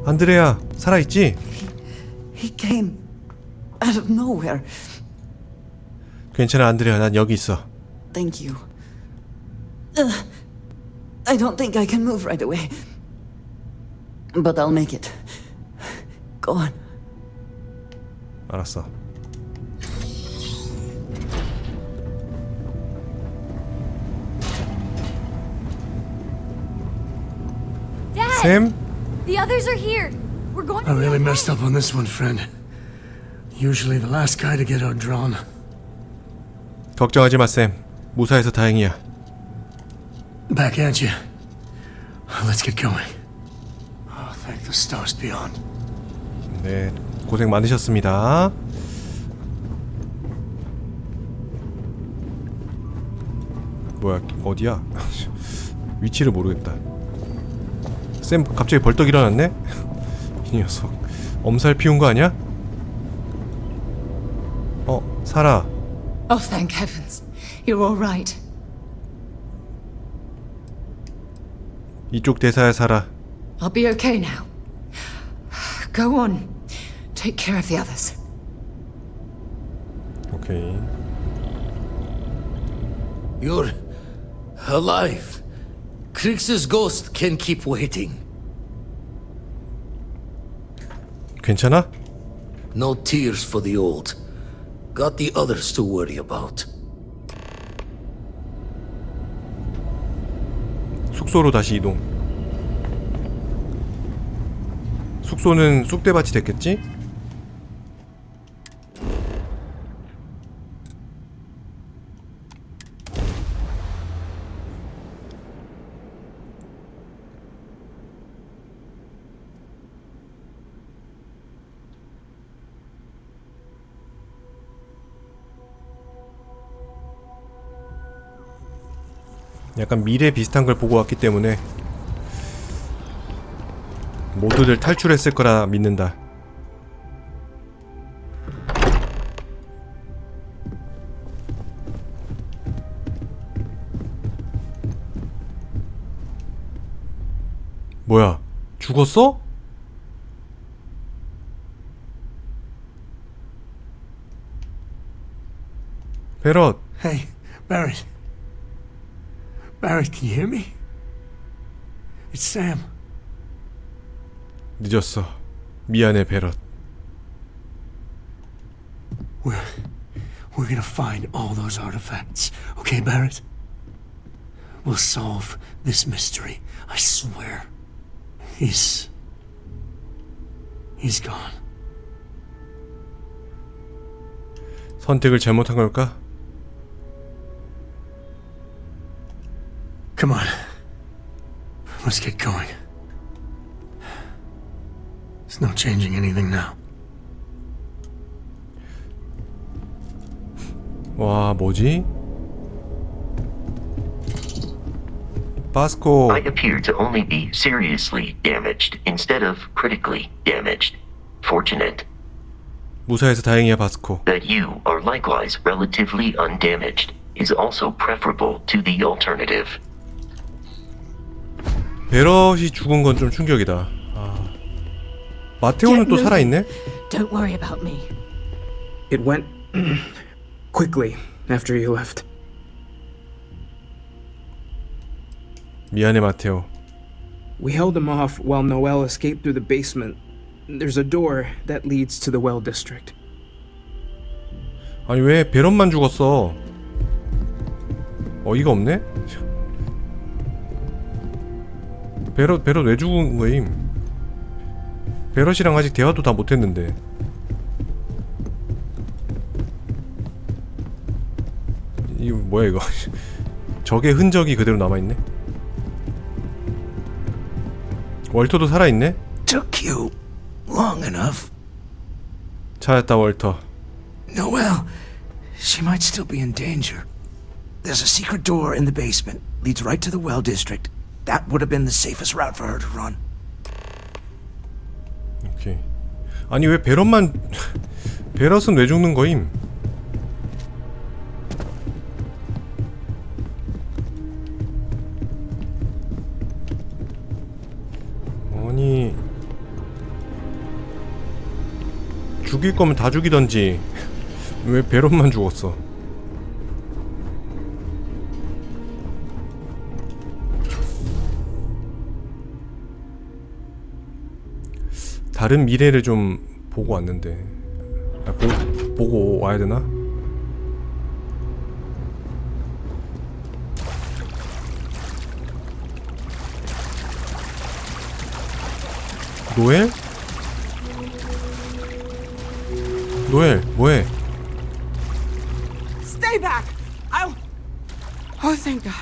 안드레아 살아있지? He came out of nowhere. 괜찮아 안드레아, 난 여기 있어. Thank you. I don't think I can move right away. But I'll make it. Go on. 알았어. 샘? The others are here. We're going to I really messed up on this one, friend. Usually the last guy to get outdrawn. 걱정하지 마, 샘. 무사해서 다행이야. Back at you. Let's get going. Oh, thank the stars beyond. 네, 고생 많으셨습니다. 뭐야, 어디야? 위치를 모르겠다. 샘 갑자기 벌떡 일어났네? 이 녀석 엄살 피운 거 아니야? 사라. Oh, thank heavens. You're all right. 이쪽 대사야, 사라. I'll be okay now. Go on. Take care of the others. 오케이. You're alive. Krix's ghost can keep waiting. 괜찮아? No tears for the old. Got the others to worry about. 숙소로 다시 이동. 숙소는 쑥대밭이 됐겠지? 약간 미래 비슷한 걸 보고 왔기 때문에 모두들 탈출했을 거라 믿는다. 뭐야? 죽었어? 베럿. Hey, Barrett. Barrett, can you hear me? It's Sam. 늦었어. 미안해, 베럿. We're gonna find all those artifacts. Okay, Barrett? We'll solve this mystery. I swear. He's gone. 선택을 잘못한 걸까? Come on. Let's get going. There's no changing anything now. 와, 뭐지? 바스코. I appear to only be seriously damaged instead of critically damaged. Fortunate. 무사해서 다행이야, 바스코. That you are likewise relatively undamaged is also preferable to the alternative. 베럿이 죽은 건 좀 충격이다. 아. 마테오는 또 살아있네? Don't worry about me. It went quickly after you left. 미안해, 마테오. We held him off while Noel escaped through the basement. There's a door that leads to the well district. 아니 왜 베럿만 죽었어? 어이가 없네? 베럿 왜 죽은 거임? 베럿이랑 아직 대화도 다 못했는데. 이거 뭐야 이거? 적의 흔적이 그대로 남아있네? 월터도 살아있네? Took you long enough. 찾았다, 월터. Noelle, she might still be in danger. There's a secret door in the basement, leads right to the well district. That would have been the safest route for her to run. 오케이. 아니 왜 베럿만 베럿은 왜 죽는 거임? 아니 죽일 거면 다 죽이던지. 왜 베론만 죽었어? 다른 미래를 좀 보고 왔는데. 아, 보고 와야 되나? 노엘? 노엘, 뭐해? Stay back! I'll... Oh, thank God.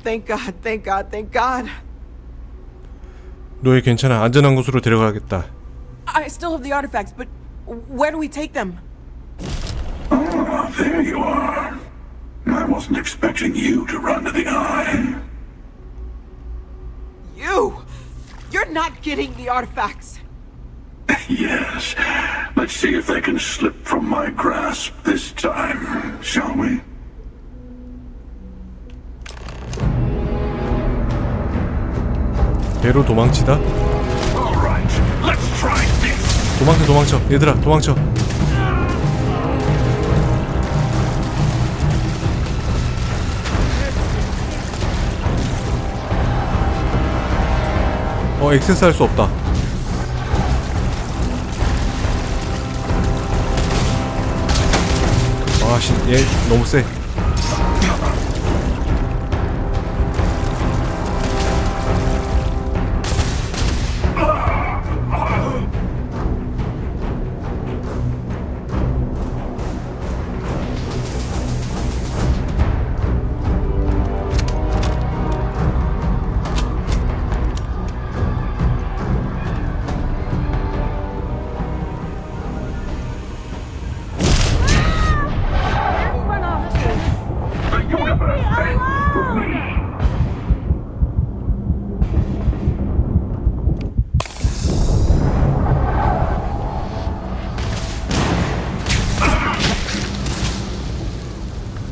Thank God, thank God, thank God. 노엘 괜찮아. 안전한 곳으로 데려가겠다. I still have the artifacts, but where do we take them? Ah, there you are. I wasn't expecting you to run to the eye. You! You're not getting the artifacts! Yes. Let's see if they can slip from my grasp this time, shall we? 배로 도망치다? All right. Let's try this. 도망쳐. 얘들아, 도망쳐. 액세스 할 수 없다. 아씨, 얘 너무 세.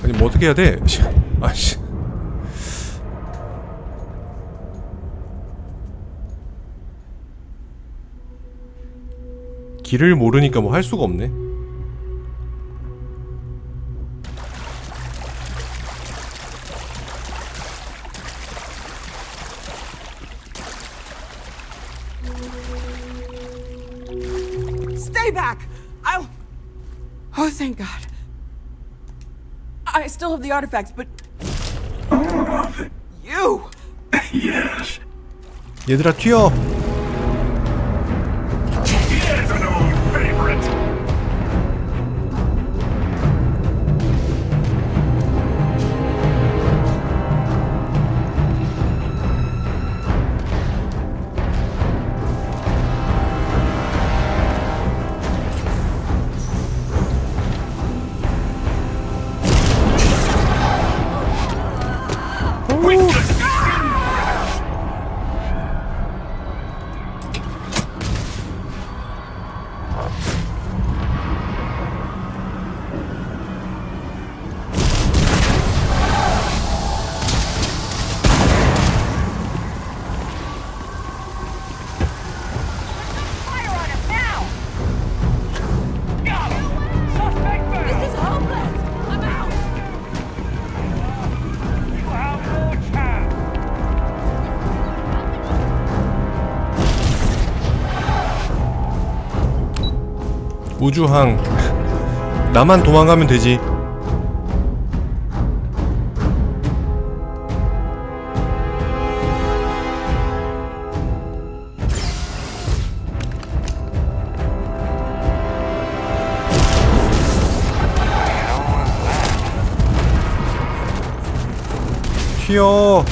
아니 뭐 어떻게 해야 돼? 아씨. 길을 모르니까 뭐 할 수가 없네. Stay back! I'll... Oh, thank God. I still have the artifacts, but... You! Yes. 얘들아 튀어. Here's an old favorite. 우주항. 나만 도망가면 되지. 튀어.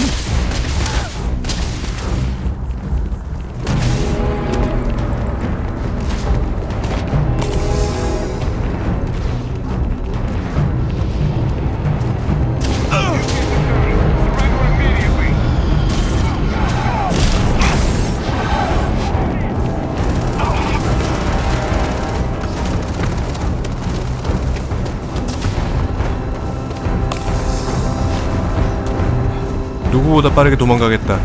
누구보다 빠르게 도망가겠다.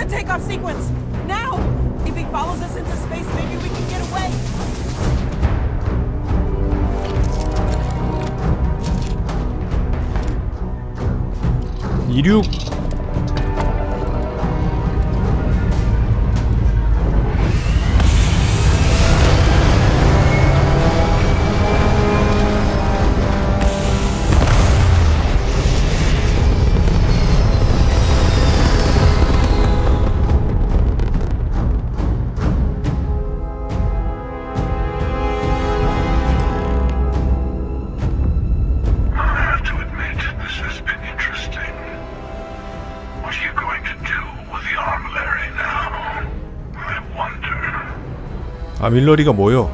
the takeoff sequence! Now! If he follows us into space, maybe we can get away! 이륙. 아밀러리가 뭐요?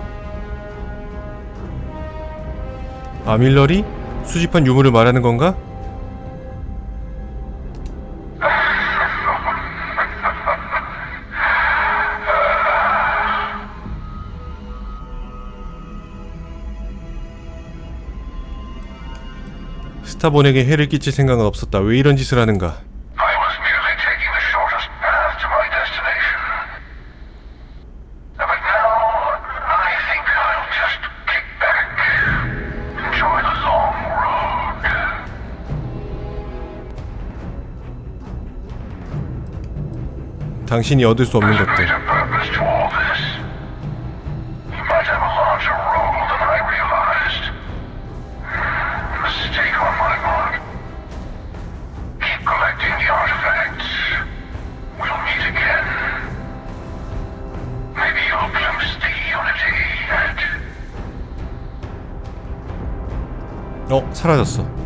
아밀러리? 수집한 유물을 말하는 건가? 스타본에게 해를 끼칠 생각은 없었다. 왜 이런 짓을 하는가? 당신이 얻을 수 없는 것들. 사라졌어.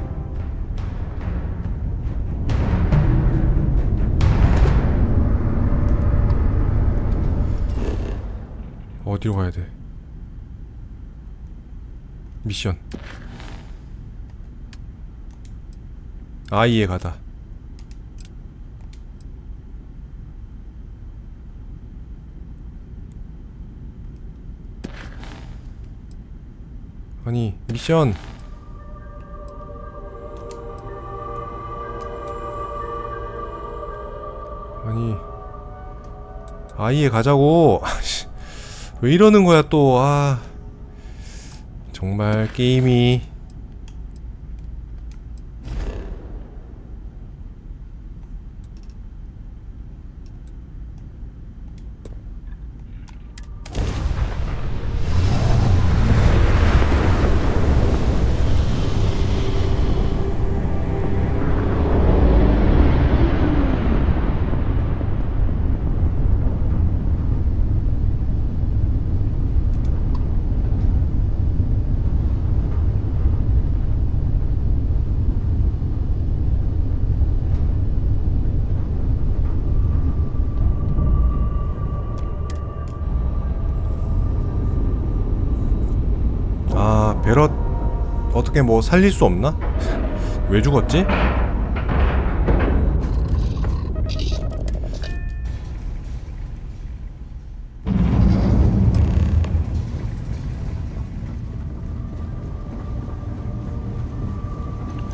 어디로 가야 돼? 미션. 아이에 가다. 아니, 미션. 아니, 아이에 가자고. 왜 이러는 거야 또. 정말 게임이. 베럿 어떻게 뭐 살릴 수 없나? 왜 죽었지?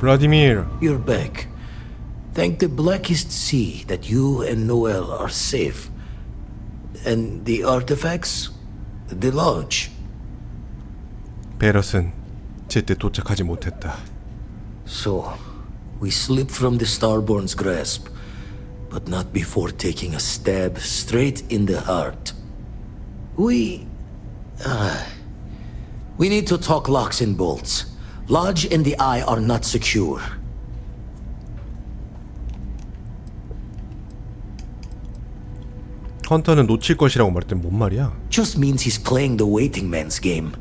Vladimir. You're back. Thank the blackest sea that you and Noel are safe. And the artifacts? The lodge. 베럿은 제때 도착하지 못했다. So, we slipped from the Starborn's grasp, but not before taking a stab straight in the heart. We need to talk locks and bolts. Lodge and the Eye are not secure. 헌터는 놓칠 것이라고 말했더니 뭔 말이야? Just means he's playing the waiting man's game.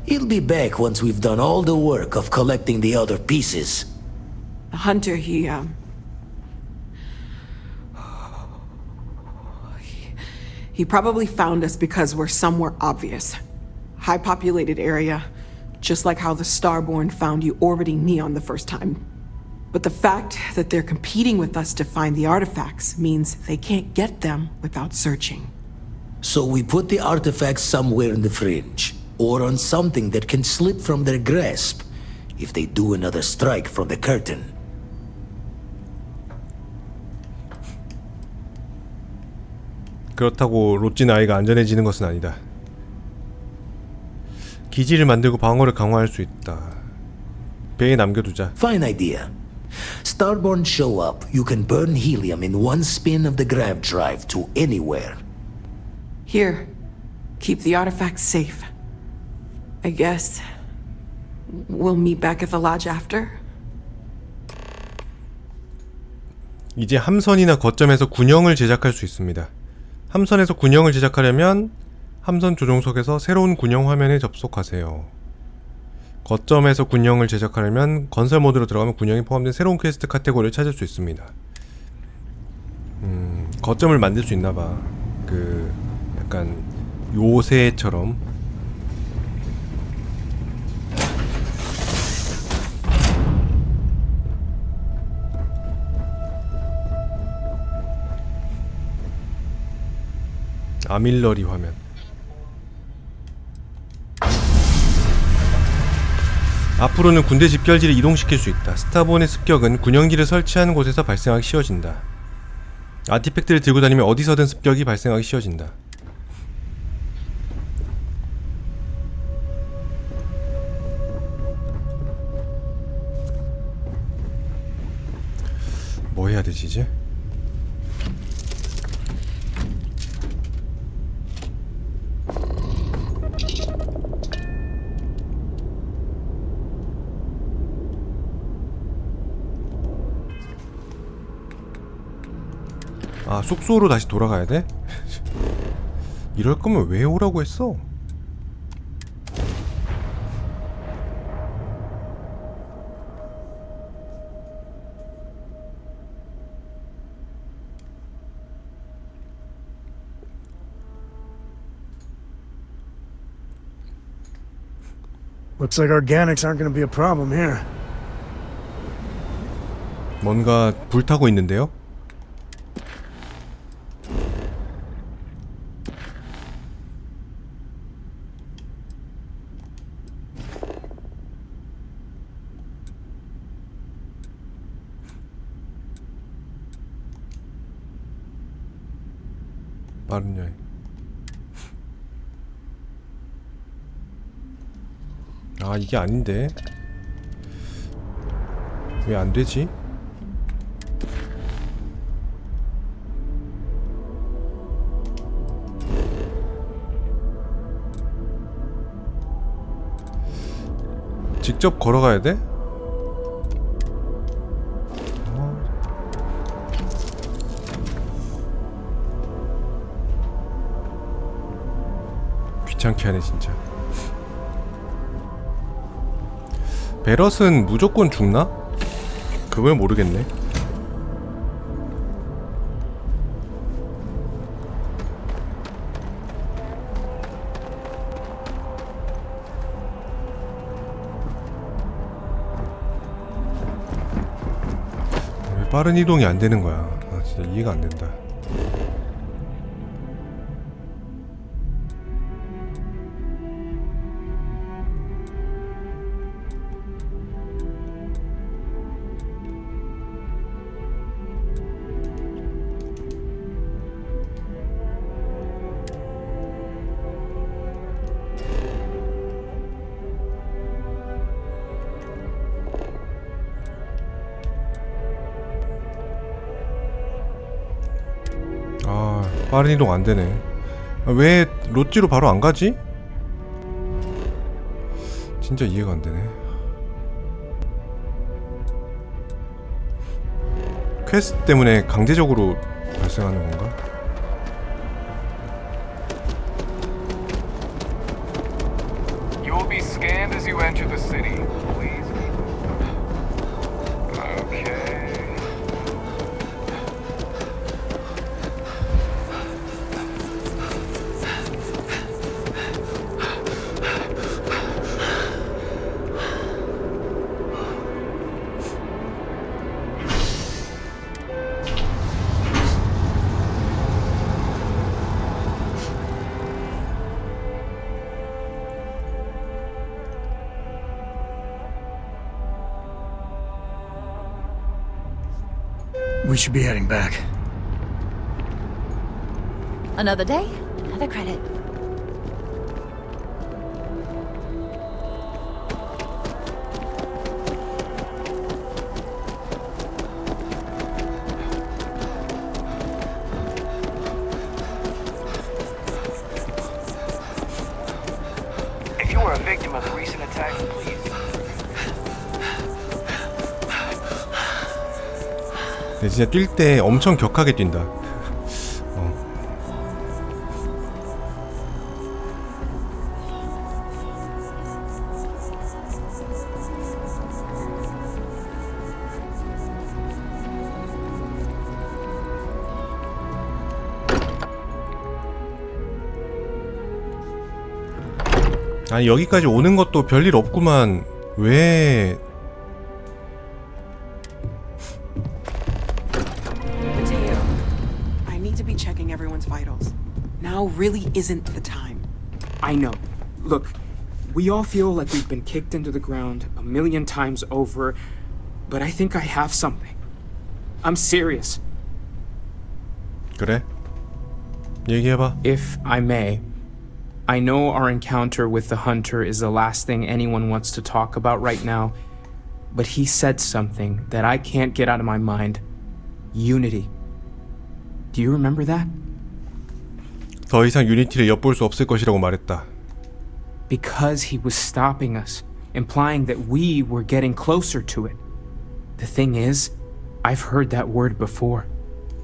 He'll be back once we've done all the work of collecting the other pieces. The hunter, he probably found us because we're somewhere obvious. High populated area, just like how the Starborn found you orbiting Neon the first time. But the fact that they're competing with us to find the artifacts means they can't get them without searching. So we put the artifacts somewhere in the fringe, or on something that can slip from their grasp if they do another strike from the curtain. 그렇다고 로찐 아이가 안전해지는 것은 아니다. 기지를 만들고 방어를 강화할 수 있다. 배에 남겨두자. Fine idea. Starborn show up, you can burn helium in one spin of the grav drive to anywhere. Here, keep the artifacts safe. I guess we'll meet back at the lodge after. 이제 함선이나 거점에서 군형을 제작할 수 있습니다. 함선에서 군형을 제작하려면 함선 조종석에서 새로운 군형 화면에 접속하세요. 거점에서 군형을 제작하려면 건설 모드로 들어가면 군형이 포함된 새로운 퀘스트 카테고리를 찾을 수 있습니다. 거점을 만들 수 있나봐. 그 약간 요새처럼. 아밀러리 화면. 앞으로는 군대 집결지를 이동시킬 수 있다. 스타본의 습격은 군용기를 설치하는 곳에서 발생하기 쉬워진다. 아티팩트를 들고 다니면 어디서든 습격이 발생하기 쉬워진다. 뭐 해야 되지 이제? 아, 숙소로 다시 돌아가야 돼? 이럴 거면 왜 오라고 했어? Looks like organics aren't going to be a problem here. 뭔가 불타고 있는데요? 빠른 여행. 아, 이게 아닌데. 왜 안 되지? 직접 걸어가야 돼? 귀찮게 하네 진짜. 베럿은 무조건 죽나? 그걸 모르겠네. 왜 빠른 이동이 안 되는 거야? 아, 진짜 이해가 안 된다. 빠른 이동 안 되네. 아, 왜 로찌로 바로 안 가지? 진짜 이해가 안 되네. 퀘스트 때문에 강제적으로 발생하는 건가? You will be scanned as you enter the city. Please. Okay. We should be heading back. Another day, another credit. If you were a victim of recent attacks, please. 근데 진짜 뛸 때 엄청 격하게 뛴다. 아니 여기까지 오는 것도 별일 없구만. 왜? Mateo, I need to be checking everyone's vitals. Now really isn't the time. I know. Look, we all feel like we've been kicked into the ground a million times over, but I think I have something. I'm serious. 그래? 얘기해봐. If I may, I know our encounter with the hunter is the last thing anyone wants to talk about right now, but he said something that I can't get out of my mind. Unity. Do you remember that? 더 이상 유니티를 엿볼 수 없을 것이라고 말했다. Because he was stopping us, implying that we were getting closer to it. The thing is, I've heard that word before.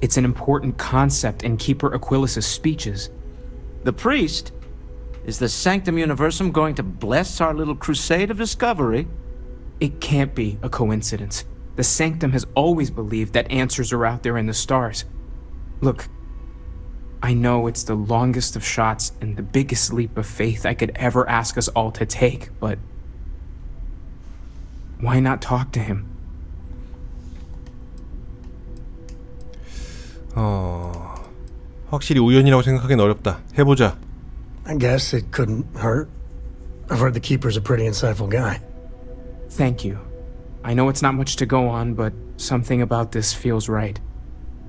It's an important concept in Keeper Aquilas's speeches. The priest? Is the Sanctum Universum going to bless our little crusade of discovery? It can't be a coincidence. The Sanctum has always believed that answers are out there in the stars. Look, I know it's the longest of shots and the biggest leap of faith I could ever ask us all to take, but why not talk to him? 확실히 우연이라고 생각하기는 어렵다. 해보자. I guess it couldn't hurt. I've heard the Keeper's a pretty insightful guy. Thank you. I know it's not much to go on, but something about this feels right.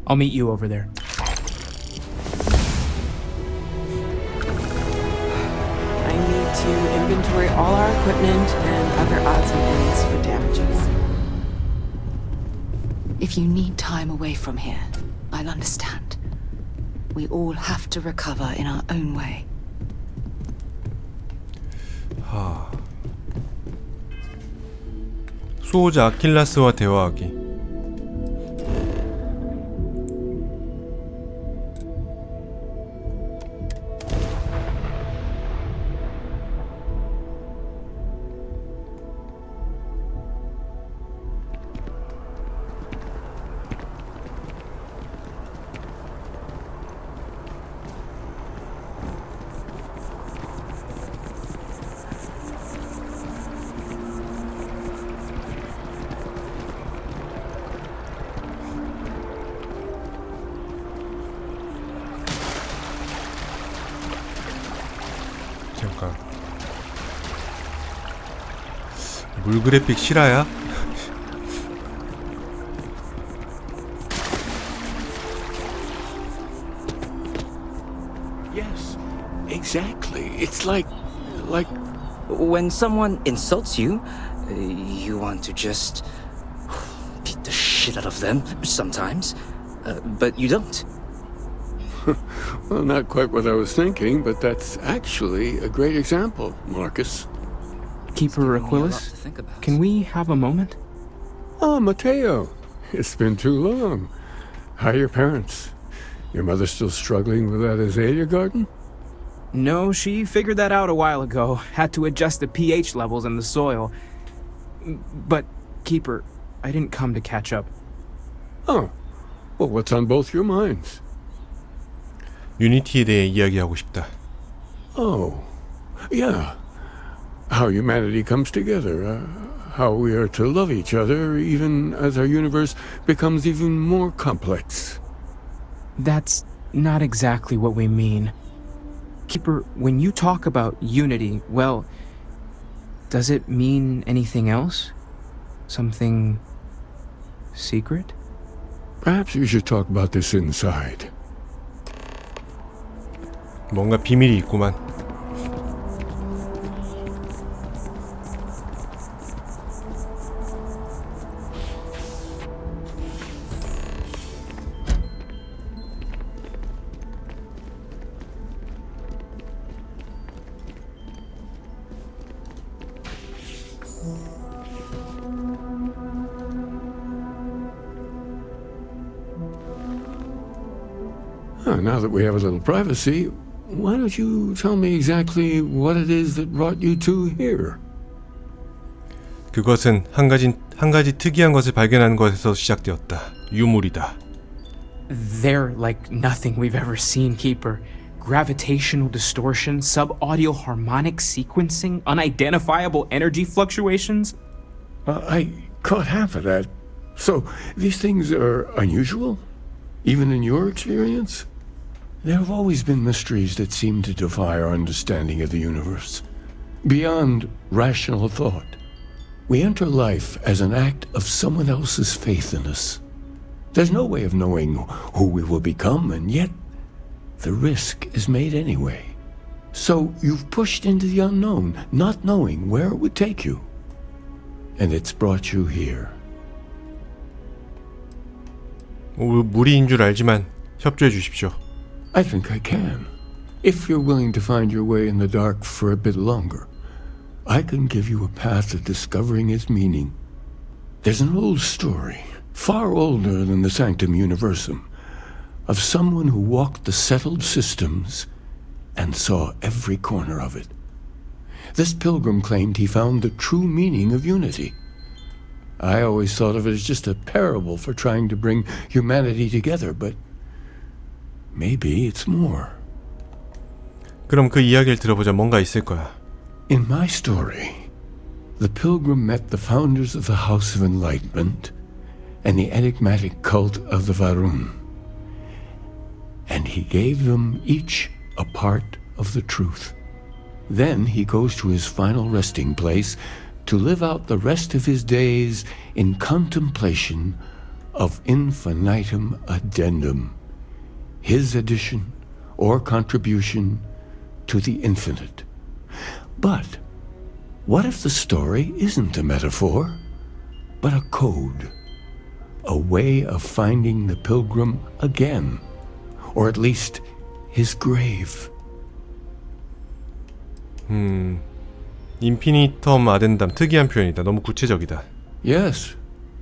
I'll meet you over there. I need to inventory all our equipment and other odds and ends for damages. If you need time away from here, I'll understand. We all have to recover in our own way. 수호자 아킬라스와 대화하기. 잠깐. 물 그래픽 실화야? Yes, exactly. It's like when someone insults you, you want to just beat the shit out of them sometimes, but you don't. Well, not quite what I was thinking, but that's actually a great example, Marcus. Keeper Aquilas, can we have a moment? Oh, Mateo. It's been too long. How are your parents? Your mother still struggling with that azalea garden? No, she figured that out a while ago. Had to adjust the pH levels in the soil. But, Keeper, I didn't come to catch up. Oh. Well, what's on both your minds? 유니티에 대해 이야기하고 싶다. Oh. Yeah. How humanity comes together. How we are to love each other even as our universe becomes even more complex. That's not exactly what we mean. Keeper, when you talk about unity, well, does it mean anything else? Something secret? Perhaps we should talk about this inside. 뭔가 비밀이 있구만. Now that we have a little privacy, why don't you tell me exactly what it is that brought you two here? 그것은 한 가지 특이한 것을 발견하는 것에서 시작되었다. 유물이다. They're like nothing we've ever seen, Keeper. Gravitational distortion, sub-audio harmonic sequencing, unidentifiable energy fluctuations. I caught half of that. So, these things are unusual? Even in your experience? There have always been mysteries that seem to defy our understanding of the universe. Beyond rational thought. We enter life as an act of someone else's faith in us. There's no way of knowing who we will become, and yet the risk is made anyway. So you've pushed into the unknown, not knowing where it would take you. And it's brought you here. 무리인 줄 알지만 협조해 주십시오. I think I can. If you're willing to find your way in the dark for a bit longer, I can give you a path to discovering its meaning. There's an old story, far older than the Sanctum Universum, of someone who walked the settled systems and saw every corner of it. This pilgrim claimed he found the true meaning of unity. I always thought of it as just a parable for trying to bring humanity together, but maybe it's more. 그럼 그 이야기를 들어보자. 뭔가 있을 거야. In my story, the pilgrim met the founders of the House of Enlightenment and the enigmatic cult of the Varun. And he gave them each a part of the truth. Then he goes to his final resting place to live out the rest of his days in contemplation of infinitum addendum, his addition or contribution to the infinite. But what if the story isn't a metaphor, but a code, a way of finding the pilgrim again, or at least his grave? 인피니텀 아덴담 특이한 표현이다. 너무 구체적이다. Yes,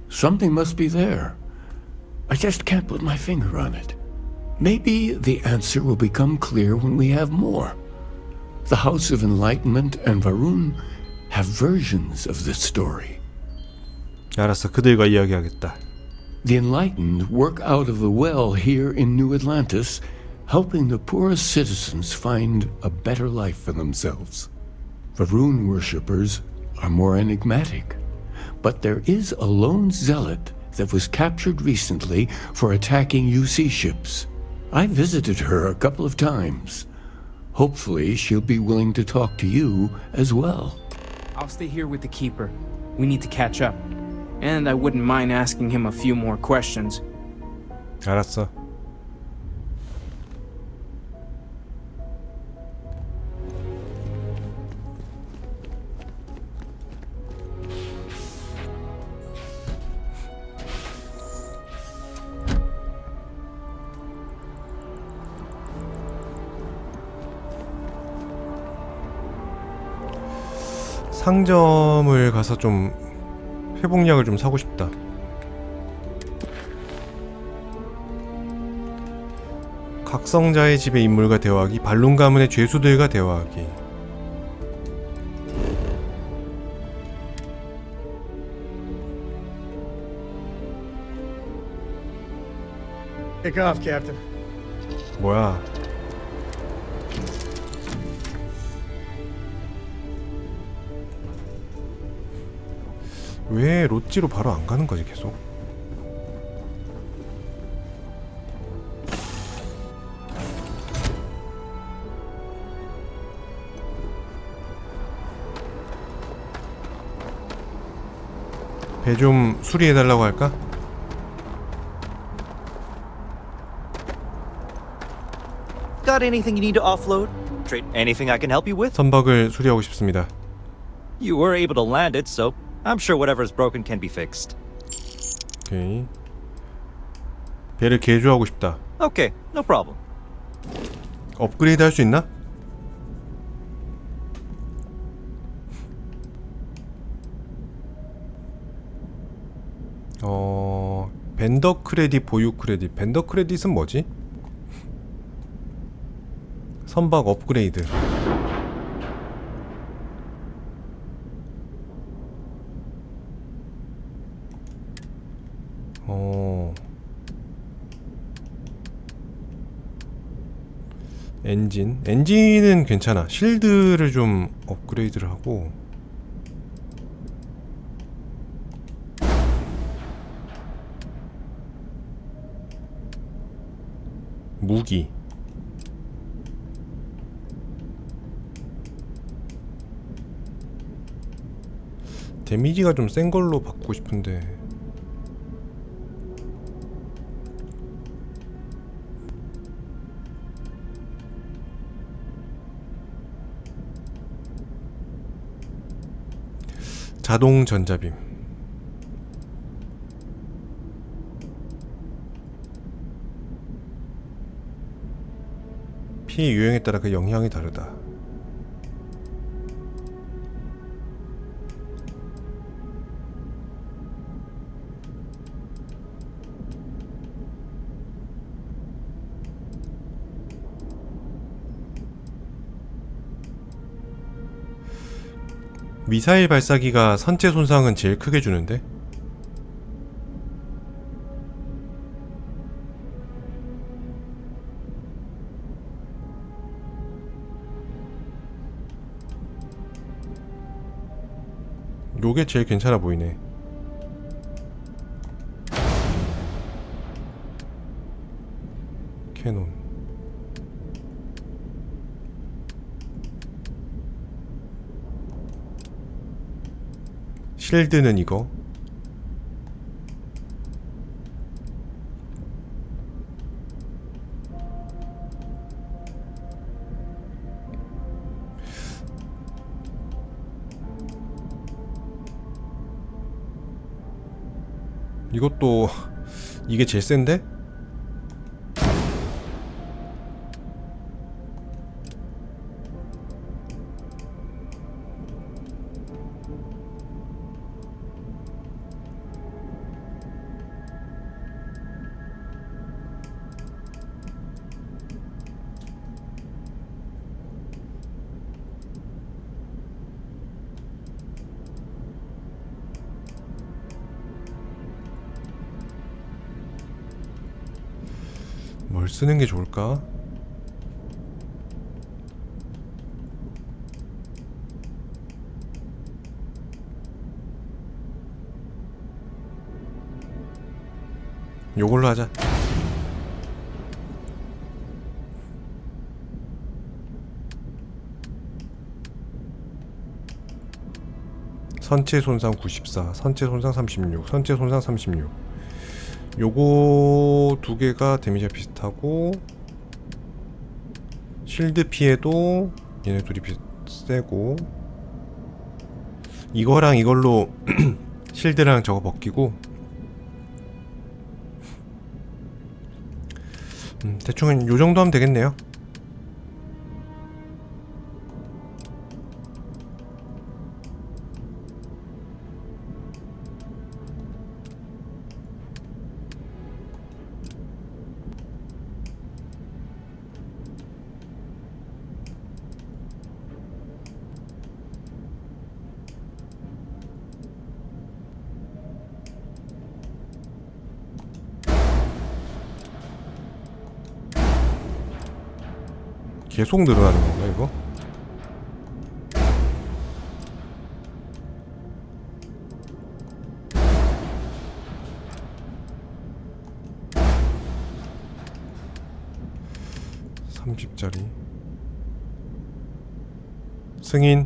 something must be there. I just can't put my finger on it. Maybe the answer will become clear when we have more. The House of Enlightenment and Varun have versions of this story. 알았어. 그들과 이야기하겠다. The enlightened work out of the well here in New Atlantis, helping the poorest citizens find a better life for themselves. Varun worshippers are more enigmatic, but there is a lone zealot that was captured recently for attacking UC ships. I visited her a couple of times. Hopefully she'll be willing to talk to you as well. I'll stay here with the Keeper. We need to catch up. And I wouldn't mind asking him a few more questions. 알았어. 상점을 가서 좀 회복약을 좀 사고 싶다. 각성자의 집의 인물과 대화하기, 발론 가문의 죄수들과 대화하기. Take off, Captain. 뭐야? 왜 로찌로 바로 안 가는 거지 계속? 배 좀 수리해달라고 할까? Got anything you need to offload? Trade anything I can help you with? 선박을 수리하고 싶습니다. You were able to land it, so I'm sure whatever's broken can be fixed. 오케이. 배를 개조하고 싶다. Okay, no problem. 업그레이드 할 수 있나? 벤더 크레딧, 보유 크레딧. 벤더 크레딧은 뭐지? 선박 업그레이드. 엔진은 괜찮아. 실드를 좀 업그레이드를 하고. 무기. 데미지가 좀 센 걸로 바꾸고 싶은데. 자동 전자빔. 피해 유형에 따라 그 영향이 다르다. 미사일 발사기가 선체 손상은 제일 크게 주는데? 요게 제일 괜찮아 보이네. 캐논. 실드는 이거. 이것도 이게 제일 센데? 뭘 쓰는 게 좋을까? 요걸로 하자. 선체 손상 94, 선체 손상 36, 선체 손상 36. 요거 두 개가 데미지가 비슷하고, 실드 피해도 얘네 둘이 세고, 이거랑 이걸로 실드랑 저거 벗기고, 대충 요 정도 하면 되겠네요. 계속 늘어나는 건가 이거? (30짜리) 승인.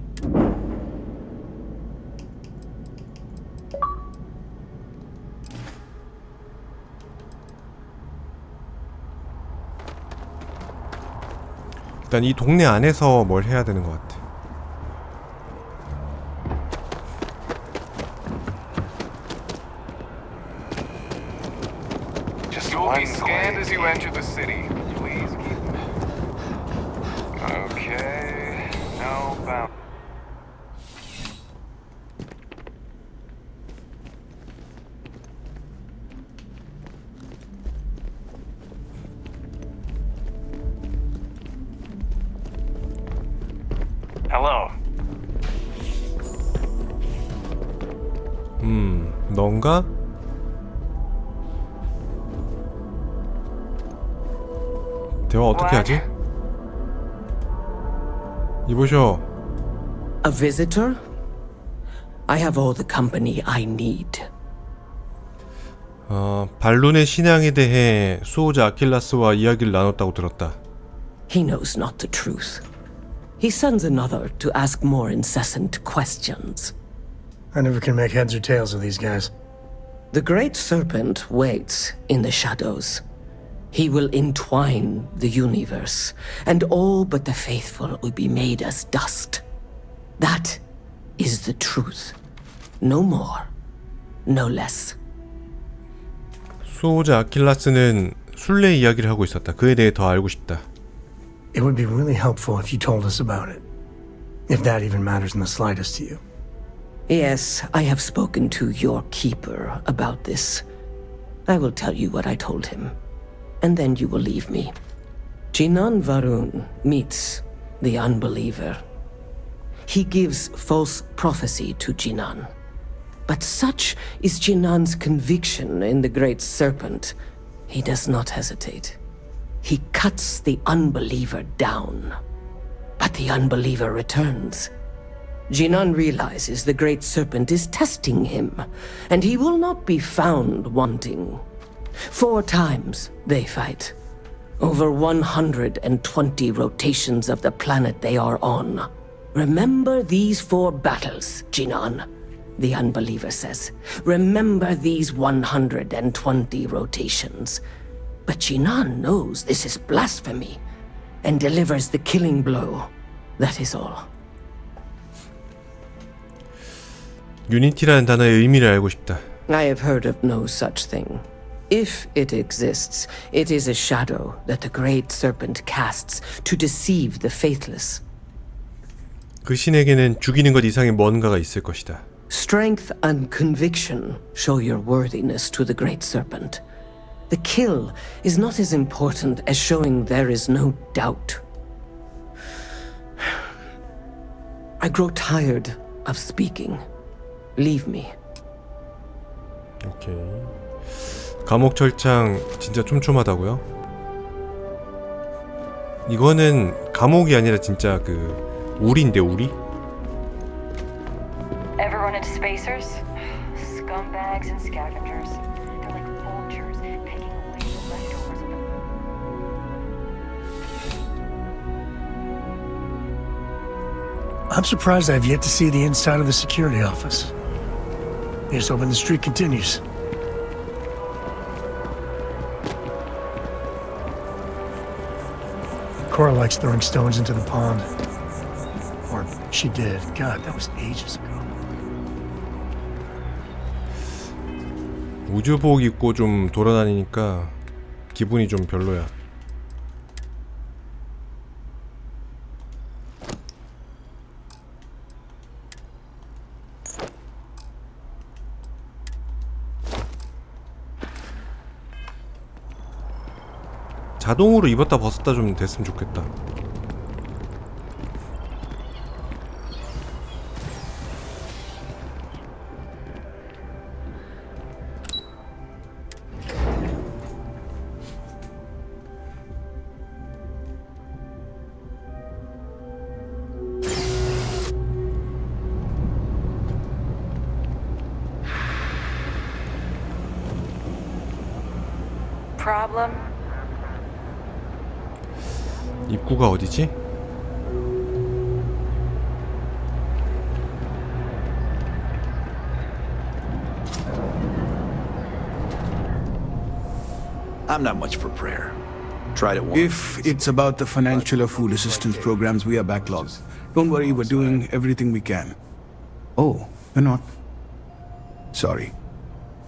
일단 이 동네 안에서 뭘 해야 되는 것 같아. You'll be scanned as you enter the city. Please keep. Okay. No bound. Hello. 넌가? 대화 어떻게 하지? 이보쇼. A visitor? I have all the company I need. 발룬의 신앙에 대해 수호자 아킬라스와 이야기를 나눴다고 들었다. He knows not the truth. He sends another to ask more incessant questions. I never can make heads or tails of these guys. The great serpent waits in the shadows. He will entwine the universe, and all but the faithful will be made as dust. That is the truth. No more, no less. 수호자 아킬라스는 순례 이야기를 하고 있었다. 그에 대해 더 알고 싶다. It would be really helpful if you told us about it. If that even matters in the slightest to you. Yes, I have spoken to your keeper about this. I will tell you what I told him, and then you will leave me. Jinan Varun meets the unbeliever. He gives false prophecy to Jinan. But such is Jinan's conviction in the great serpent, he does not hesitate. He cuts the unbeliever down. But the unbeliever returns. Jinan realizes the great serpent is testing him, and he will not be found wanting. 4 times they fight. Over 120 rotations of the planet they are on. Remember these 4 battles, Jinan, the unbeliever says. Remember these 120 rotations. But Jinan knows this is blasphemy, and delivers the killing blow. That is all. 유니티라는 단어의 의미를 알고 싶다. I have heard of no such thing. If it exists, it is a shadow that the great serpent casts to deceive the faithless. 그 신에게는 죽이는 것 이상의 뭔가가 있을 것이다. Strength and conviction show your worthiness to the great serpent. The kill is not as important as showing there is no doubt. I grow tired of speaking. Leave me. 오케이. 감옥 철창 진짜 촘촘하다고요? 이거는 감옥이 아니라 진짜 그 우리인데 우리? Ever run into spacers? Scumbags and scavengers. They're like vultures picking away the leftovers of the... I'm surprised I've yet to see the inside of the security office. Here's hoping the streak continues. Cora likes throwing stones into the pond. Or she did. God, that was ages ago. 우주복 입고 좀 돌아다니니까 기분이 좀 별로야. 자동으로 입었다 벗었다 좀 됐으면 좋겠다. Problem? 입구가 어디지? I'm not much for prayer. tried it once. If it's about the financial or food assistance programs, we are backlogged. Don't worry, we're doing everything we can. Oh, you're not. Sorry.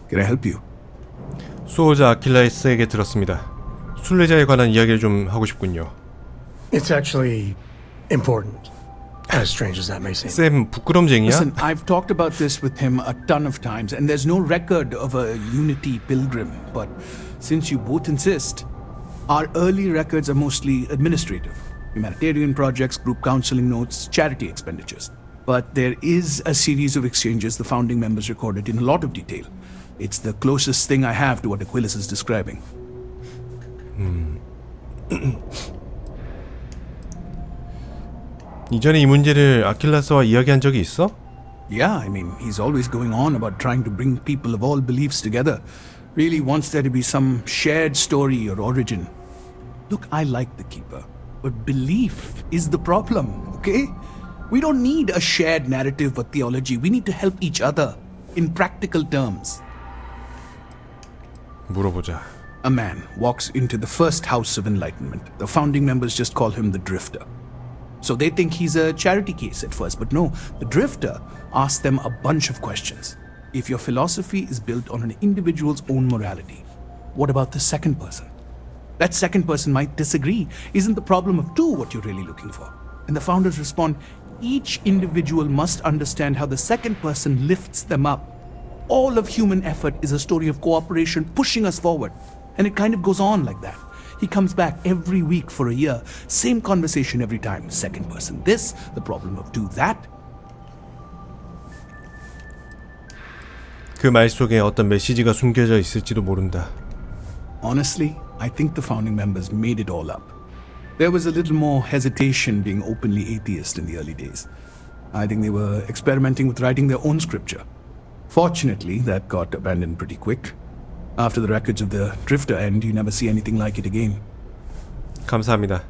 Can I help you? 수호자 아킬라스에게 들었습니다. 순례자에 관한 이야기를 좀 하고 싶군요. It's actually important, as strange as that may seem. 쌤, 부끄럼쟁이야? Listen, I've talked about this with him a ton of times, and there's no record of a Unity pilgrim. But since you both insist, our early records are mostly administrative. Humanitarian projects, group counseling notes, charity expenditures. But there is a series of exchanges the founding members recorded in a lot of detail. It's the closest thing I have to what Aquilus is describing. 이전에 이 문제를 아킬라스와 이야기한 적이 있어? Yeah, I mean, he's always going on about trying to bring people of all beliefs together. Really wants there to be some shared story or origin. Look, I like the Keeper, but belief is the problem, okay? We don't need a shared narrative or theology. We need to help each other in practical terms. 물어보자. A man walks into the first house of enlightenment. The founding members just call him the Drifter. So they think he's a charity case at first, but no, the Drifter asks them a bunch of questions. If your philosophy is built on an individual's own morality, what about the second person? That second person might disagree. Isn't the problem of two what you're really looking for? And the founders respond, each individual must understand how the second person lifts them up. All of human effort is a story of cooperation pushing us forward. And it kind of goes on like that. He comes back every week for a year. Same conversation every time. Second person this, the problem of two that. 그 말 속에 어떤 메시지가 숨겨져 있을지도 모른다. Honestly, I think the founding members made it all up. There was a little more hesitation being openly atheist in the early days. I think they were experimenting with writing their own scripture. Fortunately, that got abandoned pretty quick. After the records of the Drifter end, you never see anything like it again. 감사합니다.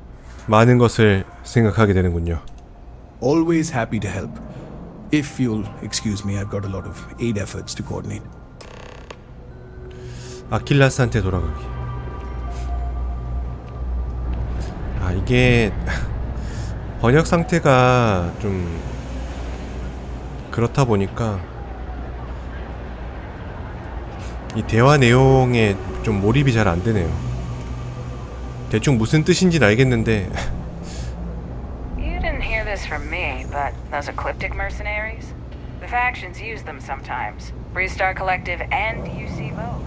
많은 것을 생각하게 되는군요. Always happy to help. If you'll excuse me, I've got a lot of aid efforts to coordinate. 아킬라스한테 돌아가기. 아, 이게 번역 상태가 좀 그렇다 보니까 이 대화 내용에 좀 몰입이 잘 안 되네요. 대충 무슨 뜻인지는 알겠는데. You didn't hear this from me, but those ecliptic mercenaries? The factions use them sometimes. Freestar Collective and UC both.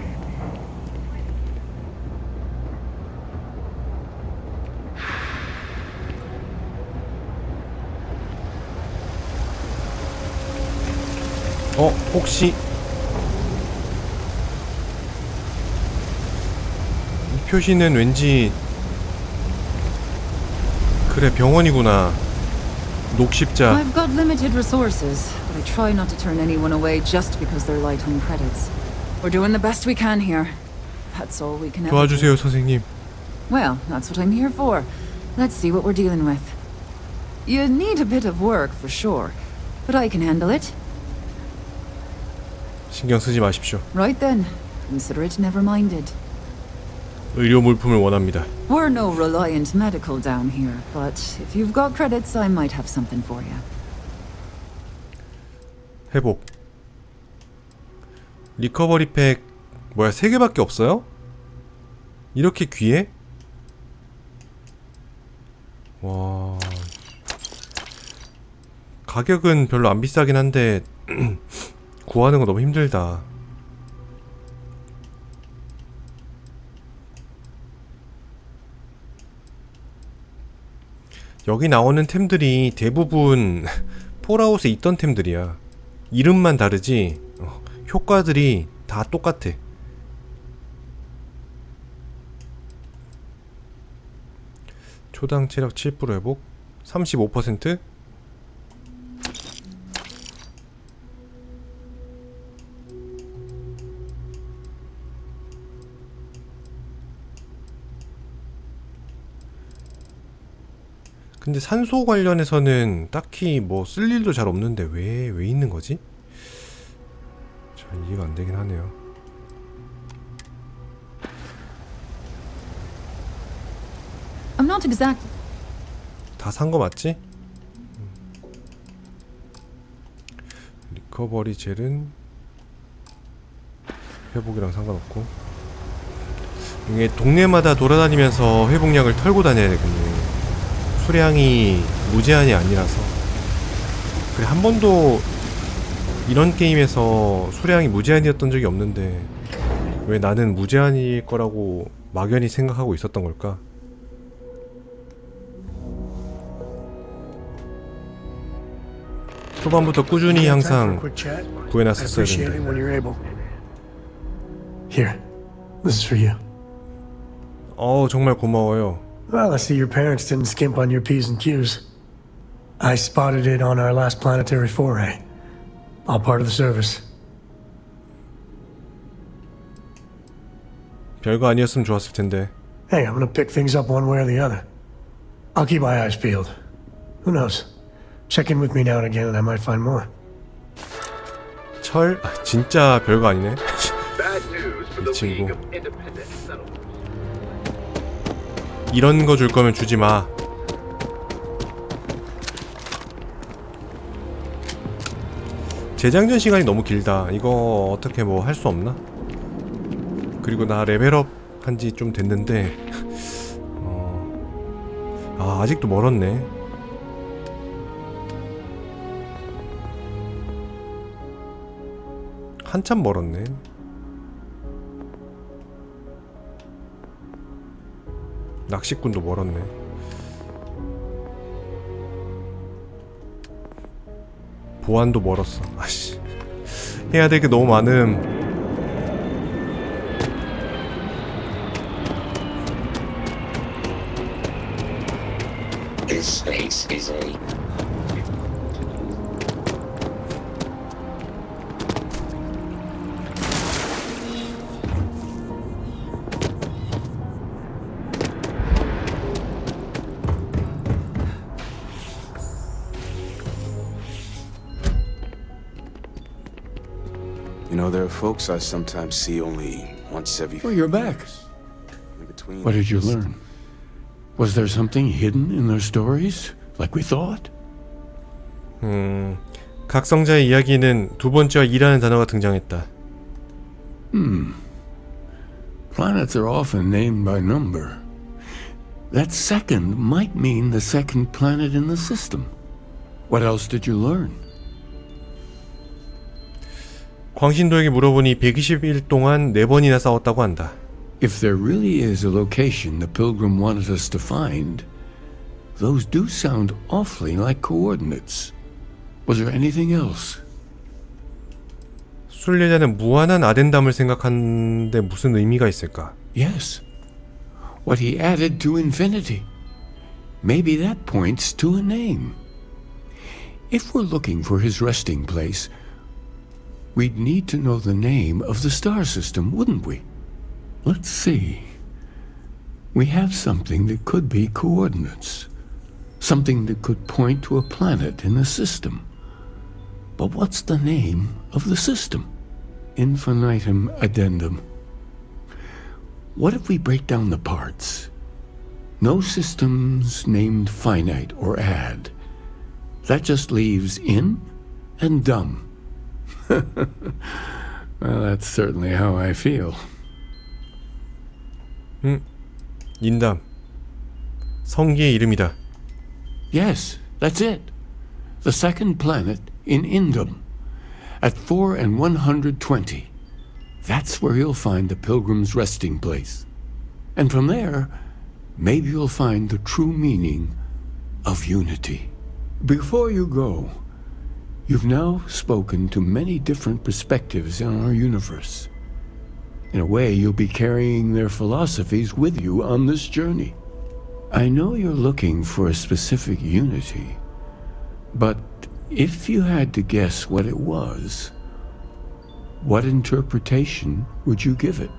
혹시 이 표시는 왠지 그래 병원이구나. 녹십자. I've got limited resources, but I try not to turn anyone away just because they're light on credits. We're doing the best we can here. That's all we can ever do. 도와주세요, 선생님. Well, that's what I'm here for. Let's see what we're dealing with. You need a bit of work for sure, but I can handle it. 신경 쓰지 마십시오. Right then. Consider it never minded. 의료 물품을 원합니다. We're no reliant medical down here, but if you've got credits, I might have something for you. 회복. 리커버리 팩 뭐야 3개밖에 없어요? 이렇게 귀해? 와. 가격은 별로 안 비싸긴 한데 구하는 거 너무 힘들다. 여기 나오는 템들이 대부분 폴아웃에 있던 템들이야. 이름만 다르지 효과들이 다 똑같아. 초당 체력 7% 회복 35%? 근데 산소 관련해서는 딱히 뭐 쓸 일도 잘 없는데 왜 있는 거지? 잘 이해가 안 되긴 하네요. Not exact. 다 산 거 맞지? 리커버리 젤은 회복이랑 상관없고, 이게 동네마다 돌아다니면서 회복약을 털고 다녀야 되겠네. 수량이 무제한이 아니라서. 그래, 한 번도 이런 게임에서 수량이 무제한이었던 적이 없는데 왜 나는 무제한일 거라고 막연히 생각하고 있었던 걸까? 초반부터 꾸준히 항상 구해놨었어야 되는데. Here, this is for you. 정말 고마워요. Well, I see your parents didn't skimp on your P's and Q's. I spotted it on our last planetary foray. All part of the service. 별거 아니었으면 좋았을 텐데. Hey, I'm gonna pick things up one way or the other. I'll keep my eyes peeled. Who knows? Check in with me now and again and I might find more. 철? 진짜 별거 아니네. 이 친구. 이런 거 줄 거면 주지 마. 재장전 시간이 너무 길다. 이거 어떻게 뭐 할 수 없나? 그리고 나 레벨업 한지 좀 됐는데 아직도 멀었네. 한참 멀었네. 낚시꾼도 멀었네. 보안도 멀었어. 아씨, 해야 될 게 너무 많음. This space is a You know, there are folks I sometimes see only once every Oh, you're back. What did you learn? Was there something hidden in their stories, like we thought? 각성자의 이야기는 두 번째와 이라는 단어가 등장했다. Planets are often named by number. That second might mean the second planet in the system. What else did you learn? 광신도에게 물어보니 120일 동안 4번이나 싸웠다고 한다. If there really is a location the Pilgrim wanted us to find, those do sound awfully like coordinates. Was there anything else? 순례자는 무한한 아덴담을 생각하는데 무슨 의미가 있을까? Yes. What he added to infinity. Maybe that points to a name. If we're looking for his resting place, we'd need to know the name of the star system, wouldn't we? Let's see. We have something that could be coordinates. Something that could point to a planet in the system. But what's the name of the system? Infinitum addendum. What if we break down the parts? No systems named finite or add. That just leaves in and dumb. Well, that's certainly how I feel. 인담. 성기의 이름이다. Yes, that's it. The second planet in Indum. At 4 and 120. That's where you'll find the Pilgrim's resting place. And from there, maybe you'll find the true meaning of unity. Before you go, you've now spoken to many different perspectives in our universe. In a way, you'll be carrying their philosophies with you on this journey. I know you're looking for a specific unity, but if you had to guess what it was, what interpretation would you give it?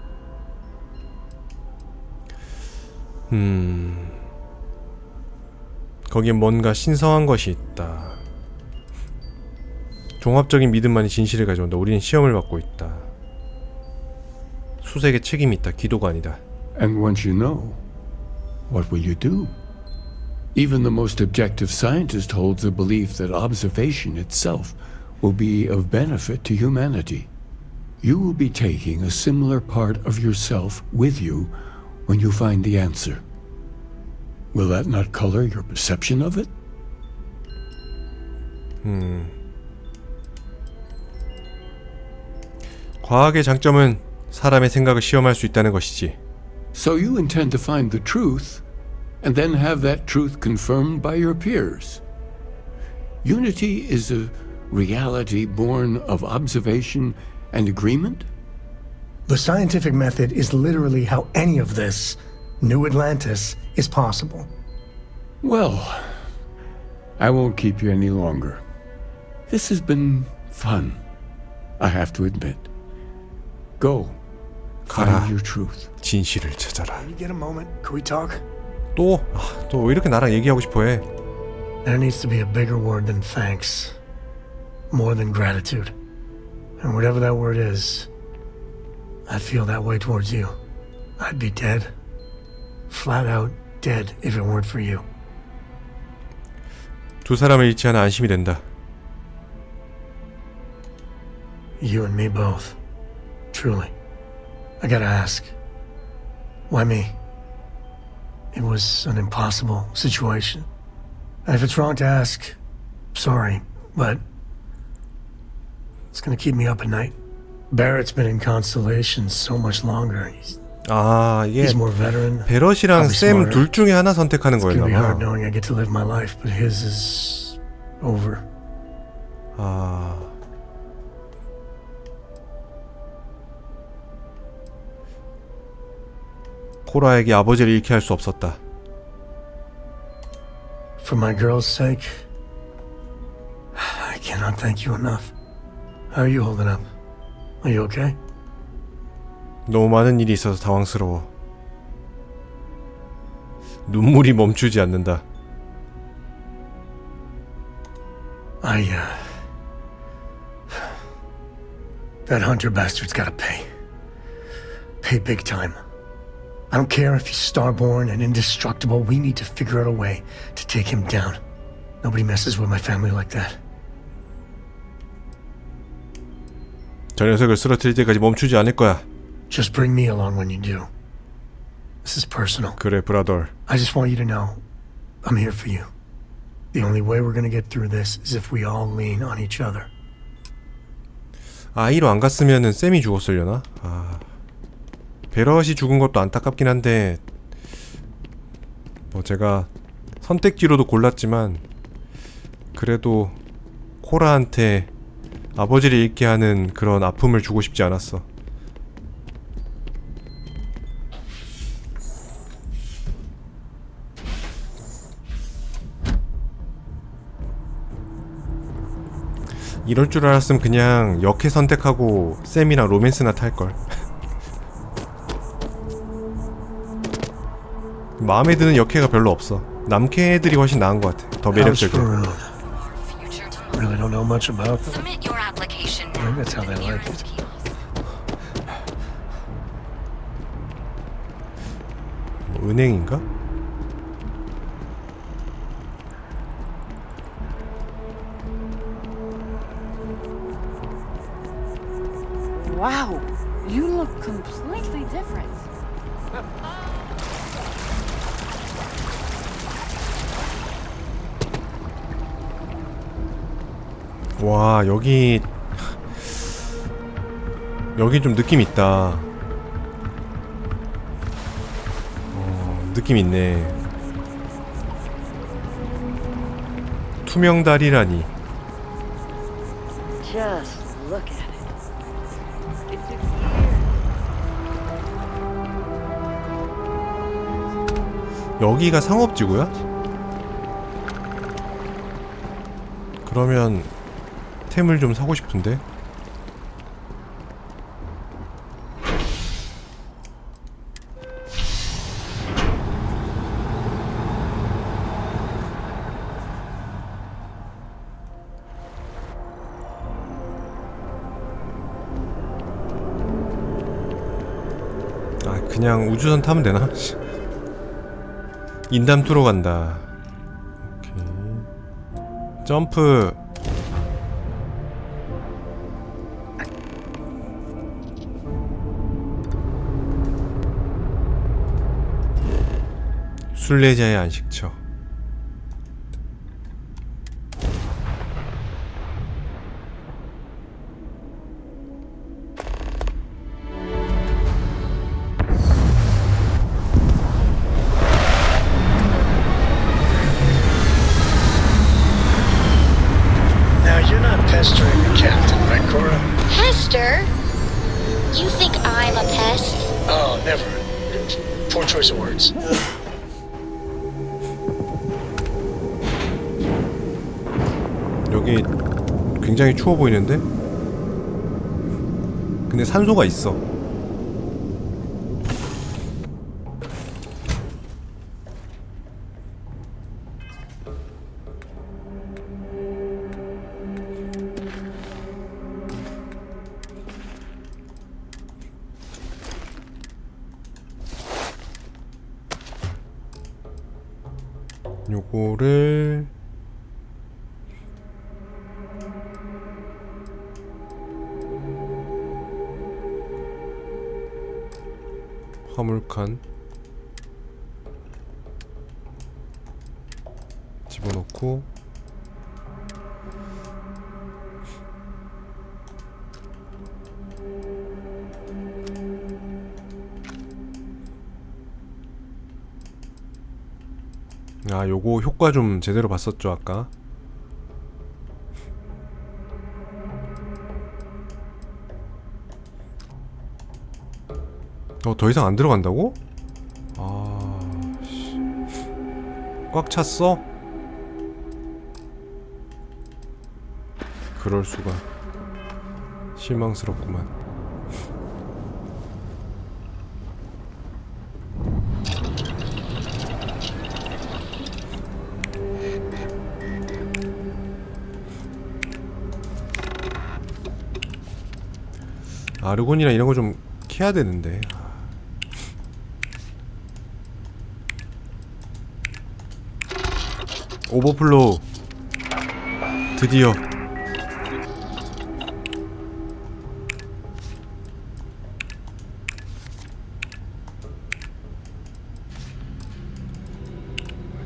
거기에 뭔가 신성한 것이 있다. 종합적인 믿음만이 진실을 가져온다. 우리는 시험을 받고 있다. 수색에 책임이 있다. 기도가 아니다. And once you know, what will you do? Even the most objective scientist holds the belief that observation itself will be of benefit to humanity. You will be taking a similar part of yourself with you when you find the answer. Will that not color your perception of it? 과학의 장점은 사람의 생각을 시험할 수 있다는 것이지. So you intend to find the truth, and then have that truth confirmed by your peers. Unity is a reality born of observation and agreement? The scientific method is literally how any of this, New Atlantis, is possible. Well, I won't keep you any longer. This has been fun, I have to admit. Go. 가라. Find your truth. 진실을 찾아라. Can you get a moment? Can we talk? 또 왜 이렇게 나랑 얘기하고 싶어해? There needs to be a bigger word than thanks. More than gratitude. And whatever that word is, I feel that way towards you. I'd be dead. Flat out dead if it weren't for you. 두 사람을 잃지 않아 안심이 된다. You and me both. Truly. I gotta ask. Why me? It was an impossible situation. And if it's wrong to ask, sorry, but it's gonna keep me up at night. Barrett's been in Constellation so much longer. 이게 He's more veteran. 베럿이랑 probably 샘 smarter. 둘 중에 하나 선택하는 It's gonna be 거였나 hard 봐. knowing I get to live my life, but his is over. 코라에게 아버지를 잃게 할 수 없었다. For my girl's sake, I cannot thank you enough. How are you holding up? Are you okay? 너무 많은 일이 있어서 당황스러워. 눈물이 멈추지 않는다. That hunter bastard's gotta pay. Pay big time. I don't care if he's starborn and indestructible. We need to figure out a way to take him down. Nobody messes with my family like that. 저 녀석을 쓰러뜨릴 때까지 멈추지 않을 거야. Just bring me along when you do. This is personal. 그래, 브라더. I just want you to know I'm here for you. The only way we're gonna get through this is if we all lean on each other. 아이로 안 갔으면은 샘이 죽었으려나? 베럿이 죽은 것도 안타깝긴 한데 뭐 제가 선택지로도 골랐지만 그래도 코라한테 아버지를 잃게 하는 그런 아픔을 주고 싶지 않았어. 이럴 줄 알았으면 그냥 역해 선택하고 샘이랑 로맨스나 탈걸. 마음에 드는 역해가 별로 없어. 남캐 애들이 훨씬 나은 것 같아. 더 매력적이야. Really don't know much about them. I think that's how they like it. 뭐 은행인가? Wow, you look completely different. 와, 여기 좀 느낌 있다. 느낌 있네. 투명 다리라니. Just look at it. It took years. 여기가 상업지구야? 그러면 템을 좀 사고 싶은데. 그냥 우주선 타면 되나? 인담 투로 간다. 점프. 순례자의 안식처. Now, you're not pestering the captain, right, Cora? Pester? You think I'm a pest? Oh, never. Poor choice of words. 여기 굉장히 추워 보이는데? 근데 산소가 있어. 요거를 화물칸 집어넣고 아, 요거 효과 좀 제대로 봤었죠 아까. 더 이상 안 들어간다고? 아, 씨. 꽉 찼어? 그럴 수가. 실망스럽구만. 아르곤이나 이런 거 좀 캐야 되는데. 오버플로우. 드디어.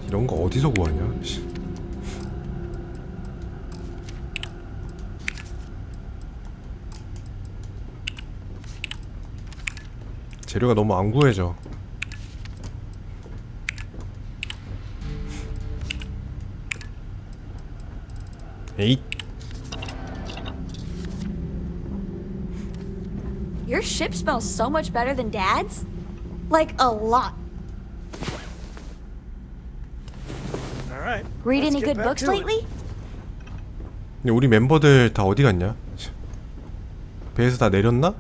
이런 거 어디서 구하냐? 재료가 너무 안 구해져. 에잇. Your ship smells so much better than Dad's? Like, a lot. Alright. Read any good books lately? 근데 우리 멤버들 다 어디 갔냐? 배에서 다 내렸나?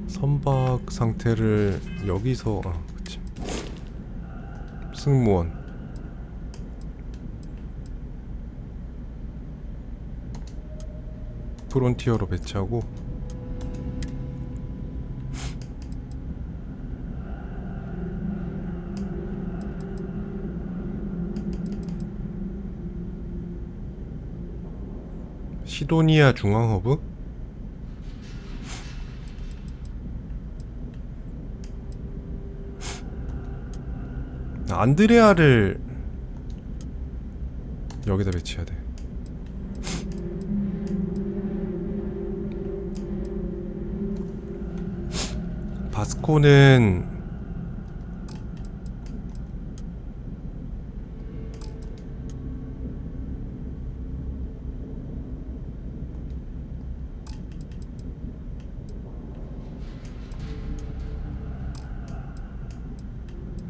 선박 상태를 여기서 그치. 승무원 프론티어로 배치하고 시도니아 중앙허브? 안드레아를 여기다 배치해야 돼. 바스코는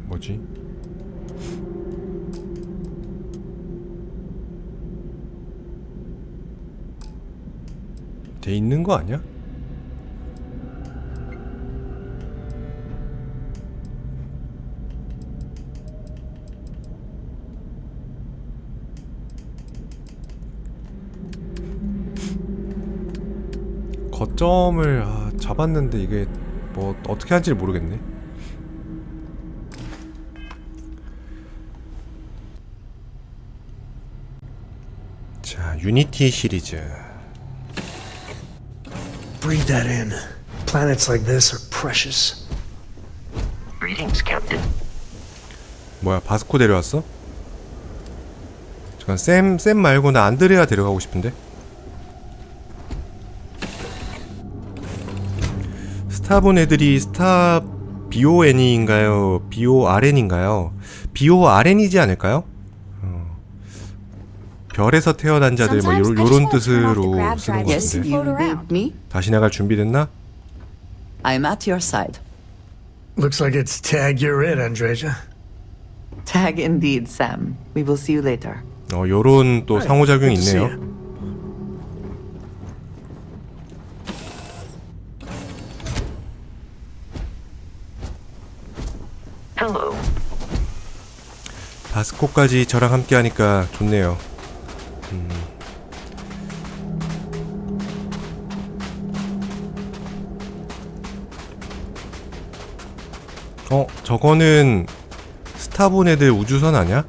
뭐지? 돼 있는 거 아니야? 거점을 잡았는데 이게 뭐 어떻게 하는지 모르겠네. 자, 유니티 시리즈. Breathe that in. Planets like this are precious. Greetings, Captain. 뭐야, 바스코 데려왔어? 잠깐, 샘 말고 나 안드레아 데려가고 싶은데? 스타본 애들이 스타 BON인가요? BORN인가요? BORN이지 않을까요? 별에서 태어난 자들 뭐 요런 뜻으로 쓰는 것 Yes, 같은데. you need me? 다시 나갈 준비됐나? I'm at your side. Looks like it's tag you're it, Andreja. Tag indeed, Sam. We will see you later. 요런 또 상호작용이 Good to see 있네요. you. Hello. 바스코까지 저랑 함께 하니까 좋네요. 저거는 스타본 애들 우주선 아냐?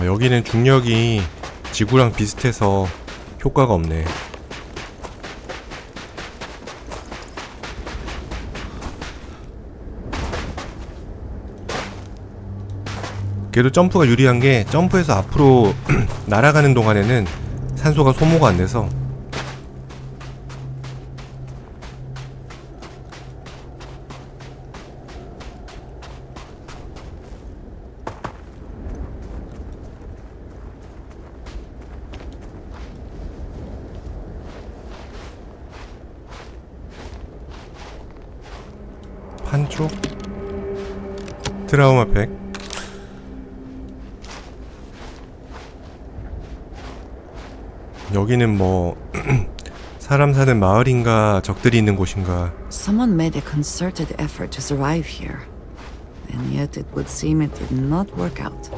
여기는 중력이 지구랑 비슷해서 효과가 없네. 그래도 점프가 유리한 게 점프해서 앞으로 날아가는 동안에는 산소가 소모가 안 돼서 판촉 트라우마 팩. 여기는 뭐 사람 사는 마을인가 적들이 있는 곳인가. Someone made a concerted effort to survive here. And yet it would seem it did not work out.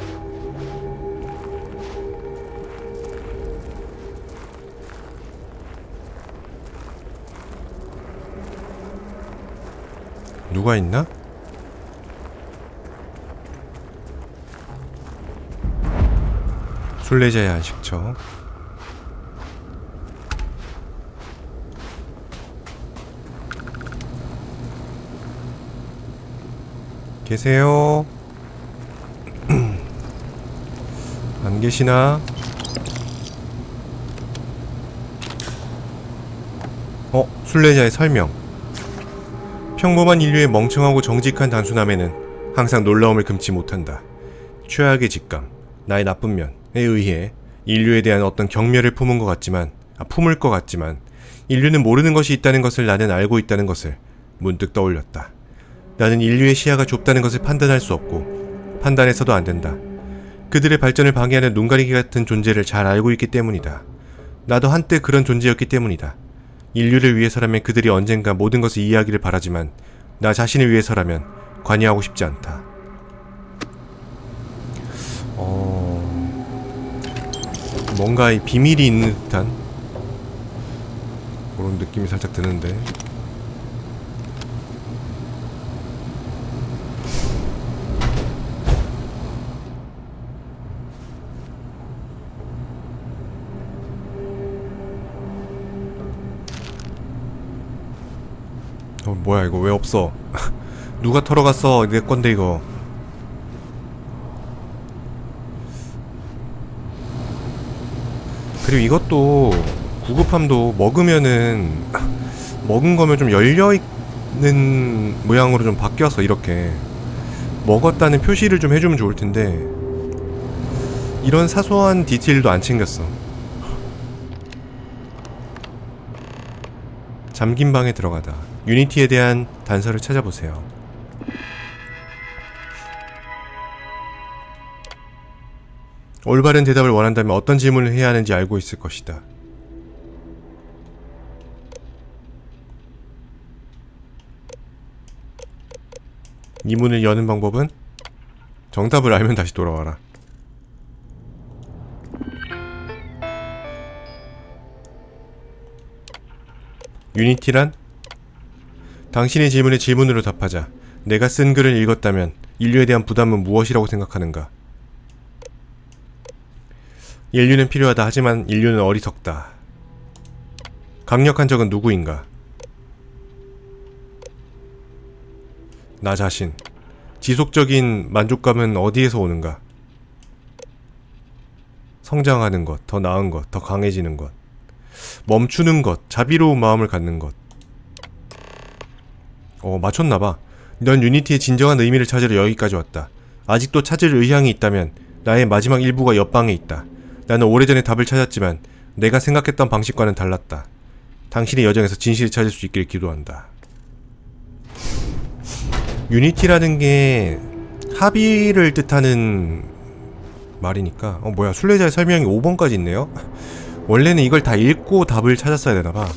누가 있나? 순례자의 안식처. 계세요? 안 계시나? 순례자의 설명. 평범한 인류의 멍청하고 정직한 단순함에는 항상 놀라움을 금치 못한다. 최악의 직감, 나의 나쁜 면에 의해 인류에 대한 어떤 경멸을 품을 것 같지만 인류는 모르는 것이 있다는 것을 나는 알고 있다는 것을 문득 떠올렸다. 나는 인류의 시야가 좁다는 것을 판단할 수 없고 판단해서도 안 된다. 그들의 발전을 방해하는 눈가리개 같은 존재를 잘 알고 있기 때문이다. 나도 한때 그런 존재였기 때문이다. 인류를 위해서라면 그들이 언젠가 모든 것을 이해하기를 바라지만 나 자신을 위해서라면 관여하고 싶지 않다. 뭔가 이 비밀이 있는 듯한 그런 느낌이 살짝 드는데. 뭐야 이거 왜 없어? 누가 털어갔어? 내 건데 이거. 그리고 이것도 구급함도 먹으면은 먹은 거면 좀 열려있는 모양으로 좀 바뀌어서 이렇게 먹었다는 표시를 좀 해주면 좋을 텐데 이런 사소한 디테일도 안 챙겼어. 잠긴 방에 들어가다. 유니티에 대한 단서를 찾아보세요. 올바른 대답을 원한다면 어떤 질문을 해야 하는지 알고 있을 것이다. 이 문을 여는 방법은 정답을 알면 다시 돌아와라. 유니티란? 당신의 질문에 질문으로 답하자. 내가 쓴 글을 읽었다면 인류에 대한 부담은 무엇이라고 생각하는가? 인류는 필요하다. 하지만 인류는 어리석다. 강력한 적은 누구인가? 나 자신. 지속적인 만족감은 어디에서 오는가? 성장하는 것, 더 나은 것, 더 강해지는 것, 멈추는 것, 자비로운 마음을 갖는 것. 맞췄나봐. 넌 유니티의 진정한 의미를 찾으러 여기까지 왔다. 아직도 찾을 의향이 있다면 나의 마지막 일부가 옆방에 있다. 나는 오래전에 답을 찾았지만 내가 생각했던 방식과는 달랐다. 당신의 여정에서 진실을 찾을 수 있기를 기도한다. 유니티라는 게 합의를 뜻하는 말이니까 뭐야, 순례자의 설명이 5번까지 있네요? 원래는 이걸 다 읽고 답을 찾았어야 되나봐.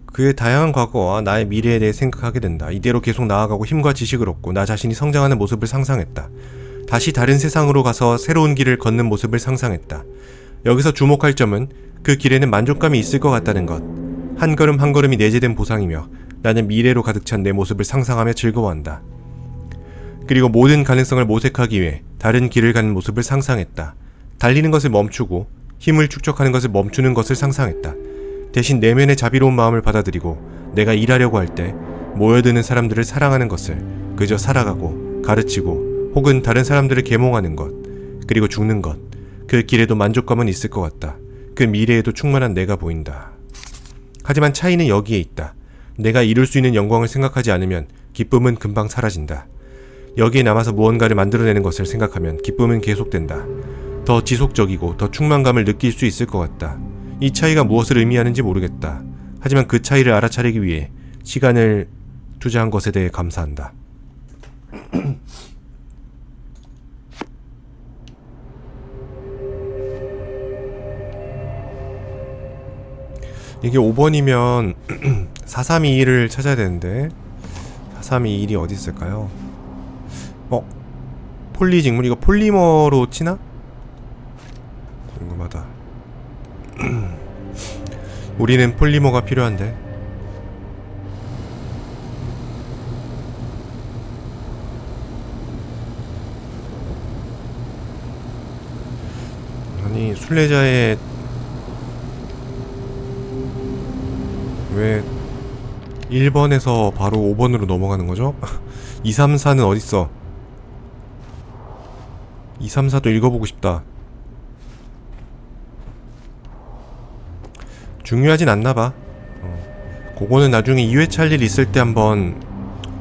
그의 다양한 과거와 나의 미래에 대해 생각하게 된다. 이대로 계속 나아가고 힘과 지식을 얻고 나 자신이 성장하는 모습을 상상했다. 다시 다른 세상으로 가서 새로운 길을 걷는 모습을 상상했다. 여기서 주목할 점은 그 길에는 만족감이 있을 것 같다는 것. 한 걸음 한 걸음이 내재된 보상이며 나는 미래로 가득 찬 내 모습을 상상하며 즐거워한다. 그리고 모든 가능성을 모색하기 위해 다른 길을 가는 모습을 상상했다. 달리는 것을 멈추고 힘을 축적하는 것을 멈추는 것을 상상했다. 대신 내면의 자비로운 마음을 받아들이고 내가 일하려고 할 때 모여드는 사람들을 사랑하는 것을 그저 살아가고 가르치고 혹은 다른 사람들을 계몽하는 것, 그리고 죽는 것. 그 길에도 만족감은 있을 것 같다. 그 미래에도 충만한 내가 보인다. 하지만 차이는 여기에 있다. 내가 이룰 수 있는 영광을 생각하지 않으면 기쁨은 금방 사라진다. 여기에 남아서 무언가를 만들어내는 것을 생각하면 기쁨은 계속된다. 더 지속적이고 더 충만감을 느낄 수 있을 것 같다. 이 차이가 무엇을 의미하는지 모르겠다. 하지만 그 차이를 알아차리기 위해 시간을 투자한 것에 대해 감사한다. 이게 5번이면 4321을 찾아야 되는데 4321이 어디 있을까요? 폴리직물? 이거 폴리머로 치나? 궁금하다. 우리는 폴리머가 필요한데. 아니, 순례자의 왜 1번에서 바로 5번으로 넘어가는 거죠? 2, 3, 4는 어딨어? 2, 3, 4도 읽어보고 싶다. 중요하진 않나봐. 그거는 나중에 2회차 할 일 있을 때 한번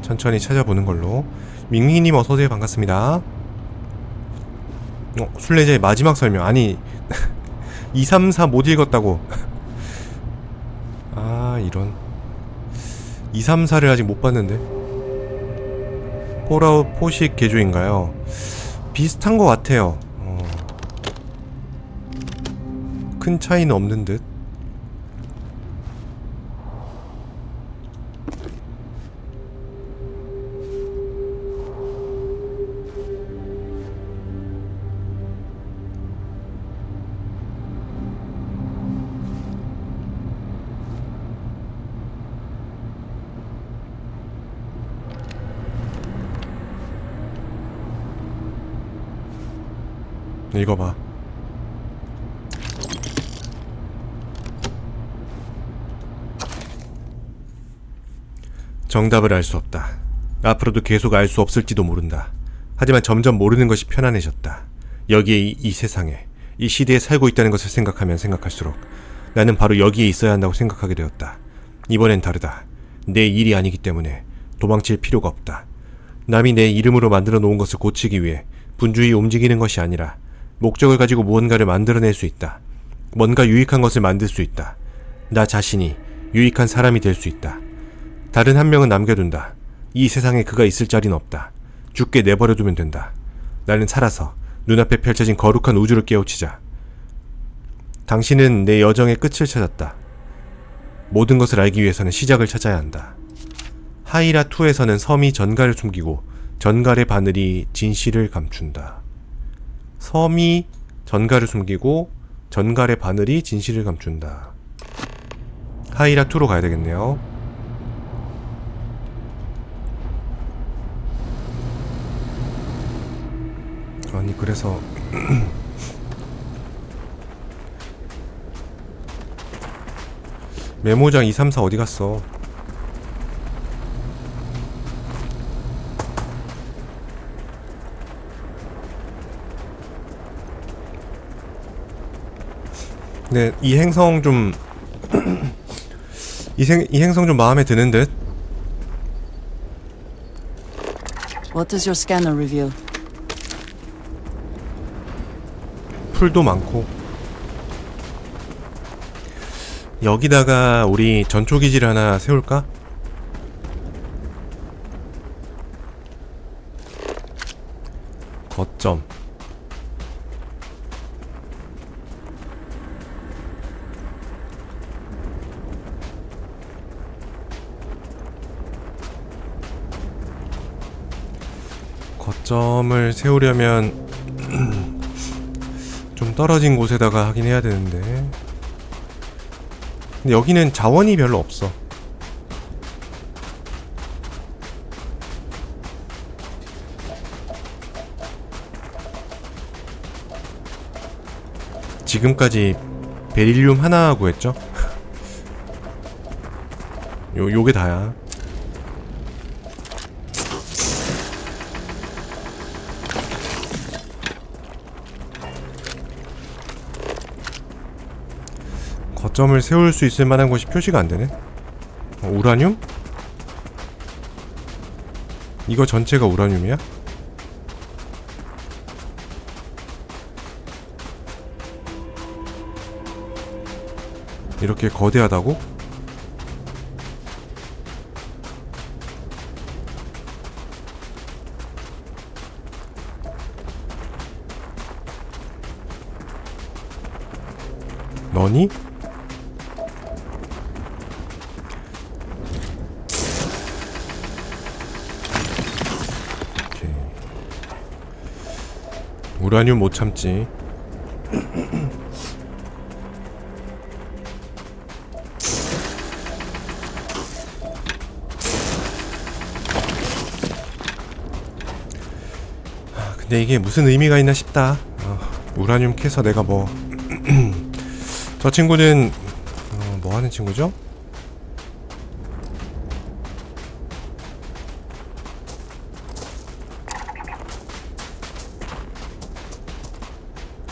천천히 찾아보는 걸로. 밍밍님 어서오세요. 반갑습니다. 순례자의 마지막 설명. 아니 2, 3, 4 못 읽었다고. 아, 이런. 2, 3, 4를 아직 못 봤는데. 폴아웃 포식 개조인가요? 비슷한 것 같아요. 큰 차이는 없는 듯. 읽어봐. 정답을 알 수 없다. 앞으로도 계속 알 수 없을지도 모른다. 하지만 점점 모르는 것이 편안해졌다. 여기에 이 세상에, 이 시대에 살고 있다는 것을 생각하면 생각할수록 나는 바로 여기에 있어야 한다고 생각하게 되었다. 이번엔 다르다. 내 일이 아니기 때문에 도망칠 필요가 없다. 남이 내 이름으로 만들어 놓은 것을 고치기 위해 분주히 움직이는 것이 아니라 목적을 가지고 무언가를 만들어낼 수 있다. 뭔가 유익한 것을 만들 수 있다. 나 자신이 유익한 사람이 될 수 있다. 다른 한 명은 남겨둔다. 이 세상에 그가 있을 자리는 없다. 죽게 내버려두면 된다. 나는 살아서 눈앞에 펼쳐진 거룩한 우주를 깨우치자. 당신은 내 여정의 끝을 찾았다. 모든 것을 알기 위해서는 시작을 찾아야 한다. 하이라2에서는 섬이 전갈을 숨기고 전갈의 바늘이 진실을 감춘다. 섬이 전갈을 숨기고 전갈의 바늘이 진실을 감춘다. 하이라2로 가야 되겠네요. 아니 그래서 메모장 2, 3, 4 어디 갔어? 네, 이 행성 좀 이 행성 좀 마음에 드는 듯. What does your scanner reveal? 풀도 많고. 여기다가 우리 전초기지를 하나 세울까? 거점. 거점을 세우려면 좀 떨어진 곳에다가 하긴 해야 되는데, 근데 여기는 자원이 별로 없어. 지금까지 베릴륨 하나 구했죠? 요게 다야. 거점을 세울 수 있을 만한 곳이 표시가 안 되네. 우라늄? 이거 전체가 우라늄이야? 이렇게 거대하다고? 너니? 오케이. 우라늄 못 참지. 근데 이게 무슨 의미가 있나 싶다. 우라늄 캐서 내가 뭐 저 친구는 뭐 하는 친구죠?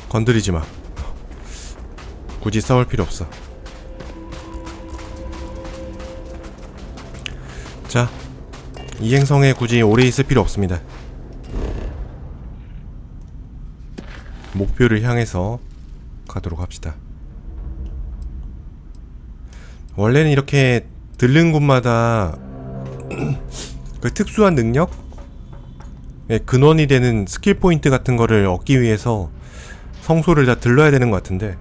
건드리지 마. 굳이 싸울 필요 없어. 자, 이 행성에 굳이 오래 있을 필요 없습니다. 목표를 향해서 가도록 합시다. 원래는 이렇게 들른 곳마다 그 특수한 능력? 근원이 되는 스킬 포인트 같은 거를 얻기 위해서 성소를 다 들러야 되는 것 같은데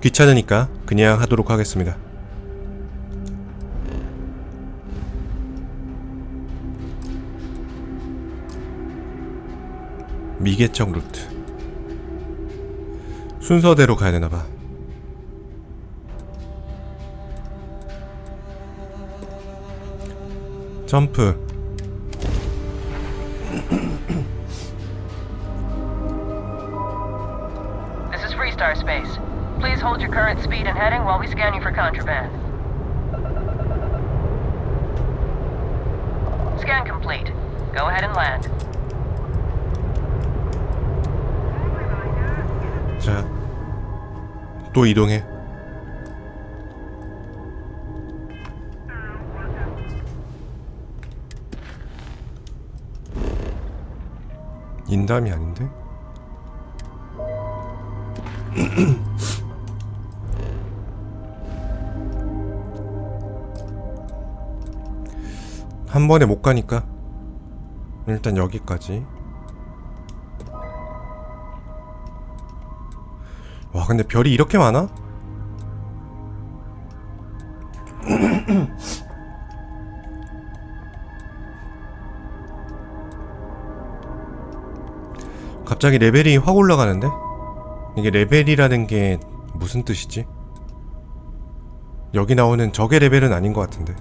귀찮으니까 그냥 하도록 하겠습니다. 미개척 루트 순서대로 가야 되나봐. 점프. This is Freestar Space. Please hold your current speed and heading while we scan you for contraband. Scan complete. Go ahead and land. 자, 또 이동해. 인담이 아닌데? 한 번에 못 가니까 일단 여기까지. 와, 근데 별이 이렇게 많아? 갑자기 레벨이 확 올라가는데? 이게 레벨이라는 게 무슨 뜻이지? 여기 나오는 적의 레벨은 아닌 것 같은데.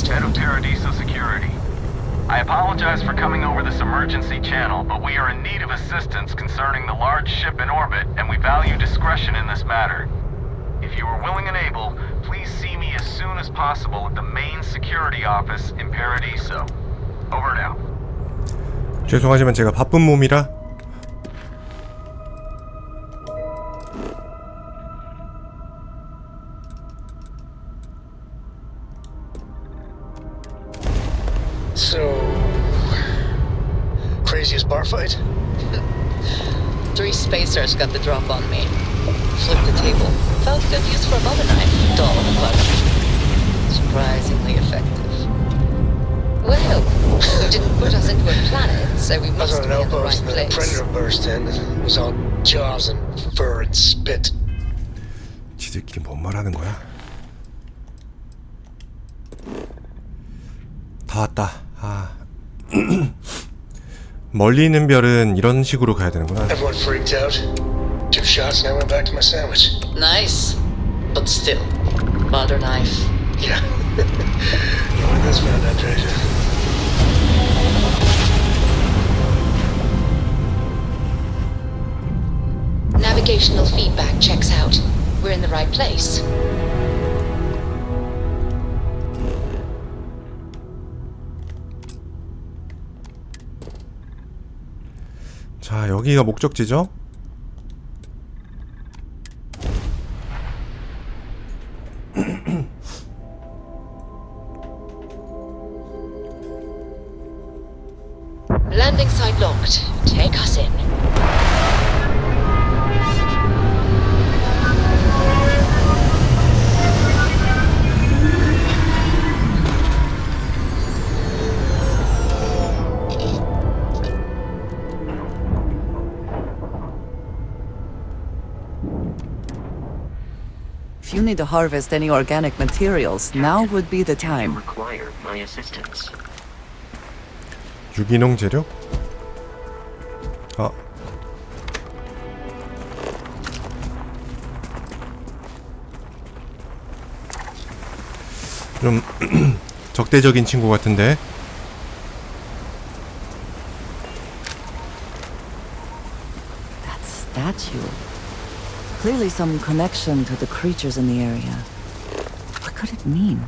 Head of Paradiso Security. I apologize for coming over this emergency channel, but we are in need of assistance concerning the large ship in orbit, and we value discretion in this matter. If you are willing and able, please see me as soon as possible at the main security office in Paradiso. Over and out. 죄송하지만 제가 바쁜 몸이라. So, craziest bar fight? 3 spacers got the drop on me. Flipped the table. Found good use for a butter knife. Dull, but surprisingly effective. Well, you didn't put us into a planet, so we must be in the right and the place. predator burst in. It was all jaws and fur and spit. 지들끼리 뭔 말하는 거야? 다 왔다. 아. 멀리 있는 별은 이런 식으로 가야 되는구나. Everyone freaked out. 2 shots and I went back to my sandwich. Nice, but still, butter knife. Yeah. No one has found that treasure. Navigational feedback checks out. We're in the right place. 자, 여기가 목적지죠? Landing site locked. Take us in. If you need to harvest any organic materials, now would be the time. Require my assistance. 유기농 재료? 아. 좀 적대적인 친구 같은데. That statue. Clearly some connection to the creatures in the area. What could it mean?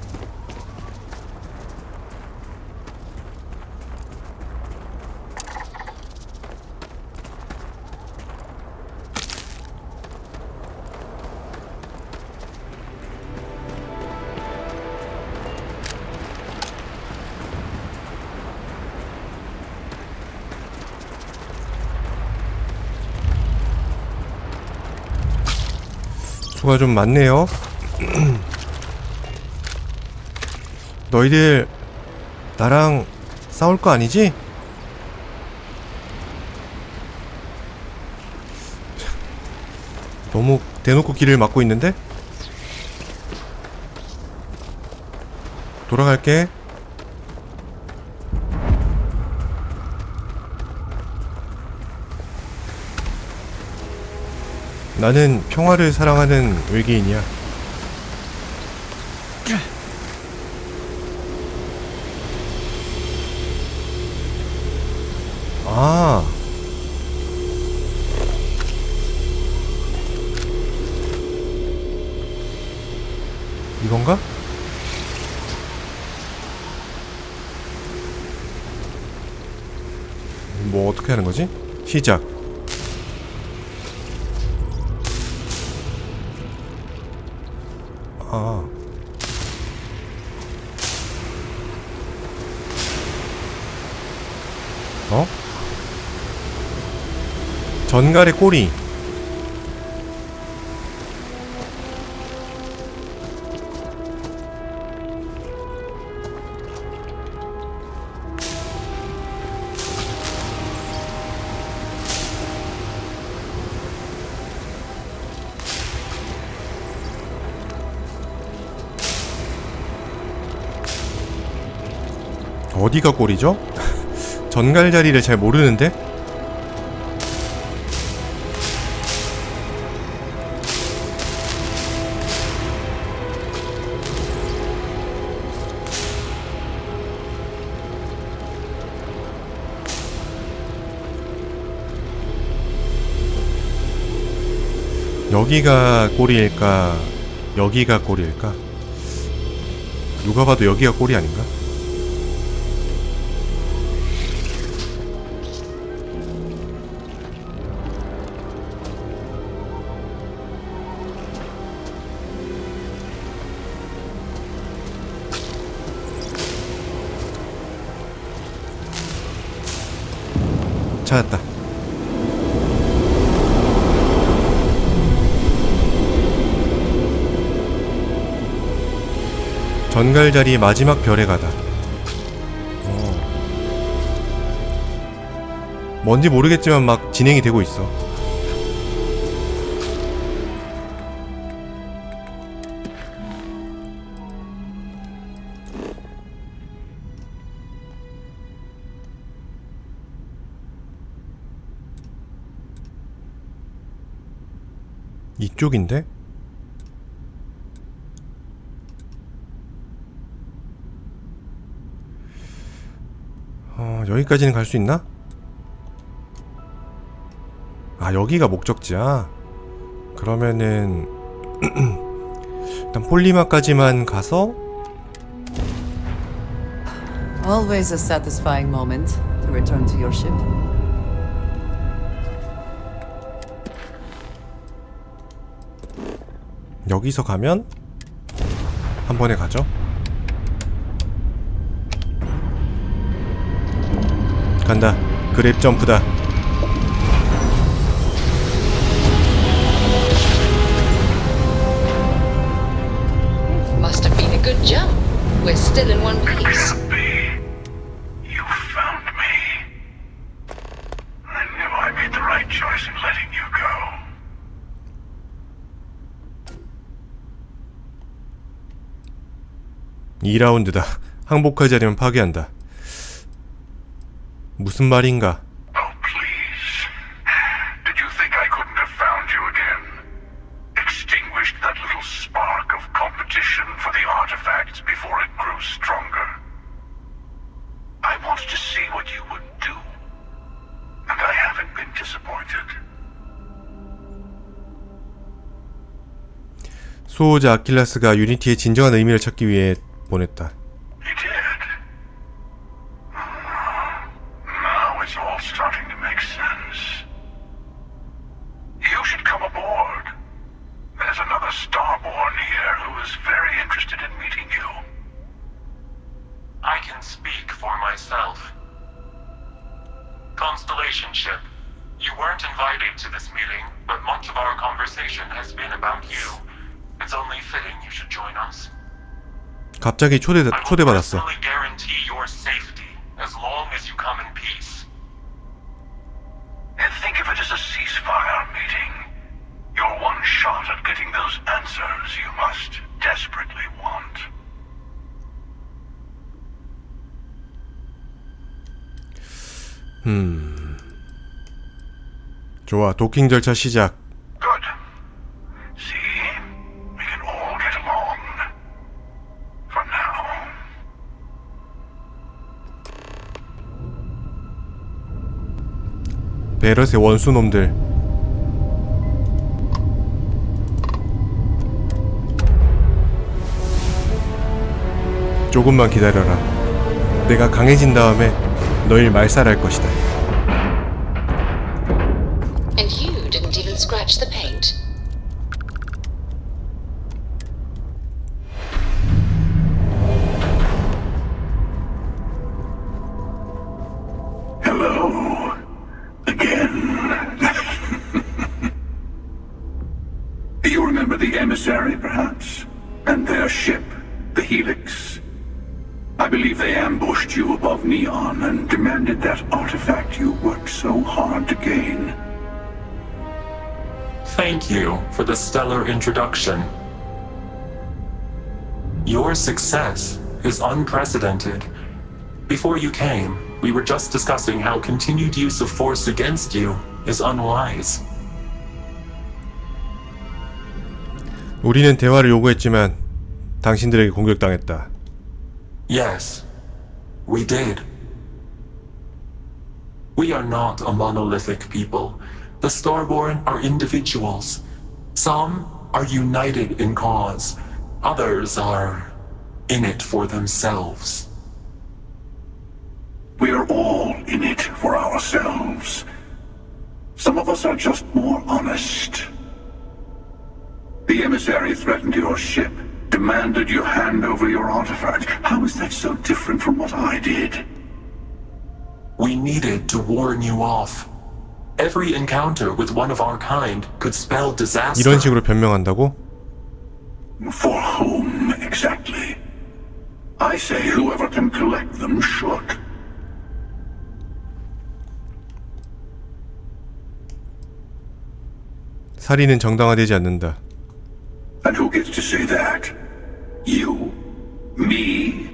수가 좀 많네요. 너희들 나랑 싸울 거 아니지? 너무 대놓고 길을 막고 있는데? 돌아갈게. 나는 평화를 사랑하는 외계인이야. 아. 이건가? 뭐 어떻게 하는 거지? 시작. 아. 어? 전갈의 꼬리. 어디가 꼬리죠? 전갈 자리를 잘 모르는데? 여기가 꼬리일까? 여기가 꼬리일까? 누가 봐도 여기가 꼬리 아닌가? 찾았다. 전갈자리 마지막 별에 가다. 뭔지 모르겠지만 막 진행이 되고 있어. 이쪽인데? 여기까지는 갈 수 있나? 아, 여기가 목적지야. 그러면은 일단 폴리마까지만 가서 Always a satisfying moment to return to your ship. 여기서 가면 한 번에 가죠. 간다. 그랩 점프다. Must have been a good jump. We're still in one piece. You found me. I knew I made the right choice in letting you go. 2라운드다. 항복하지 않으면 파괴한다. 무슨 말인가? Oh, please. Did you think I couldn't have found you again? Extinguished that little spark of competition for the artifacts before it grew stronger. I wanted to see what you would do. And I haven't been disappointed. 수호자 아킬라스가 유니티의 진정한 의미를 찾기 위해 보냈다. You did. Now it's all starting to make sense. You should come aboard. There's another Starborn here who is very interested in meeting you. I can speak for myself. Constellation ship, you weren't invited to this meeting, but much of our conversation has been about you. It's only fitting you should join us. 갑자기 초대받았어. I will guarantee your safety as long as you come in peace. And think of it as a ceasefire meeting. Your one shot at getting those answers you must desperately want. 좋아, 도킹 절차 시작. Good. See, we can all get along. For now. 베럿의 원수놈들. 조금만 기다려라. 내가 강해진 다음에 너희를 말살할 것이다. And you didn't even scratch the paint. Hello. Again. You remember the emissary, perhaps? And their ship, the Helix? I believe they ambushed you above Neon and demanded that artifact you worked so hard to gain. Thank you for the stellar introduction. Your success is unprecedented. Before you came, we were just discussing how continued use of force against you is unwise. 우리는 대화를 요구했지만 당신들에게 공격당했다. Yes, we did. We are not a monolithic people. The Starborn are individuals. Some are united in cause. Others are in it for themselves. We're all in it for ourselves. Some of us are just more honest. The emissary threatened your ship, demanded you hand over your artifact. How is that so different from what I did? We needed to warn you off. Every encounter with one of our kind could spell disaster. 이런 식으로 변명한다고? For whom, exactly? I say whoever can collect them should. 살인은 정당화되지 않는다. And who gets to say that? You? Me?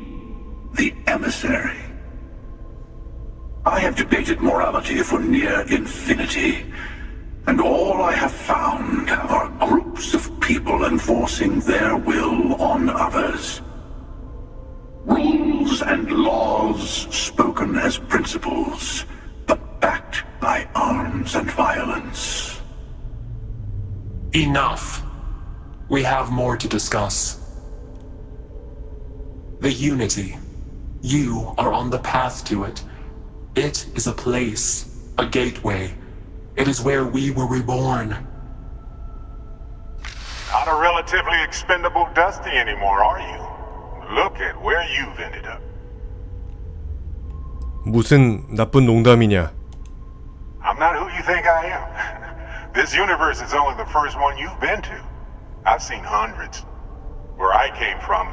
The emissary? I have debated morality for near infinity, and all I have found are groups of people enforcing their will on others. Rules and laws spoken as principles, but backed by arms and violence. Enough. We have more to discuss. The Unity. You are on the path to it. It is a place, a gateway. It is where we were reborn. Not a relatively expendable Dusty anymore, are you? Look at where you've ended up. 무슨 나쁜 농담이냐? I'm not who you think I am. This universe is only the first one you've been to. I've seen hundreds. Where I came from,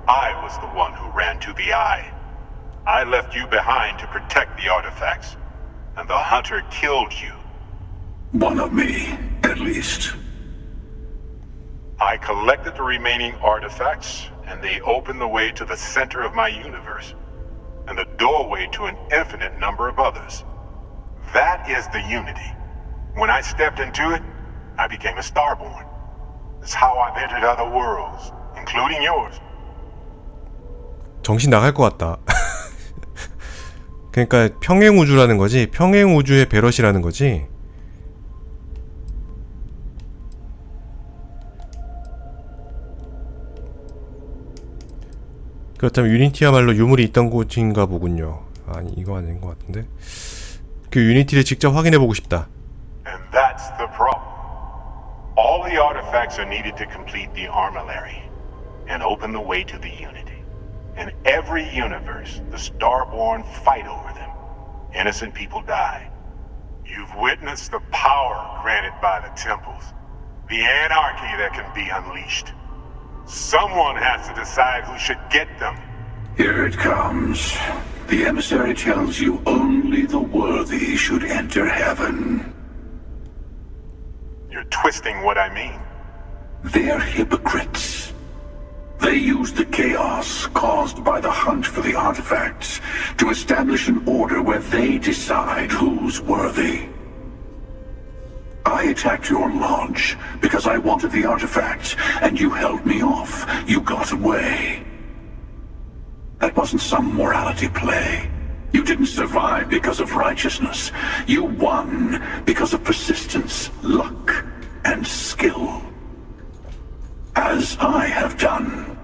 I was the one who ran to the Eye. I left you behind to protect the artifacts, and the Hunter killed you. One of me, at least. I collected the remaining artifacts, and they opened the way to the center of my universe, and the doorway to an infinite number of others. That is the Unity. When I stepped into it, I became a Starborn. It's how I've entered other worlds, including yours. 정신 나갈 것 같다. 그러니까 평행우주라는 거지. 평행우주의 배럿이라는 거지. 그렇다면 유니티야말로 유물이 있던 곳인가 보군요. 아니 이거 아닌 것 같은데. 그 유니티를 직접 확인해보고 싶다. And that's the problem. All the artifacts are needed to complete the armillary and open the way to the Unity. In every universe, the Starborn fight over them. Innocent people die. You've witnessed the power granted by the temples, the anarchy that can be unleashed. Someone has to decide who should get them. Here it comes. The emissary tells you only the worthy should enter heaven. You're twisting what I mean. They're hypocrites. They use the chaos caused by the hunt for the artifacts to establish an order where they decide who's worthy. I attacked your lodge because I wanted the artifacts, and you held me off. You got away. That wasn't some morality play. You didn't survive because of righteousness. You won because of persistence, luck, and skill. As I have done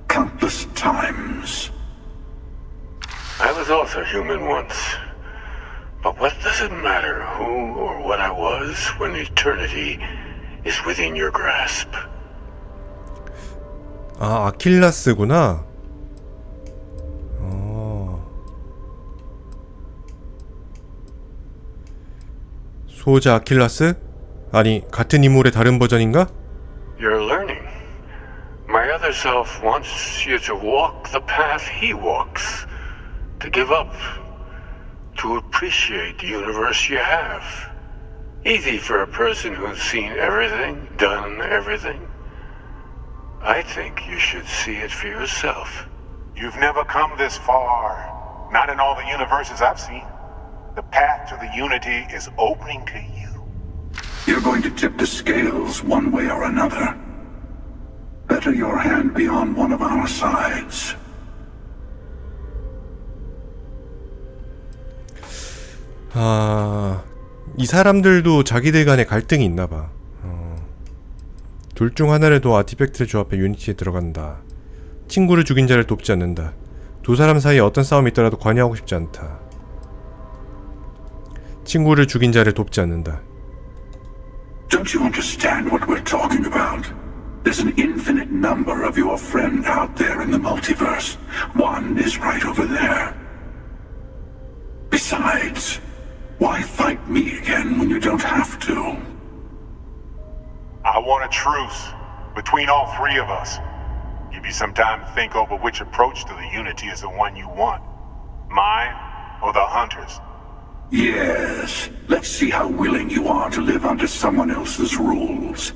countless times. I was also human once. But what does it matter who or what I was when eternity is within your grasp? 아, 아킬라스구나. 소자 아킬라스? 아니, 같은 인물의 다른 버전인가? You're learning. My other self wants you to walk the path he walks. To give up. To appreciate the universe you have. Easy for a person who's seen everything, done everything. I think you should see it for yourself. You've never come this far. Not in all the universes I've seen. The path to the Unity is opening to you. You're going to tip the scales one way or another. Better your hand be on one of our sides. 이 사람들도 자기들 간에 갈등이 있나봐. 둘 중 하나를 아티팩트를 조합해 유니티에 들어간다. 친구를 죽인 자를 돕지 않는다. 두 사람 사이에 어떤 싸움이 있더라도 관여하고 싶지 않다. 친구를 죽인 자를 돕지 않는다. Don't you understand what we're talking about? There's an infinite number of your friend out there in the multiverse. One is right over there. Besides, why fight me again when you don't have to? I want a truce between all three of us. Give you some time to think over which approach to the Unity is the one you want. Mine or the Hunters? Yes. Let's see how willing you are to live under someone else's rules.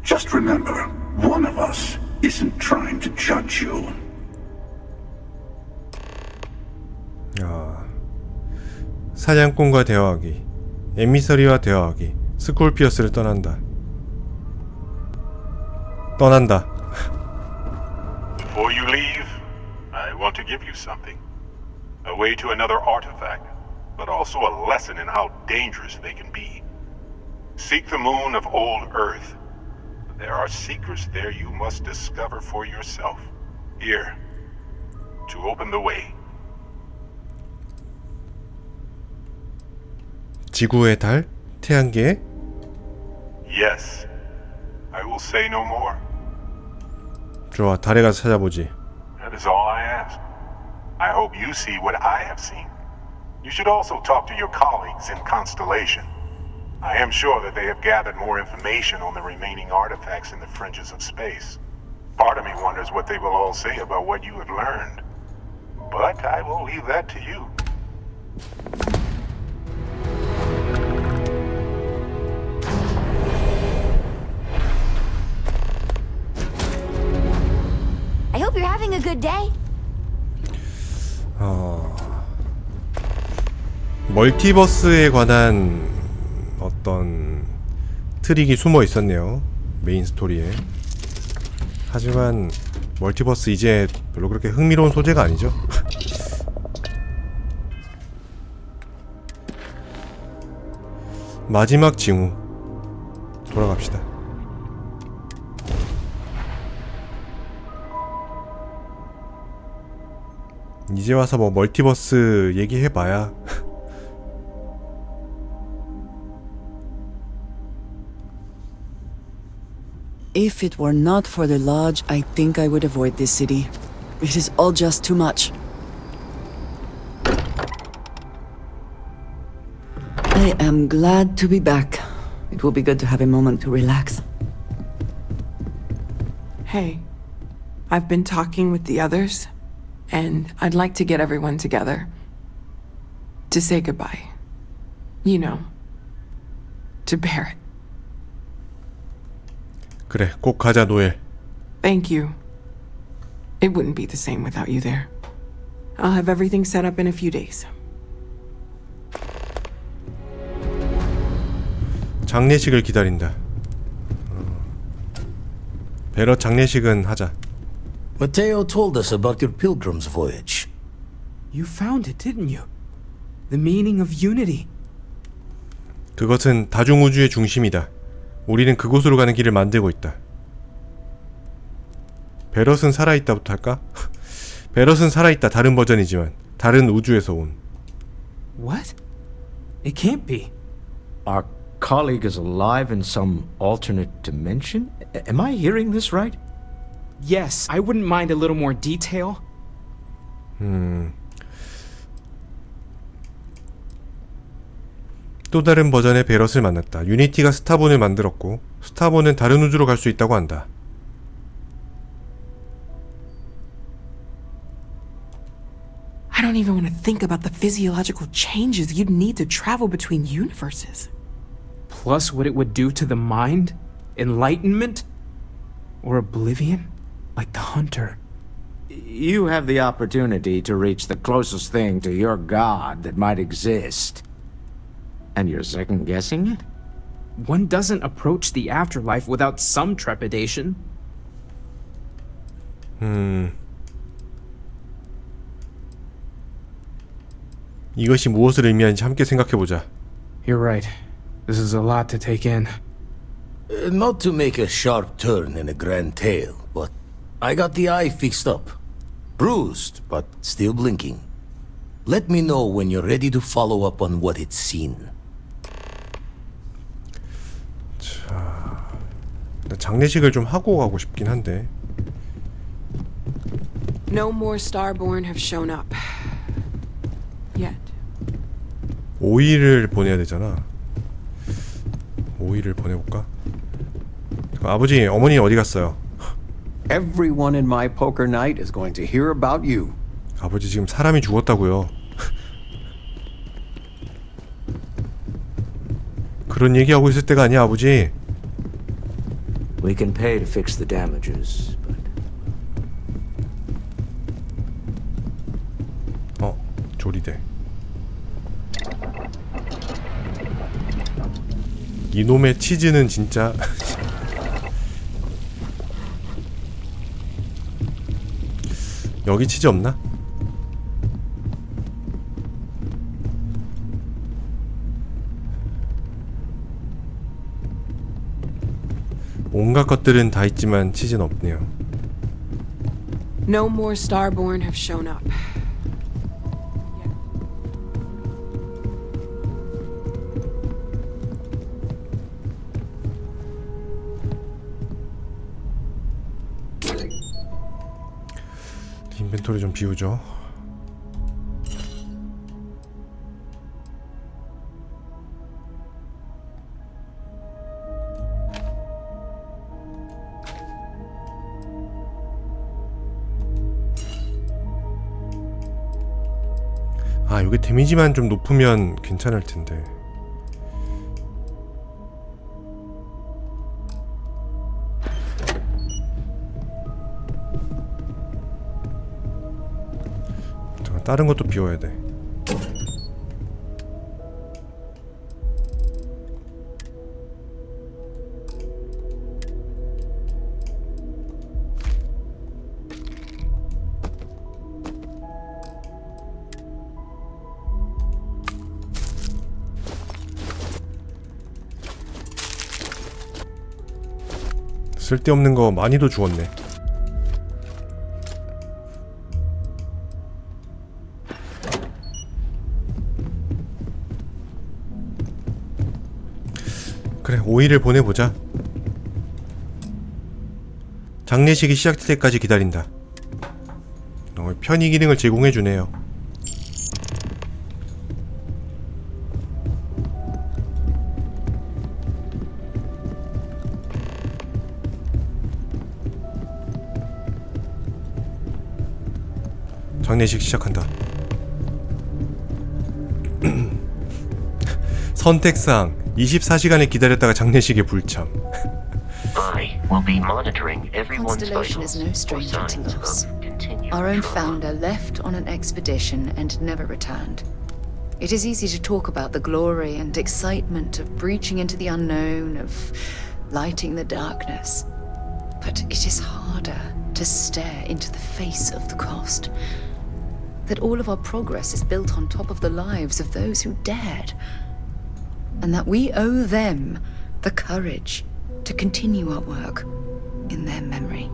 Just remember, one of us isn't trying to judge you. 사냥꾼과 대화하기, 에미서리와 대화하기, 스콜피어스를 떠난다. Before you leave, I want to give you something. A way to another artifact, but also a lesson in how dangerous they can be. Seek the moon of old Earth. There are secrets there you must discover for yourself. Here, to open the way. 지구의 달? 태양계에? Yes. I will say no more. 좋아, 달에 가서 찾아보지. That is all I ask. I hope you see what I have seen. You should also talk to your colleagues in Constellation. I am sure that they have gathered more information on the remaining artifacts in the fringes of space. Part of me wonders what they will all say about what you have learned. But I will leave that to you. I hope you're having a good day. 멀티버스에 관한 어떤 트릭이 숨어 있었네요. 메인 스토리에. 하지만 멀티버스 이제 별로 그렇게 흥미로운 소재가 아니죠. 마지막 징후. 돌아갑시다. 이제 와서 뭐 멀티버스 얘기해봐야 If it were not for the lodge, I think I would avoid this city. It is all just too much. I am glad to be back. It will be good to have a moment to relax. Hey, I've been talking with the others, and I'd like to get everyone together. To say goodbye. You know, to Barrett. 그래, 꼭 가자, 노엘. Thank you. It wouldn't be the same without you there. I'll have everything set up in a few days. 장례식을 기다린다. 베럿 장례식은 하자. Mateo told us about your pilgrim's voyage. You found it, didn't you? The meaning of unity. 그것은 다중우주의 중심이다. 우리는 그곳으로 가는 길을 만들고 있다. 베럿은 살아있다부터 할까? 베럿은 살아있다. 다른 버전이지만 다른 우주에서 온. What? It can't be. Our colleague is alive in some alternate dimension? Am I hearing this right? Yes, I wouldn't mind a little more detail. 또 다른 버전의 베럿을 만났다. 유니티가 스타본을 만들었고 스타본은 다른 우주로 갈 수 있다고 한다. I don't even want to think about the physiological changes you'd need to travel between universes. Plus what it would do to the mind? Enlightenment? Or oblivion? Like the Hunter. You have the opportunity to reach the closest thing to your god that might exist. And you're second-guessing it? One doesn't approach the afterlife without some trepidation. 이것이 무엇을 의미하는지 함께 생각해보자. You're right. This is a lot to take in. Not to make a sharp turn in a grand tale, but I got the eye fixed up. Bruised, but still blinking. Let me know when you're ready to follow up on what it's seen. 자, 장례식을 좀 하고 가고 싶긴 한데. No more Starborn have shown up. Yet. 5일을 보내야 되잖아. 5일을 보내볼까? 아버지, 어머니 어디 갔어요? Everyone in my poker night is going to hear about you. 아버지 지금 사람이 죽었다고요. 그런 얘기하고 있을 때가 아니야, 아버지. We can pay to fix the damages, but... 조리대. 이놈의 치즈는 진짜... 여기 치즈 없나? 온갖 것들은 다 있지만 치즈는 없네요. No more Starborn have shown up. 인벤토리 좀 비우죠. 아, 여기 데미지만 좀 높으면 괜찮을 텐데. 다른 것도 비워야 돼. 쓸데없는 거 많이도 주웠네. 그래, 5일을 보내보자. 장례식이 시작될 때까지 기다린다. 편의 기능을 제공해주네요. 장례식 시작한다. 선택사항 24시간을 기다렸다가 장례식에 불참. I will be monitoring everyone's Constellation is no vitals for stranger to signs loss. of continued Our own trauma. founder left on an expedition and never returned. It is easy to talk about the glory and excitement of breaching into the unknown, of lighting the darkness. But it is harder to stare into the face of the cost. That all of our progress is built on top of the lives of those who dared. And that we owe them the courage to continue our work in their memory.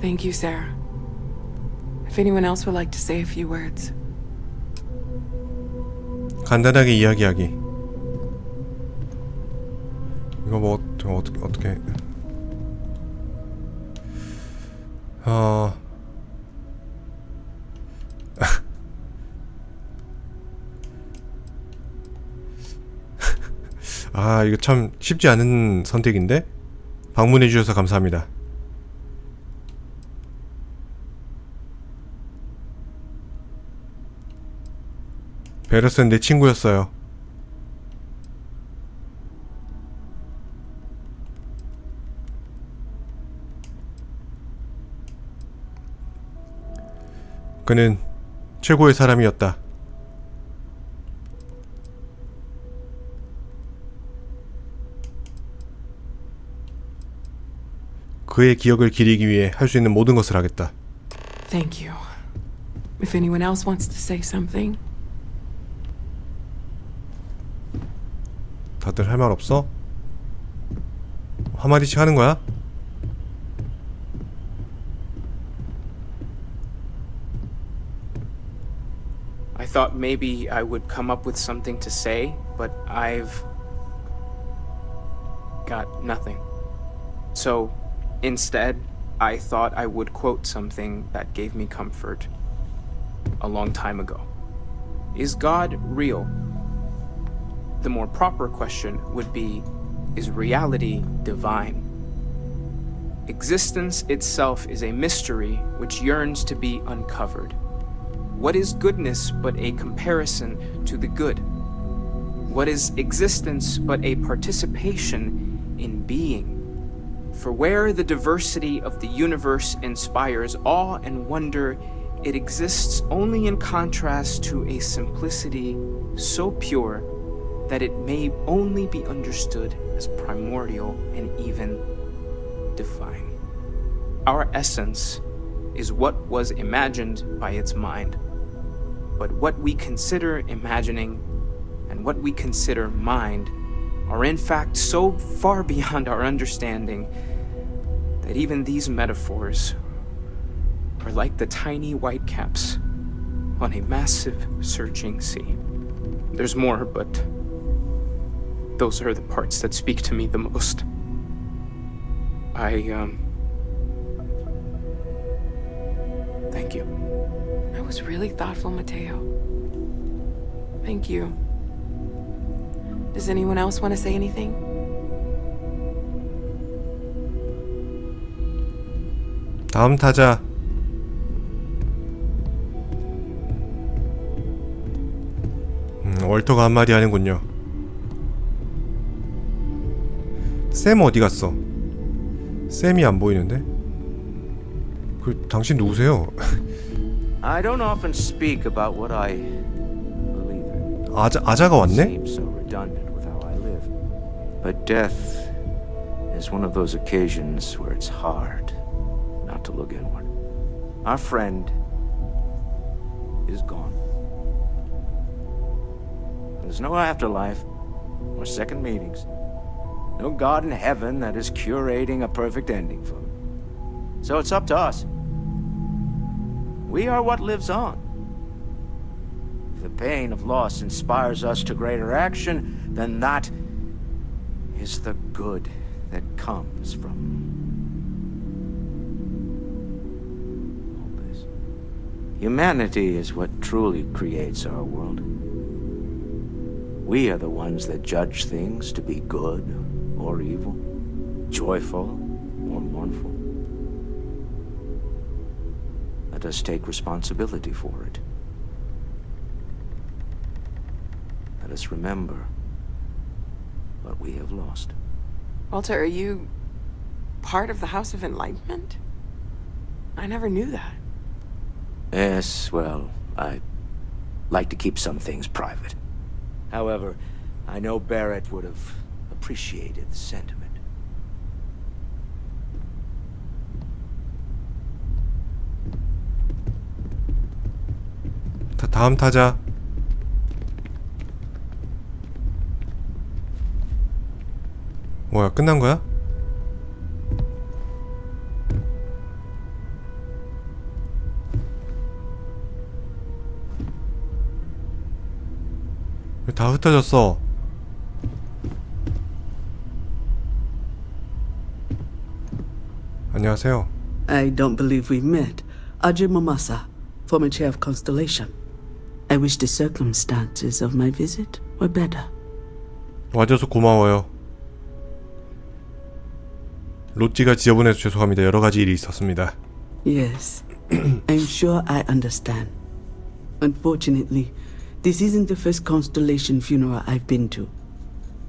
Thank you, Sarah. If anyone else would like to say a few words. 간단하게 이야기하기. 이거 뭐 어떻게 아, 이거 참 쉽지 않은 선택인데? 방문해 주셔서 감사합니다. 베르스는 내 친구였어요. 그는 최고의 사람이었다. 그의 기억을 기리기 위해 할 수 있는 모든 것을 하겠다. Thank you. If anyone else wants to say something. 다들 할 말 없어? 한마디씩 하는 거야? I thought maybe I would come up with something to say, but I've got nothing. So, instead, I thought I would quote something that gave me comfort a long time ago. Is God real? The more proper question would be, is reality divine? Existence itself is a mystery which yearns to be uncovered. What is goodness but a comparison to the good? What is existence but a participation in being? For where the diversity of the universe inspires awe and wonder, it exists only in contrast to a simplicity so pure that it may only be understood as primordial and even divine. Our essence is what was imagined by its mind. But what we consider imagining and what we consider mind are in fact so far beyond our understanding that even these metaphors are like the tiny white caps on a massive searching sea. There's more, but those are the parts that speak to me the most. Thank you. That was really thoughtful, Mateo. Thank you. Does anyone else want to say anything? 다음 타자. 월터가 한마디 하는군요. 샘 어디 갔어? 샘이 안 보이는데? 당신 누구세요? I don't often speak about what I believe in. 아자가 왔네? Seems so redundant with how I live. But death is one of those occasions where it's hard not to look inward. Our friend is gone. There's no afterlife or second meetings. No God in heaven that is curating a perfect ending for him. So it's up to us. We are what lives on. If the pain of loss inspires us to greater action, then that is the good that comes from all this. Humanity is what truly creates our world. We are the ones that judge things to be good or evil, joyful or mournful. Let us take responsibility for it. Let us remember what we have lost. Walter, are you part of the House of Enlightenment? I never knew that. Yes, well, I like to keep some things private. However, I know Barrett would have appreciated the sentiment. 다음 타자. 뭐야, 끝난 거야? 왜 다 흩어졌어? 안녕하세요. I don't believe we've met. Ajay Mamasa, former chair of Constellation. I wish the circumstances of my visit were better. 와줘서 고마워요. 로찌가 지저분해서 죄송합니다. 여러 가지 일이 있었습니다. Yes, I'm sure I understand. Unfortunately, this isn't the first Constellation funeral I've been to.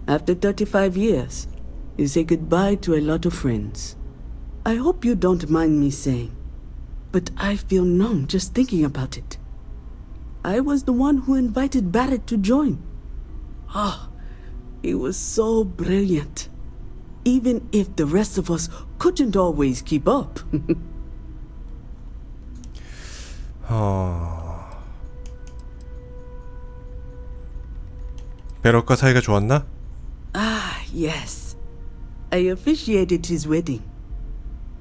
After 35 years, you say goodbye to a lot of friends. I hope you don't mind me saying, but I feel numb just thinking about it. I was the one who invited Barrett to join. Ah, he was so brilliant. Even if the rest of us couldn't always keep up. 베럿과 사이가 좋았나? Ah, yes. I officiated his wedding.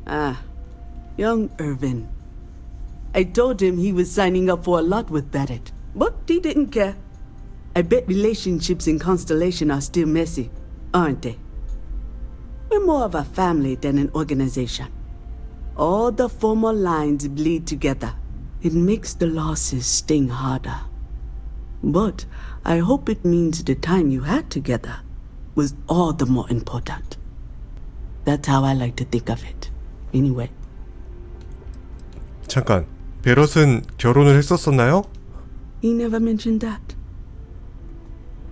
Ah, young Irvin. I told him he was signing up for a lot with Barrett, but he didn't care. I bet relationships in Constellation are still messy, aren't they? We're more of a family than an organization. All the former lines bleed together. It makes the losses sting harder. But I hope it means the time you had together was all the more important. That's how I like to think of it. Anyway. 잠깐, 베럿은 결혼을 했었었나요? He never mentioned that.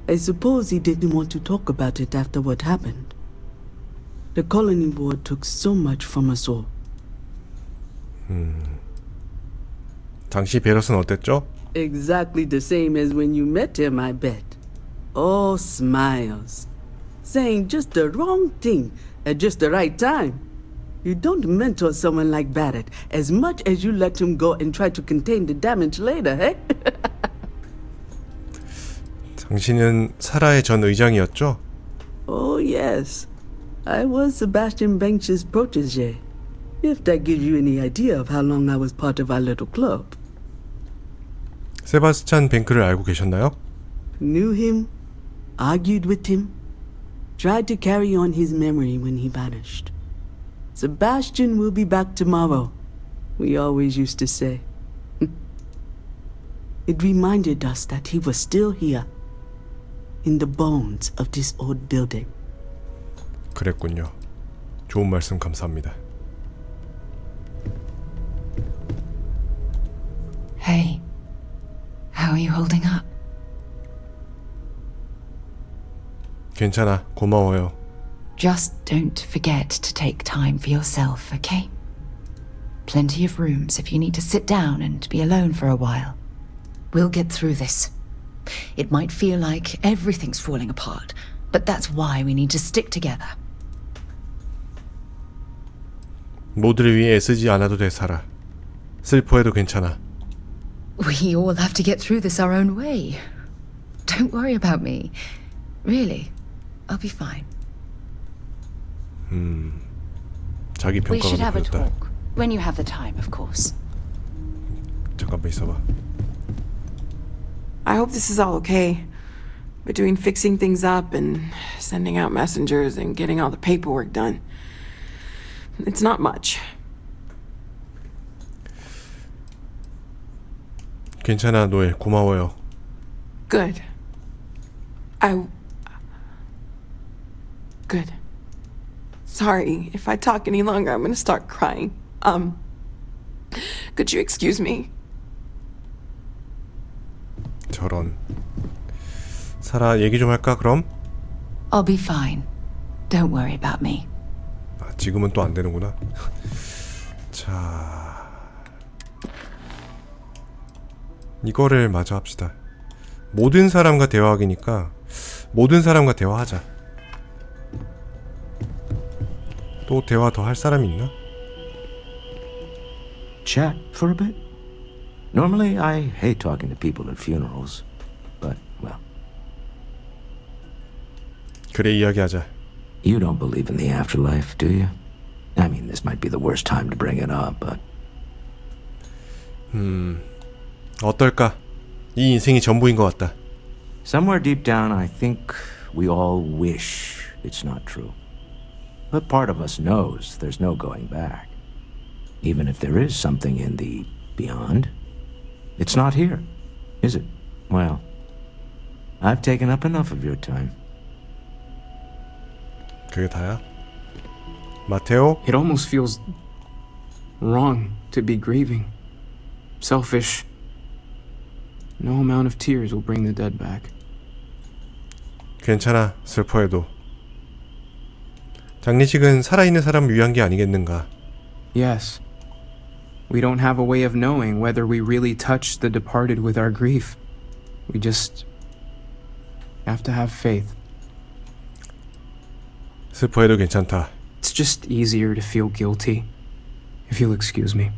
I suppose he didn't want to talk about it after what happened. The colony war took so much from us all. 당시 베럿은 어땠죠? Exactly the same as when you met him, I bet. All smiles. Saying just the wrong thing at just the right time. You don't mentor someone like Barrett as much as you let him go and try to contain the damage later, eh? 당신은 사라의 전 의장이었죠? Oh, yes. I was Sebastian Banks's protege. If that gives you any idea of how long I was part of our little club. 세바스찬 뱅크를 알고 계셨나요? Knew him, argued with him, tried to carry on his memory when he vanished. Sebastian will be back tomorrow, we always used to say. It reminded us that he was still here, in the bones of this old building. 그랬군요. 좋은 말씀 감사합니다. Hey, how are you holding up? 괜찮아. 고마워요. Just don't forget to take time for yourself, okay? Plenty of rooms if you need to sit down and be alone for a while. We'll get through this. It might feel like everything's falling apart, but that's why we need to stick together. 모두를 위해 애쓰지 않아도 돼, 사라. 슬퍼해도 괜찮아. We all have to get through this our own way. Don't worry about me. Really, I'll be fine. 자기 We should have 평가가 a 높였다. talk. When you have the time, of course. 잠깐만 있어봐. I hope this is all okay. Between fixing things up and sending out messengers and getting all the paperwork done. It's not much. 괜찮아, 노엘. 고마워요. Good. Good. Sorry, if I talk any longer, I'm gonna start crying. Could you excuse me? 저런. 사라, 얘기 좀 할까, 그럼? I'll be fine. Don't worry about me. 아, 지금은 또 안 되는구나. 자... 이거를 마저 합시다. 모든 사람과 대화하기니까 모든 사람과 대화하자. 또 대화 더 할 사람이 있나? Chat for a bit? Normally, I hate talking to people at funerals, but, well. 그래, 이야기하자. You don't believe in the afterlife, do you? I mean, this might be the worst time to bring it up, but... 어떨까? 이 인생이 전부인 것 같다. Somewhere deep down, I think we all wish it's not true. But part of us knows there's no going back. Even if there is something in the beyond, it's not here, is it? Well, I've taken up enough of your time. 그게 다야? 마테오? It almost feels wrong to be grieving. Selfish. No amount of tears will bring the dead back. 괜찮아, 슬퍼해도. 장례식은 살아있는 사람을 위한 게 아니겠는가? Yes. We don't have a way of knowing whether we really touched the departed with our grief. We just have to have faith. 슬퍼해도 괜찮다. It's just easier to feel guilty, if you'll excuse me.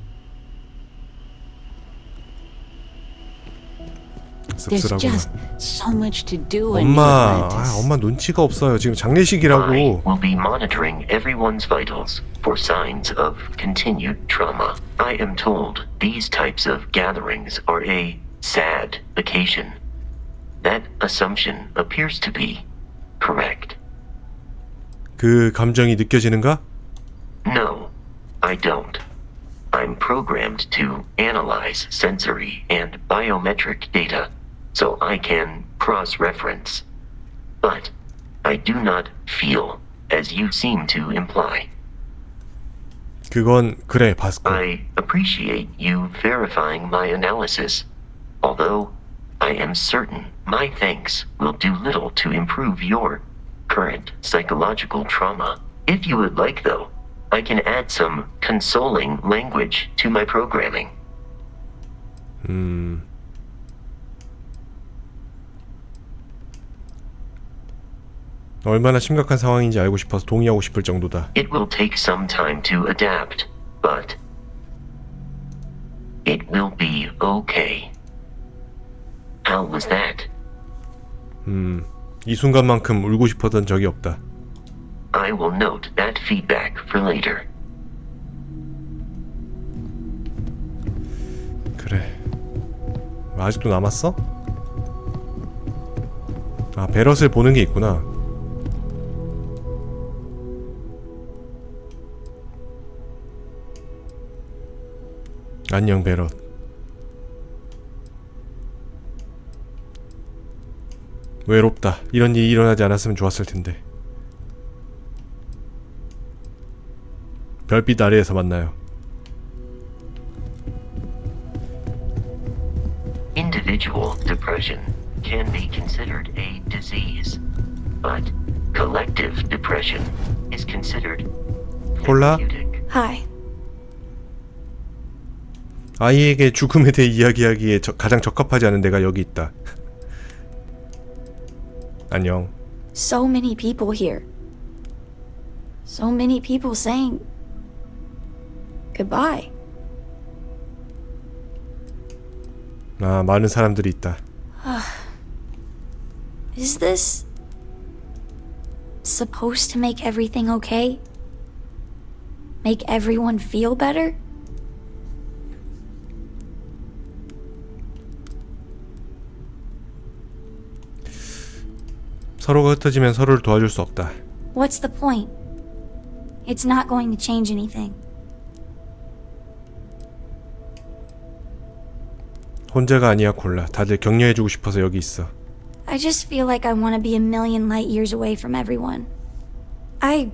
There's 씁쓸하구나. just so much to do in 엄마, Atlantis. 엄마 눈치가 없어요. 지금 장례식이라고. I will be monitoring everyone's vitals for signs of continued trauma. I am told these types of gatherings are a sad occasion. That assumption appears to be correct. 그 감정이 느껴지는가? No, I don't. I'm programmed to analyze sensory and biometric data so I can cross-reference. But I do not feel, as you seem to imply. 그건 그래, 바스코. I appreciate you verifying my analysis, although I am certain my thanks will do little to improve your current psychological trauma. If you would like, though, I can add some consoling language to my programming. 얼마나 심각한 상황인지 알고 싶어서 동의하고 싶을 정도다. It will take some time to adapt, but it will be okay. How was that? 이 순간만큼 울고 싶었던 적이 없다. I will note that feedback for later. 그래. 아직도 남았어? 아, 베럿을 보는 게 있구나. 안녕, 베럿. 외롭다. 이런 일이 일어나지 않았으면 좋았을 텐데. 별빛 아래에서 만나요. Individual depression can be considered a disease, but collective depression is considered 콜라? Hi. 아이에게 죽음에 대해 이야기하기에 가장 적합하지 않은 데가 여기 있다. 안녕. So many people here. So many people saying goodbye. 아, 많은 사람들이 있다. Is this supposed to make everything okay? Make everyone feel better? 서로가 흩어지면 서로를 도와줄 수 없다. What's the point? It's not going to change anything. 혼자가 아니야, 콜라. 다들 격려해주고 싶어서 여기 있어. I just feel like I want to be a million light years away from everyone. I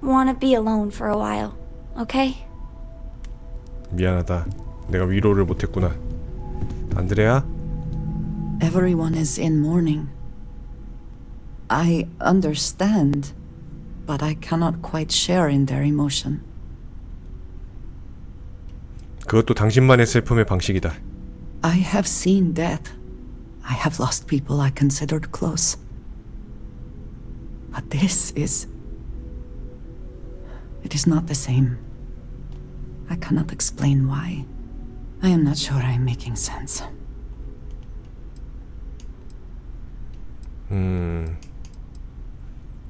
want to be alone for a while, okay? 미안하다. 내가 위로를 못했구나. 안드레아? Everyone is in mourning. I understand, but I cannot quite share in their emotion. 그것도 당신만의 슬픔의 방식이다. I have seen death. I have lost people I considered close. But this is... It is not the same. I cannot explain why. I am not sure I am making sense.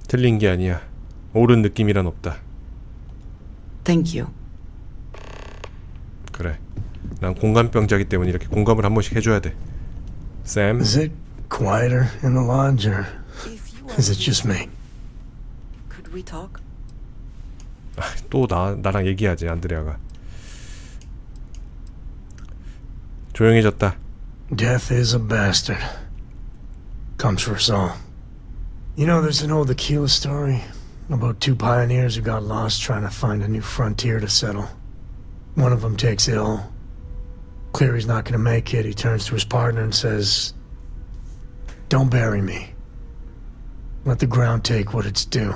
틀린 게 아니야. 옳은 느낌이란 없다. Thank you. 그래. 난 공감병자기 때문에 이렇게 공감을 한 번씩 해줘야 돼. 샘? Is it quieter in the lodge, or is it just me? Could we talk? 또 나랑 얘기하지, 안드레아가. 조용해졌다. Death is a bastard. Comes for us all. You know, there's an old Aquila story about two pioneers who got lost trying to find a new frontier to settle. One of them takes ill. Clear he's not going to make it. He turns to his partner and says, "Don't bury me. Let the ground take what it's due.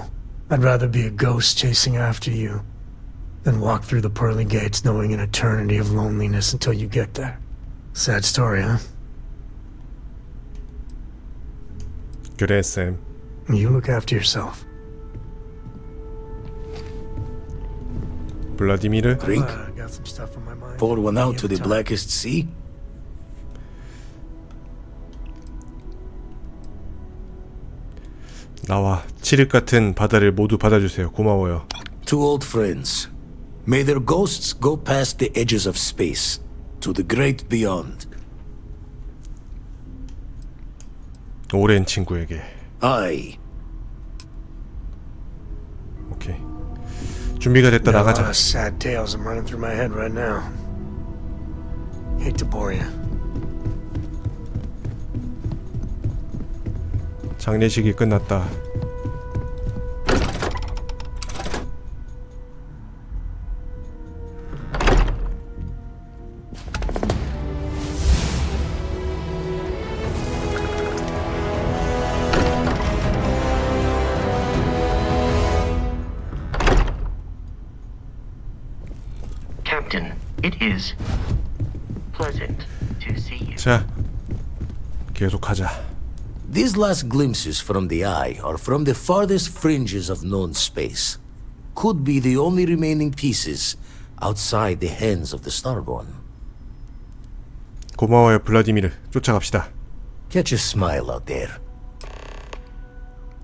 I'd rather be a ghost chasing after you than walk through the pearly gates knowing an eternity of loneliness until you get there." Sad story, huh? 그래, 쌤. You look after yourself. 블라디미르. Drink? Got some stuff on my mind. Pour one out to the blackest sea? 나와 칠흑 같은 바다를 모두 받아주세요. 고마워요. Two old friends. May their ghosts go past the edges of space, to the great beyond. 오랜 친구에게. Aye. 오케이. 준비가 됐다. Got a lot 나가자. of sad tales I'm running through my head right now. Hate to bore you. 장례식이 끝났다. Captain, it is pleasant to see you. 자, 계속하자. These last glimpses from the eye are from the farthest fringes of known space. Could be the only remaining pieces outside the hands of the Starborn. 고마워요, 블라디미르. 쫓아갑시다. Catch a smile out there.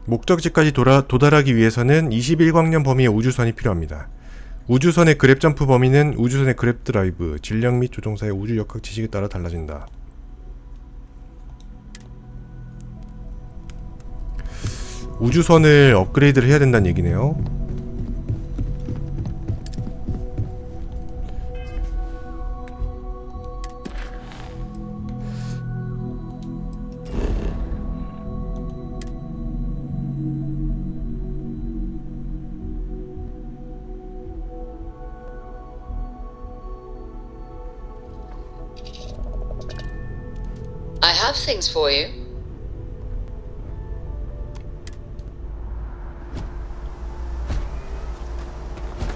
목적지까지 도달하기 위해서는 21광년 범위의 우주선이 필요합니다. 우주선의 그랩 점프 범위는 우주선의 그랩 드라이브, 질량 및 조종사의 우주 역학 지식에 따라 달라진다. 우주선을 업그레이드를 해야 된다는 얘기네요. I have things for you.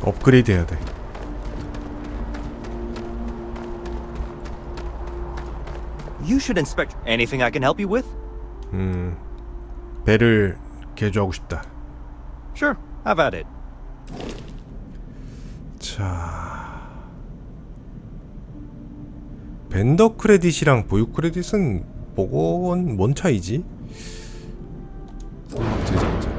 업그레이드 해야 돼. You should inspect. Anything I can help you with? 배를 개조하고 싶다. Sure, have at it. 자, 벤더 크레딧이랑 보유 크레딧은 뭔 차이지? 제작자.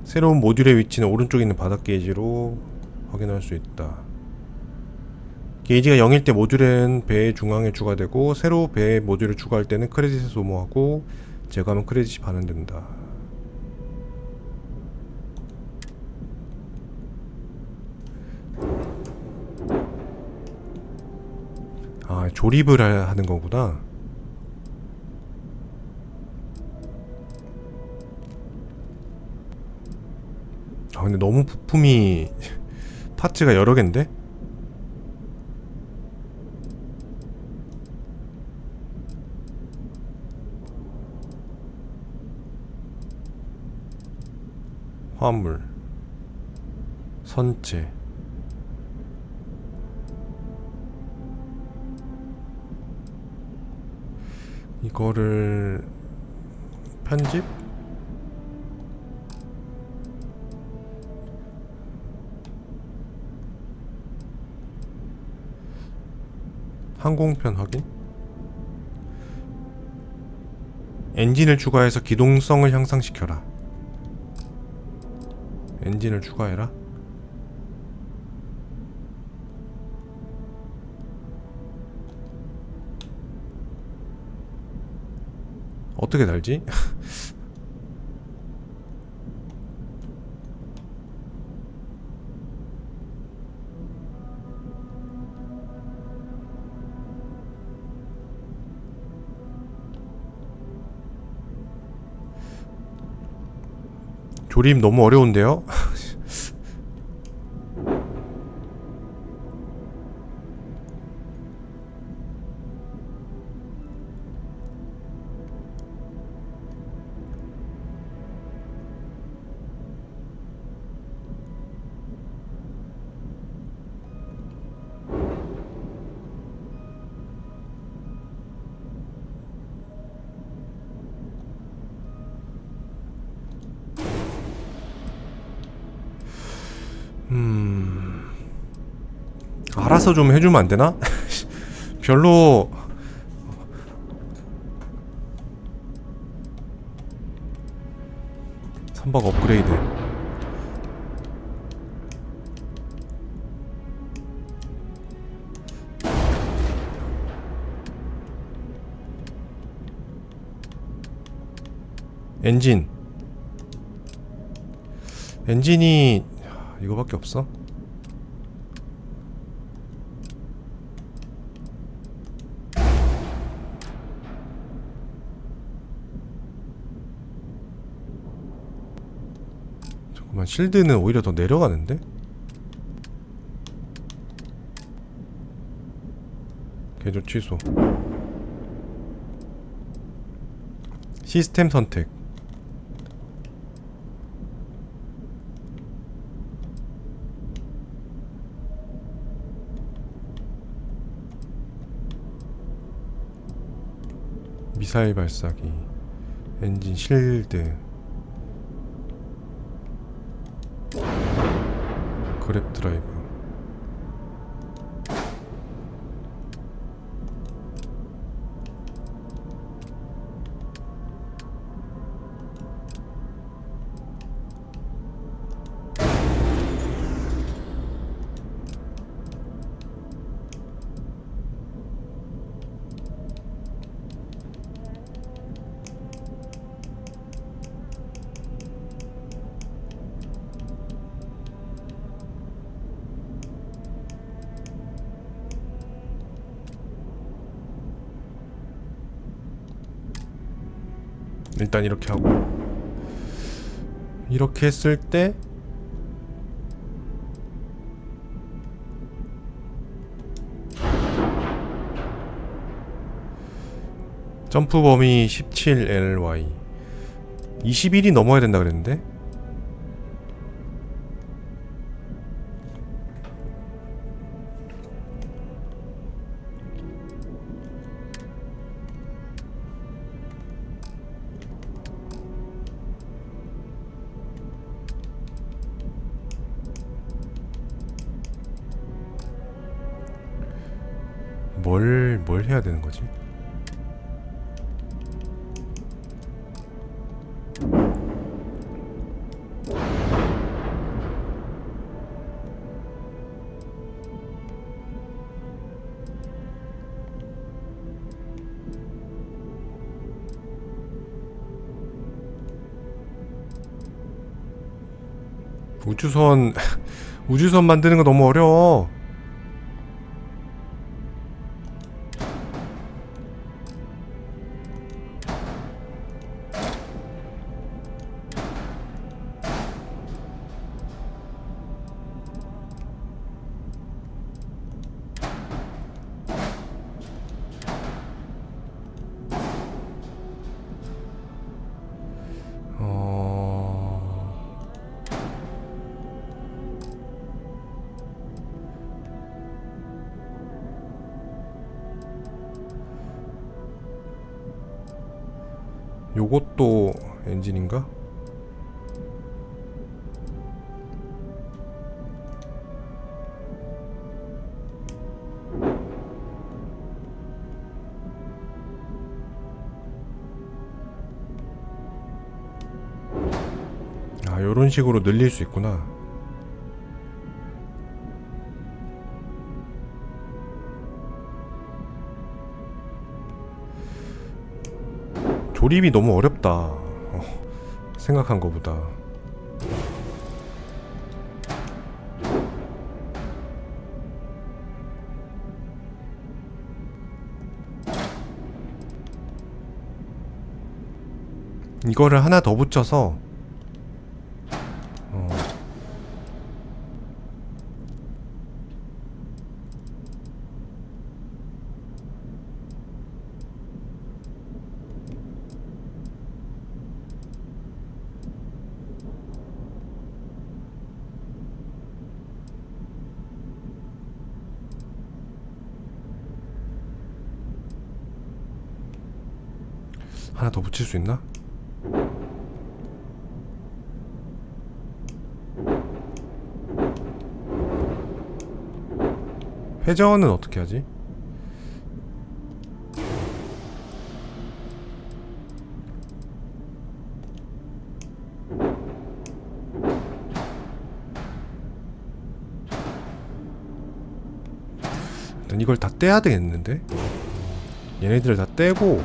새로운 모듈의 위치는 오른쪽에 있는 바닥 게이지로 확인할 수 있다. 게이지가 0일 때 모듈은 배의 중앙에 추가되고 새로 배의 모듈을 추가할 때는 크레딧을 소모하고 제거하면 크레딧이 반환된다. 아, 조립을 하는 거구나. 아, 근데 너무 부품이 파츠가 여러 갠데? 화물, 선체, 이거를 편집? 항공편 확인? 엔진을 추가해서 기동성을 향상시켜라. 엔진을 추가해라. 어떻게 달지? 조립 너무 어려운데요? 알아서 좀 해주면 안 되나? 별로 선박 업그레이드. 엔진이 이거밖에 없어? 잠깐만, 실드는 오히려 더 내려가는데? 개조 취소. 시스템 선택. 미사일 발사기, 엔진 실드, 그랩 드라이브. 일단 이렇게 하고, 이렇게 했을 때 점프 범위 17ly 21이 넘어야 된다 그랬는데? 뭘 해야 되는 거지? 우주선 만드는 거 너무 어려워. 요것도 엔진인가? 아, 요런 식으로 늘릴 수 있구나. 조립이 너무 어렵다. 생각한 거보다. 이거를 하나 더 붙여서 하나 더 붙일 수 있나? 회전은 어떻게 하지? 일단 이걸 다 떼야 되겠는데? 얘네들을 다 떼고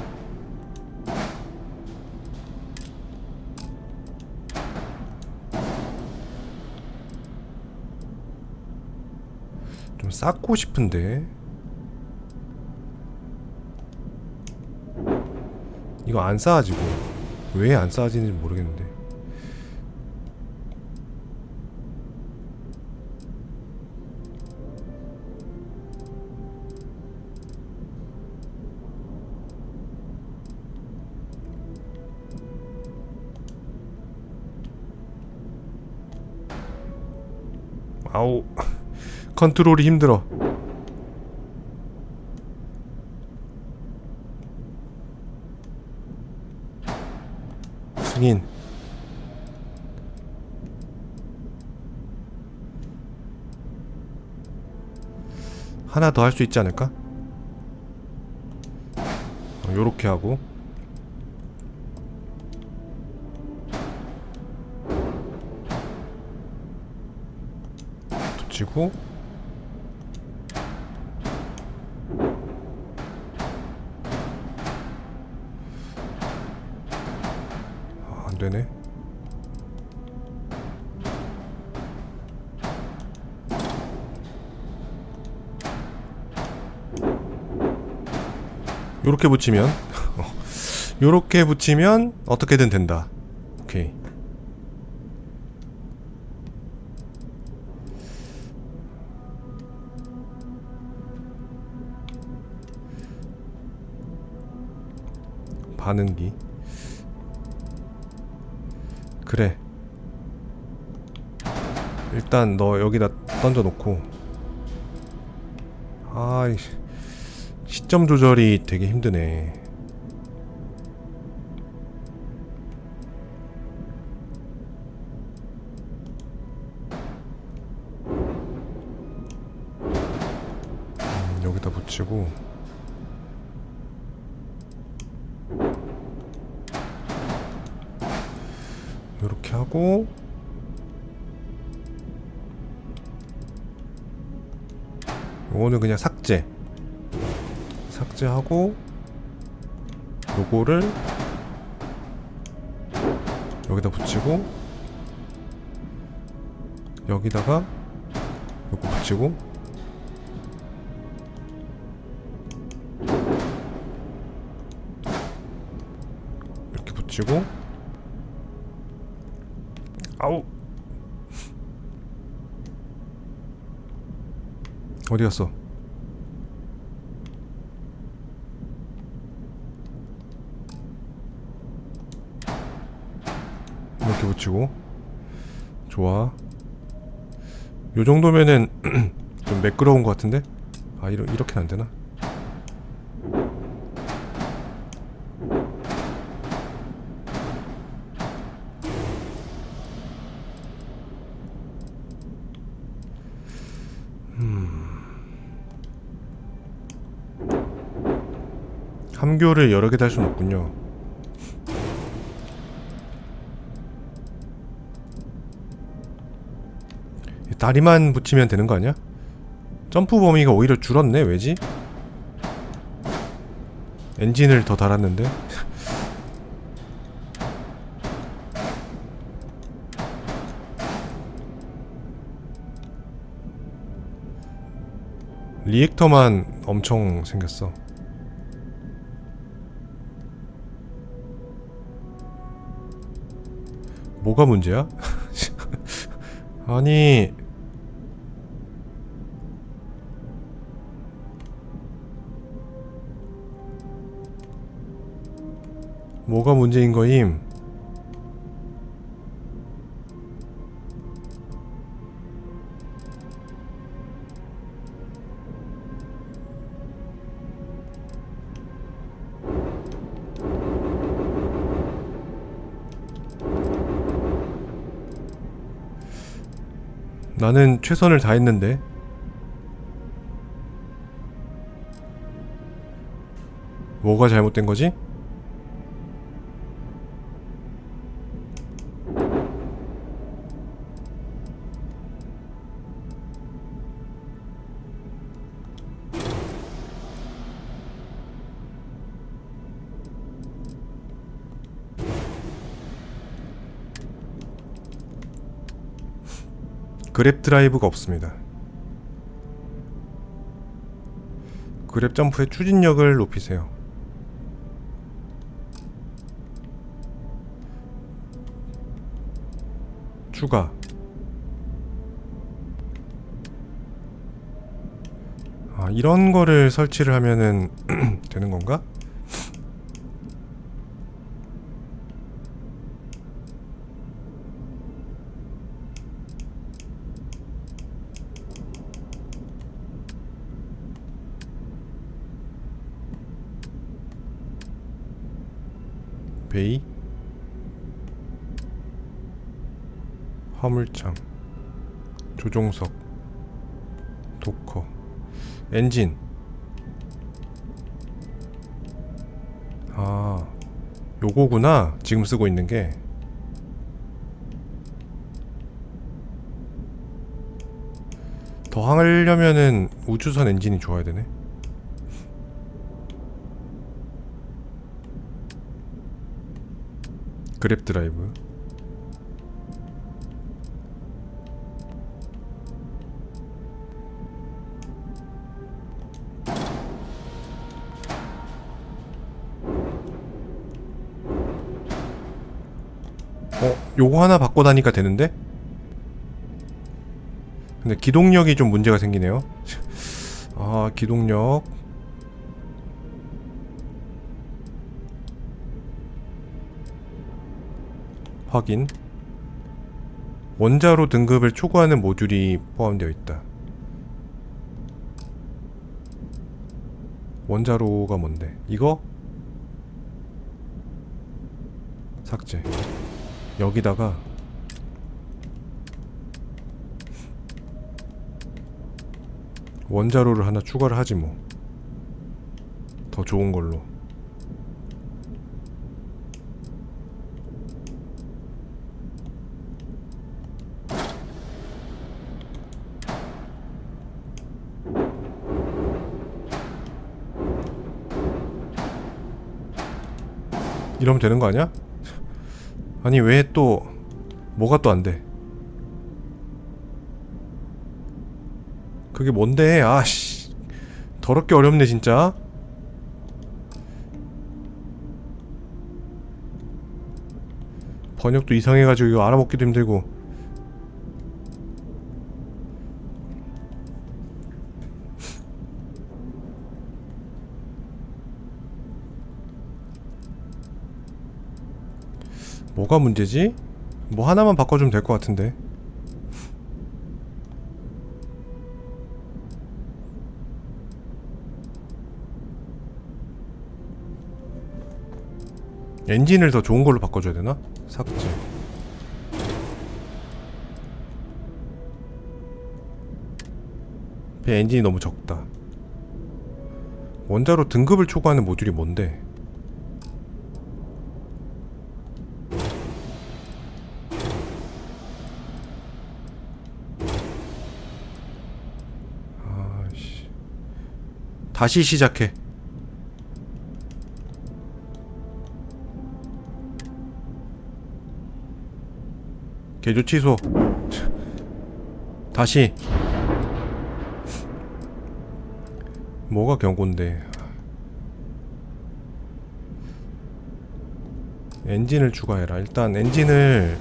좀 쌓고 싶은데 이거 안 쌓아지고 왜 안 쌓아지는지 모르겠는데 아우 컨트롤이 힘들어. 승인. 하나 더 할 수 있지 않을까? 요렇게 하고 붙이고 안되네. 요렇게 붙이면 요렇게 붙이면 어떻게든 된다. 오케이. 반응기. 그래. 일단 너 여기다 던져놓고. 아이 시점 조절이 되게 힘드네. 여기다 붙이고 요렇게 하고 요거는 그냥 삭제하고 요거를 여기다 붙이고 여기다가 요거 붙이고 이렇게 붙이고 아우 어디 갔어? 이렇게 붙이고 좋아. 요 정도면은 좀 매끄러운 것 같은데? 아 이렇게는 안 되나? 함교를 여러 개 달 수는 없군요. 다리만 붙이면 되는 거 아니야? 점프 범위가 오히려 줄었네. 왜지? 엔진을 더 달았는데. 리액터만 엄청 생겼어. 뭐가 문제야? 아니 뭐가 문제인 거임? 나는 최선을 다했는데. 뭐가 잘못된 거지? 그랩 드라이브가 없습니다. 그랩 점프의 추진력을 높이세요. 추가. 아, 이런 거를 설치를 하면은 되는 건가? 베이, 화물창, 조종석, 도커, 엔진. 아, 요거구나. 지금 쓰고 있는 게. 더 하려면은 우주선 엔진이 좋아야 되네. 그랩 드라이브. 요거 하나 바꿔다니까 되는데? 근데 기동력이 좀 문제가 생기네요. 아, 기동력. 확인. 원자로 등급을 초과하는 모듈이 포함되어 있다. 원자로가 뭔데? 이거? 삭제. 여기다가 원자로를 하나 추가를 하지 뭐. 더 좋은 걸로. 이러면 되는 거 아니야? 아니 왜 또 뭐가 또 안 돼? 그게 뭔데? 아씨, 더럽게 어렵네 진짜. 번역도 이상해가지고 이거 알아먹기도 힘들고. 뭐가 문제지? 뭐 하나만 바꿔주면 될 것 같은데. 엔진을 더 좋은 걸로 바꿔줘야 되나? 삭제. 배 엔진이 너무 적다. 원자로 등급을 초과하는 모듈이 뭔데? 아씨. 다시 시작해. 개조 취소. 다시. 뭐가 경고인데. 엔진을 추가해라. 일단 엔진을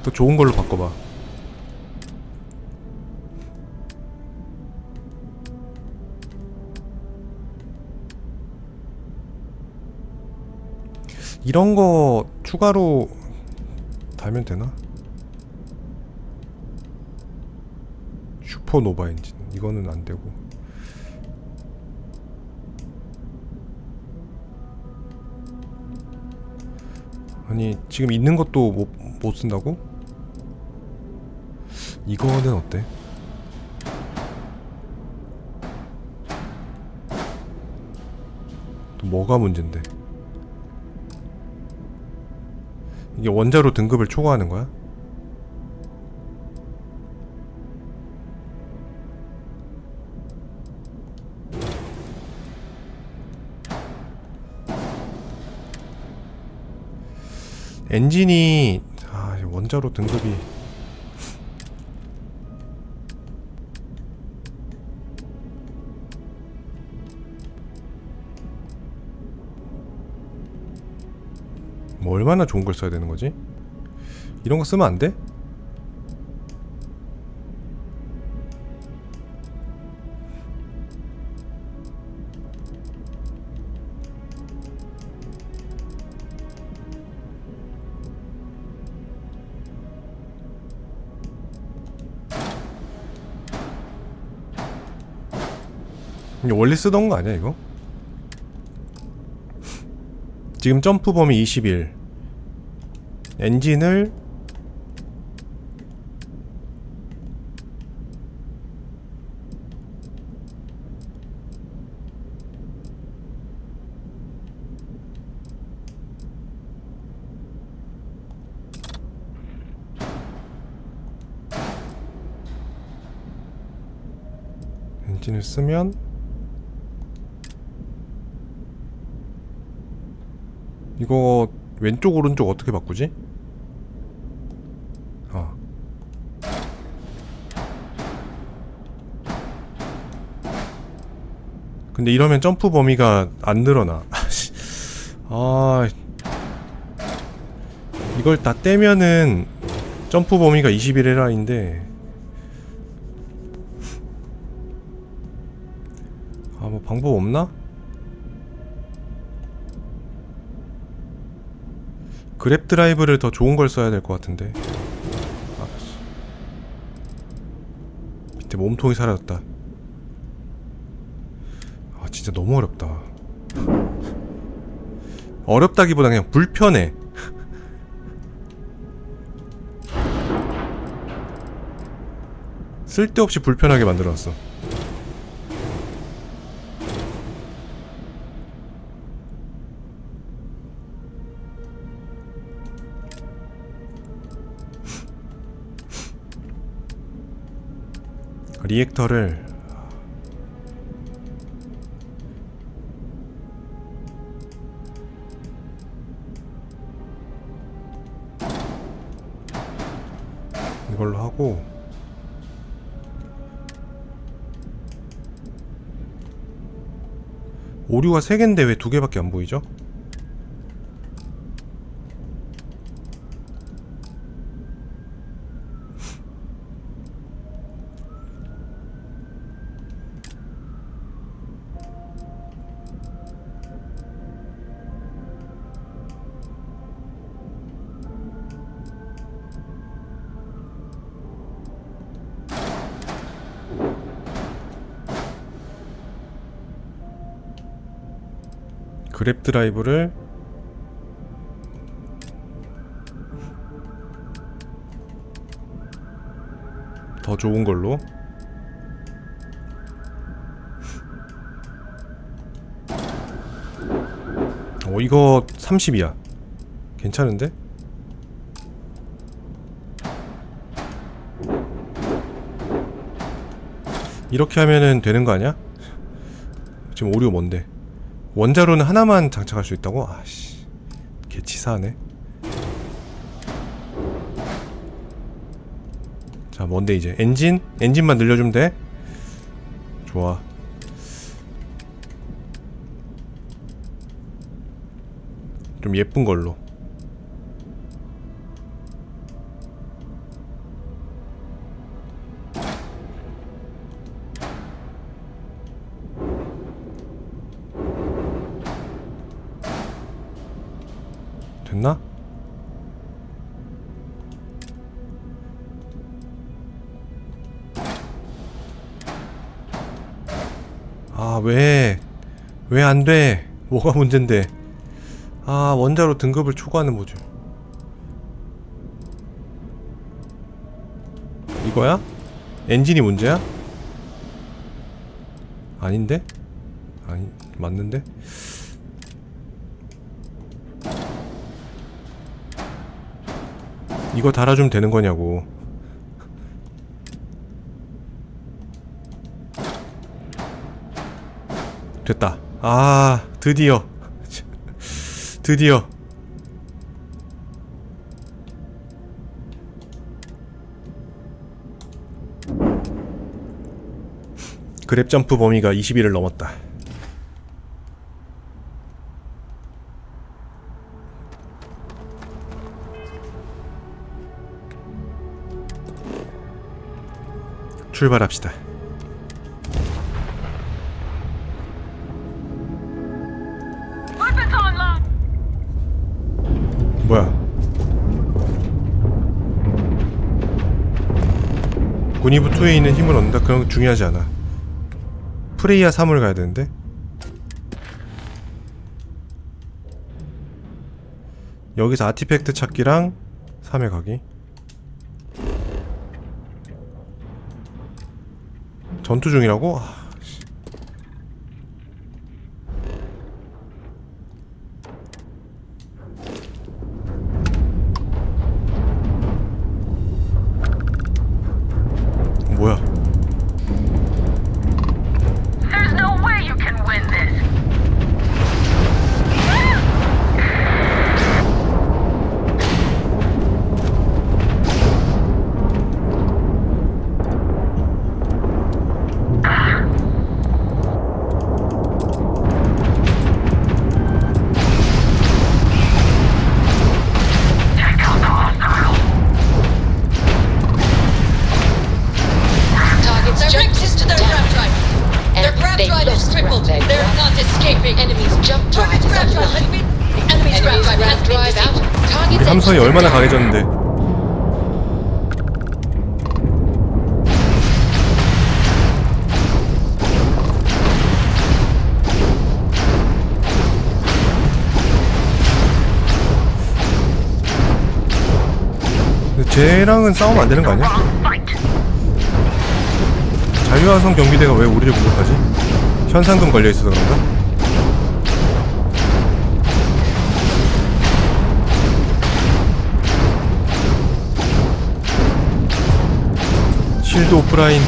더 좋은 걸로 바꿔봐. 이런 거 추가로 달면 되나? 슈퍼노바 엔진. 이거는 안 되고. 아니 지금 있는 것도 못 쓴다고? 이거는 어때? 또 뭐가 문제인데? 이게 원자로 등급을 초과하는 거야? 엔진이 원자로 등급이 뭐 얼마나 좋은 걸 써야 되는 거지? 이런 거 쓰면 안 돼? 이게 원래 쓰던 거 아니야 이거? 지금 점프 범위 21. 엔진을 쓰면 이거 왼쪽 오른쪽 어떻게 바꾸지? 근데 이러면 점프 범위가 안 늘어나. 이걸 다 떼면은 점프 범위가 21회라인데 뭐 방법 없나? 그랩 드라이브를 더 좋은 걸 써야 될 것 같은데. 밑에 몸통이 사라졌다. 진짜 너무 어렵다. 어렵다기보다 그냥 불편해. 쓸데없이 불편하게 만들어놨어. 리액터를 이걸로 하고 오류가 3개인데 왜 2개밖에 안 보이죠? 그랩 드라이브를 더 좋은 걸로 이거 30이야 괜찮은데? 이렇게 하면은 되는 거 아니야? 지금 오류 뭔데? 원자로는 하나만 장착할 수 있다고? 아씨 개 치사하네. 자 뭔데 이제 엔진만 늘려주면 돼? 좋아. 좀 예쁜 걸로. 됐나? 왜 안 돼? 뭐가 문제인데? 원자로 등급을 초과하는 모듈. 이거야? 엔진이 문제야? 아닌데? 아니, 맞는데? 이거 달아주면 되는 거냐고. 됐다. 아, 드디어. 드디어. 그랩 점프 범위가 20일을 넘었다. 출발합시다. 뭐야? 군이부 2에 있는 힘을 얻는다? 그런 거 중요하지 않아. 프레이야 3을 가야 되는데? 여기서 아티팩트 찾기랑 3에 가기. 전투 중이라고? 아, 뭐야? There's no way you can win this. 우리 함선이 얼마나 강해졌는데. 근데 쟤랑은 싸우면 안 되는 거 아니야? 자유화성 경비대가 왜 우리를 공격하지? 현상금 걸려있어서 그런가? 실드 오프라인.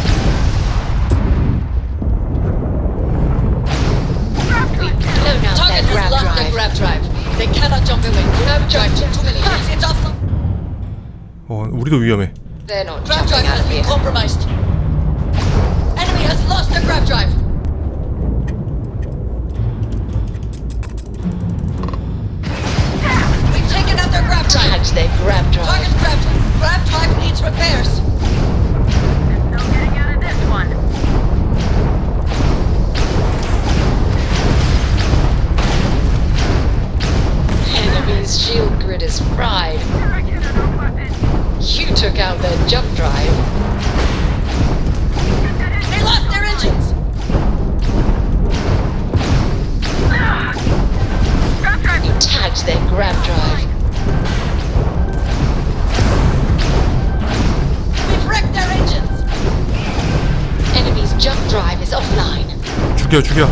우리도 위험해. They're not jumping out of here. Compromised. Enemy has lost their grab drive. We've taken out their grab drive. Touch their grab drive. Target's grab drive. Grab drive needs repairs. There's no getting out of this one. Enemy's shield grid is fried. You took out their jump drive. They lost their engines! You tagged their grab drive. We've wrecked their engines! Enemy's jump drive is offline. 죽여.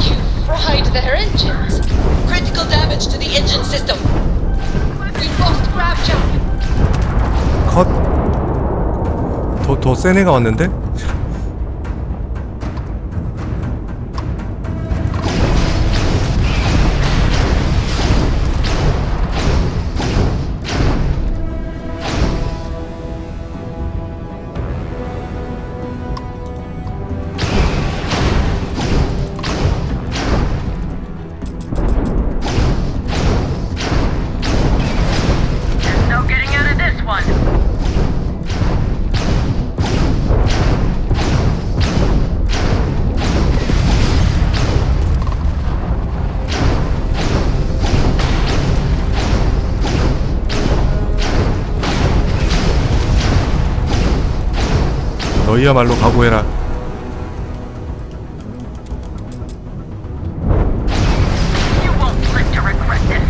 You fried their engines. Critical damage to the engine system. We've lost grab jump. 컷. 더 센 애가 왔는데? No getting out of this one. 너희야말로 각오해라. You won't live to regret this.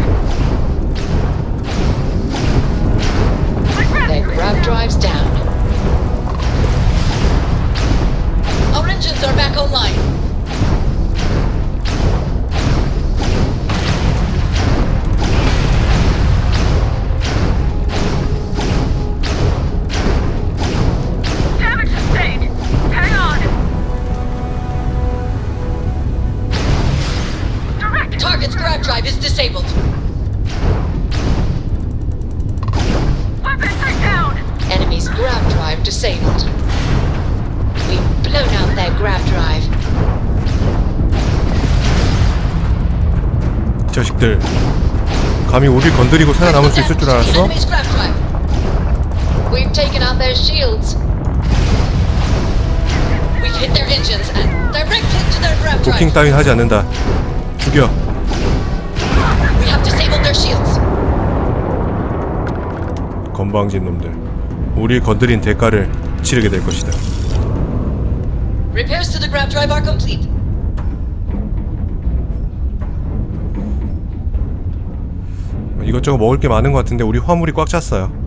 disabled. We've blown out their grav drive. 이 자식들 감히 우릴 건드리고 살아남을 수 있을 줄 알았어? Enemy's grav drive. We've taken out their shields. We've hit their engines and direct hit to their grav drive. 도킹 따윈 하지 않는다. 죽여. We have disabled their shields. 건방진 놈들. 우릴 건드린 대가를 치르게 될 것이다. Repairs to the grav drive are complete. 이것저것 먹을 게 많은 것 같은데 우리 화물이 꽉 찼어요.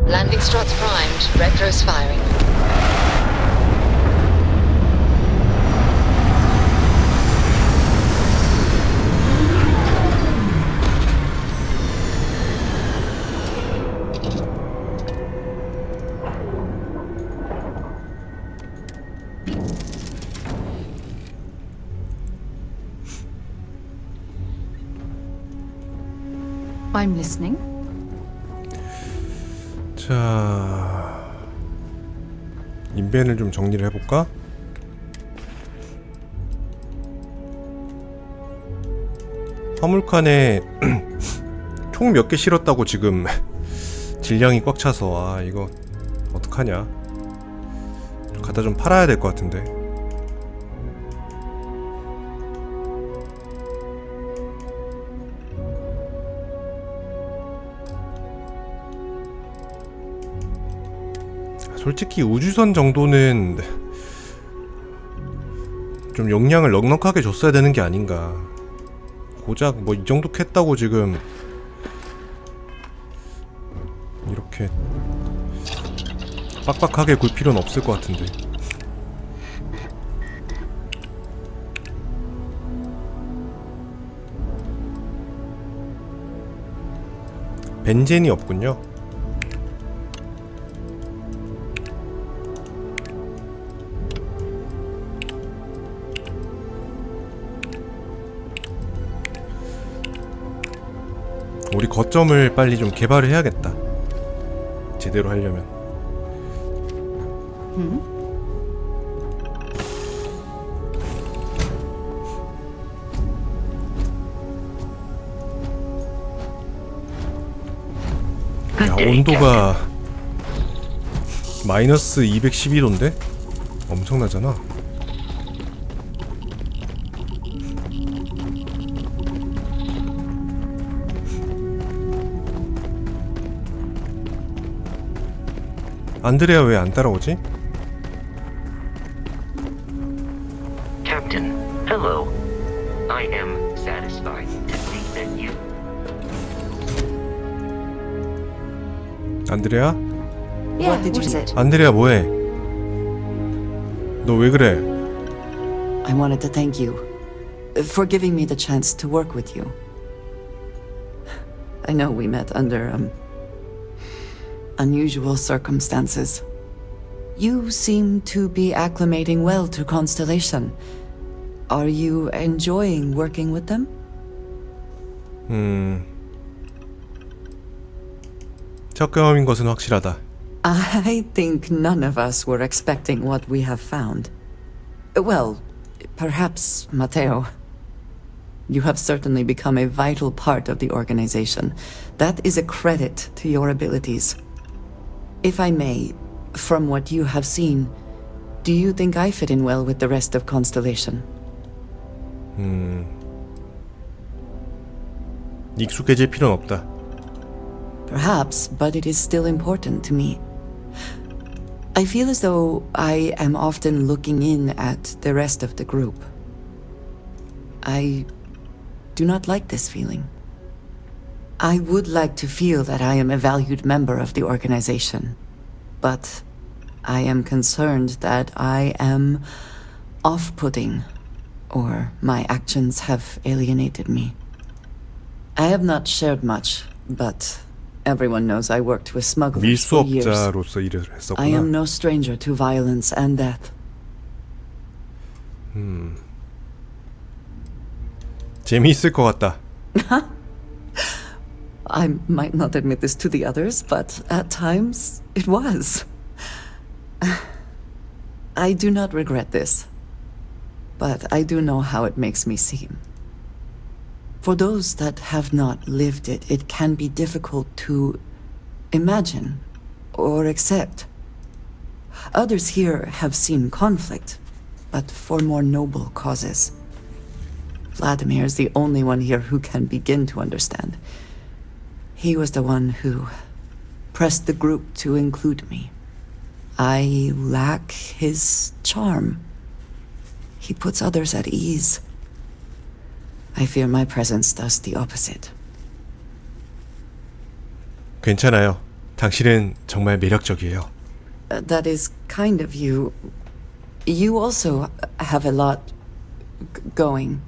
Landing struts primed. Retros firing. I'm listening. 자, 인벤을 좀 정리를 해볼까? 화물칸에 총 몇 개 실었다고 지금 질량이 꽉 차서. 아, 이거 어떡하냐. 갖다 좀 팔아야 될 것 같은데. 솔직히 우주선 정도는 좀 용량을 넉넉하게 줬어야 되는 게 아닌가. 고작 뭐 이 정도 캤다고 지금 이렇게 빡빡하게 굴 필요는 없을 것 같은데. 벤젠이 없군요. 우리 거점을 빨리 좀 개발을 해야겠다. 제대로 하려면. 야, 온도가 마이너스 212도인데? 엄청나잖아. 안드레아 왜 안 따라오지? Captain, hello. I am satisfied to see that you. 안드레아? What did you say? 안드레아 뭐해? 너 왜 그래? I wanted to thank you for giving me the chance to work with you. I know we met under unusual circumstances. You seem to be acclimating well to Constellation. Are you enjoying working with them? 첫 경험인 것은 확실하다. I think none of us were expecting what we have found. Well, perhaps Matteo. You have certainly become a vital part of the organization. That is a credit to your abilities. If I may, from what you have seen, do you think I fit in well with the rest of Constellation? 익숙해질 필요는 없다. Perhaps, but it is still important to me. I feel as though I am often looking in at the rest of the group. I do not like this feeling. I would like to feel that I am a valued member of the organization, but I am concerned that I am off-putting, or my actions have alienated me. I have not shared much, but Everyone knows I worked with smugglers for years. 밀수업자로서 일을 I am 했었구나. no stranger to violence and death. 재미있을 것 같다. I might not admit this to the others, but at times it was. I do not regret this, but I do know how it makes me seem. For those that have not lived it, it can be difficult to imagine or accept. Others here have seen conflict, but for more noble causes. Vladimir is the only one here who can begin to understand. He was the one who pressed the group to include me. I lack his charm. He puts others at ease. I fear my presence does the opposite. 괜찮아요. 당신은 정말 매력적이에요. That is kind of you. You also have a lot going.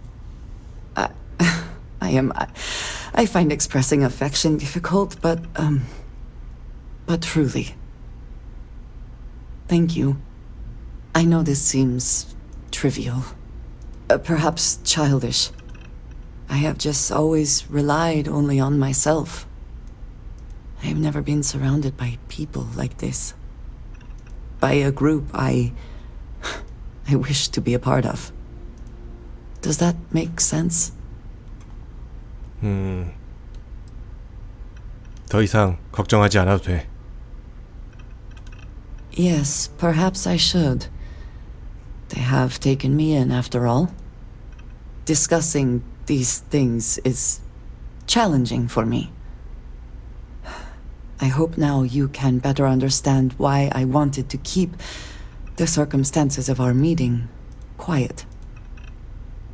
I find expressing affection difficult, but truly. Thank you. I know this seems trivial, perhaps childish. I have just always relied only on myself. I have never been surrounded by people like this. By a group I wish to be a part of. Does that make sense? 더 이상 걱정하지 않아도 돼. Yes, perhaps I should. They have taken me in after all. Discussing these things is challenging for me. I hope now you can better understand why I wanted to keep the circumstances of our meeting quiet.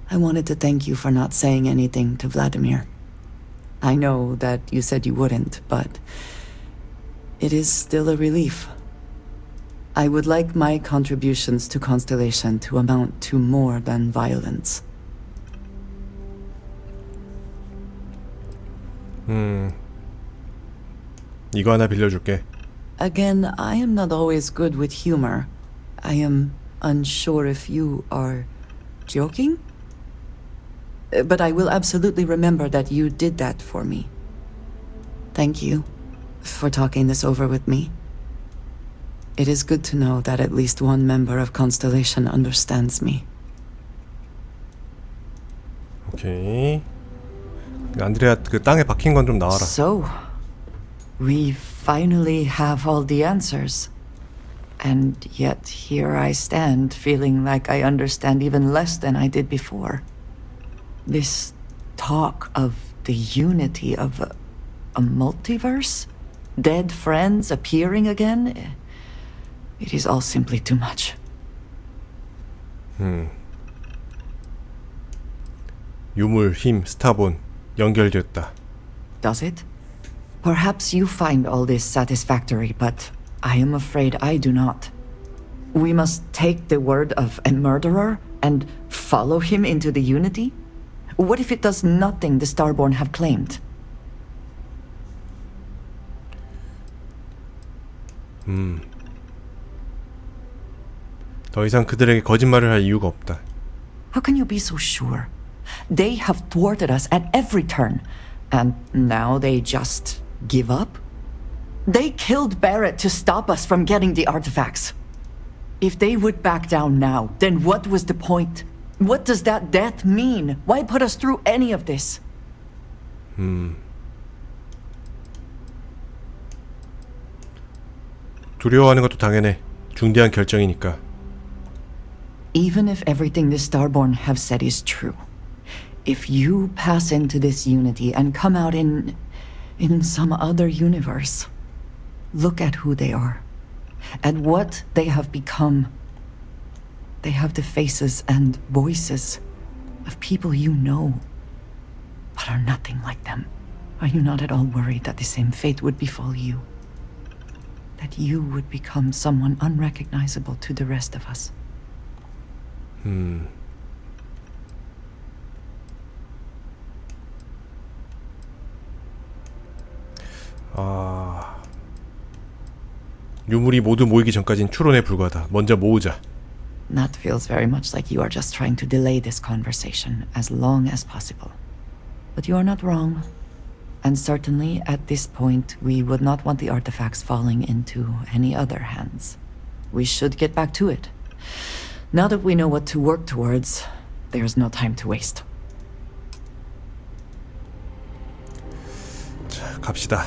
I wanted to thank you for not saying anything to Vladimir. I know that you said you wouldn't, but it is still a relief. I would like my contributions to Constellation to amount to more than violence. 이거 하나 빌려줄게. Again, I am not always good with humor. I am unsure if you are joking? But I will absolutely remember that you did that for me. Thank you for talking this over with me. It is good to know that at least one member of Constellation understands me. 오케이. 안드레아 그 땅에 박힌 건 좀 나와라. So, we finally have all the answers. And yet here I stand, feeling like I understand even less than I did before. This talk of the unity of a multiverse? Dead friends appearing again? It is all simply too much. 유물, 힘, 스타본 연결됐다. Does it? Perhaps you find all this satisfactory, but I am afraid I do not. We must take the word of a murderer and follow him into the Unity? What if it does nothing the Starborn have claimed? 더 이상 그들에게 거짓말을 할 이유가 없다. How can you be so sure? They have thwarted us at every turn, and now they just give up? They killed Barrett to stop us from getting the artifacts. If they would back down now, then what was the point? What does that death mean? Why put us through any of this? 두려워하는 것도 당연해. 중대한 결정이니까. Even if everything the Starborn have said is true, if you pass into this Unity and come out in some other universe, look at who they are, at what they have become. They have the faces and voices of people you know, but are nothing like them. Are you not at all worried that the same fate would befall you? That you would become someone unrecognizable to the rest of us? 유물이 모두 모이기 전까진 추론에 불과하다. 먼저 모으자. That feels very much like you are just trying to delay this conversation as long as possible. But you are not wrong. And certainly, at this point, we would not want the artifacts falling into any other hands. We should get back to it. Now that we know what to work towards, there's no time to waste. 자, 갑시다.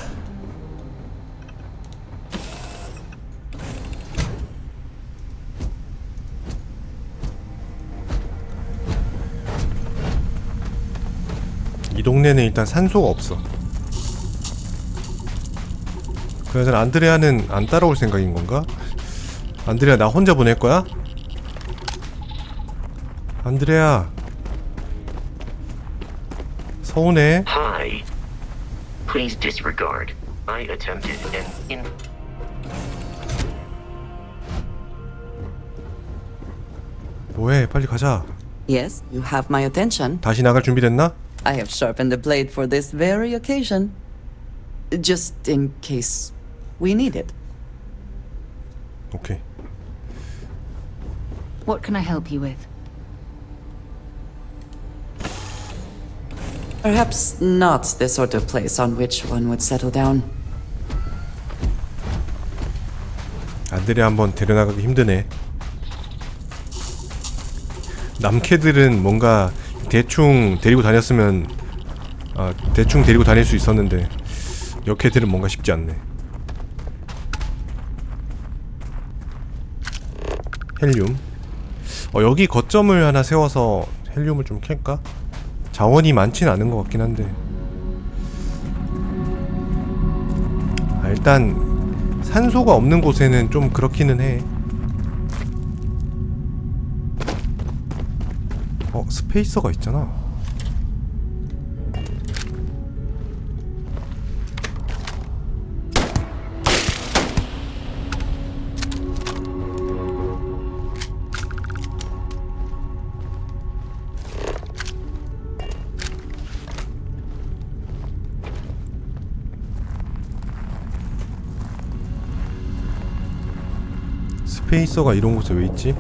이 동네는 일단 산소가 없어. 그래서 안드레아는 안 따라올 생각인 건가? 안드레아 나 혼자 보낼 거야? 안드레아 서운해. Hi. Please disregard. I attempted an 뭐해? 빨리 가자. Yes, you have my attention. 다시 나갈 준비됐나? I have sharpened the blade for this very occasion. Just in case we need it. 오케이. What can I help you with? Perhaps not the sort of place on which one would settle down. 안드레아 한번 데려나가기 힘드네. 남캐들은 뭔가 대충 데리고 다녔으면 대충 데리고 다닐 수 있었는데 여캐들은 뭔가 쉽지 않네. 헬륨. 여기 거점을 하나 세워서 헬륨을 좀 캘까? 자원이 많진 않은 것 같긴 한데. 일단 산소가 없는 곳에는 좀 그렇기는 해. 스페이서가 있잖아. 스페이서가 이런 곳에 왜 있지?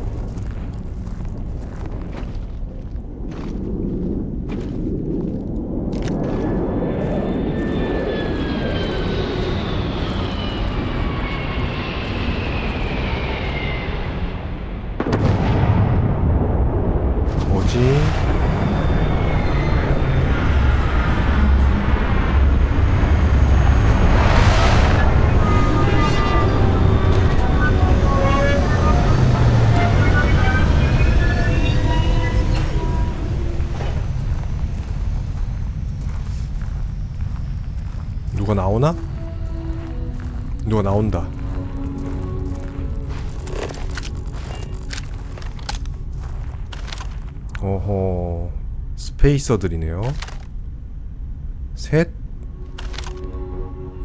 뭐지? 누가 나오나? 누가 나온다. 어허, 스페이서들이네요. 셋,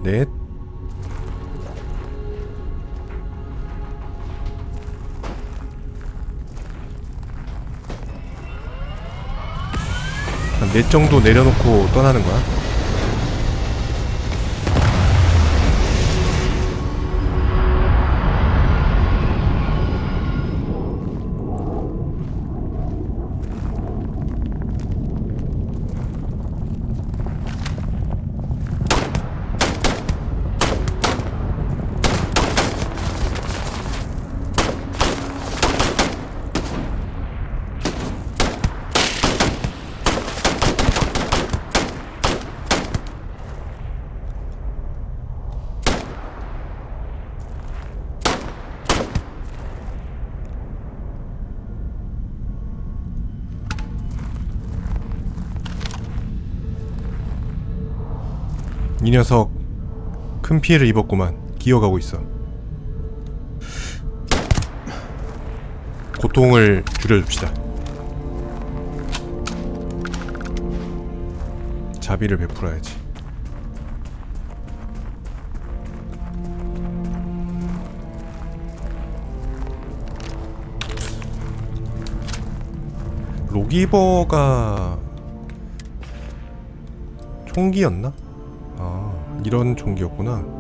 넷, 한 넷 정도 내려놓고 떠나는 거야? 이 녀석 큰 피해를 입었구만. 기어가고 있어. 고통을 줄여줍시다. 자비를 베풀어야지. 로기버가 총기였나? 이런 총기였구나.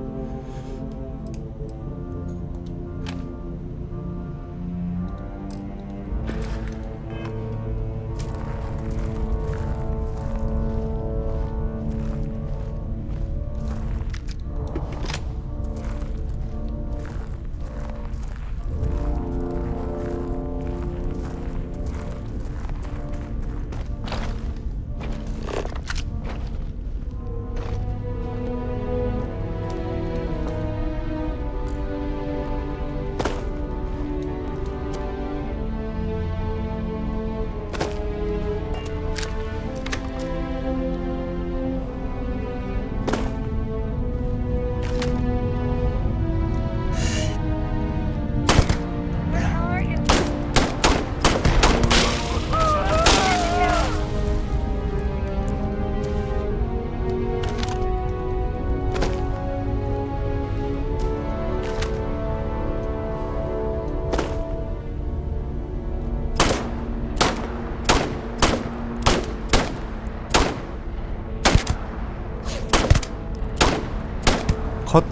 컷.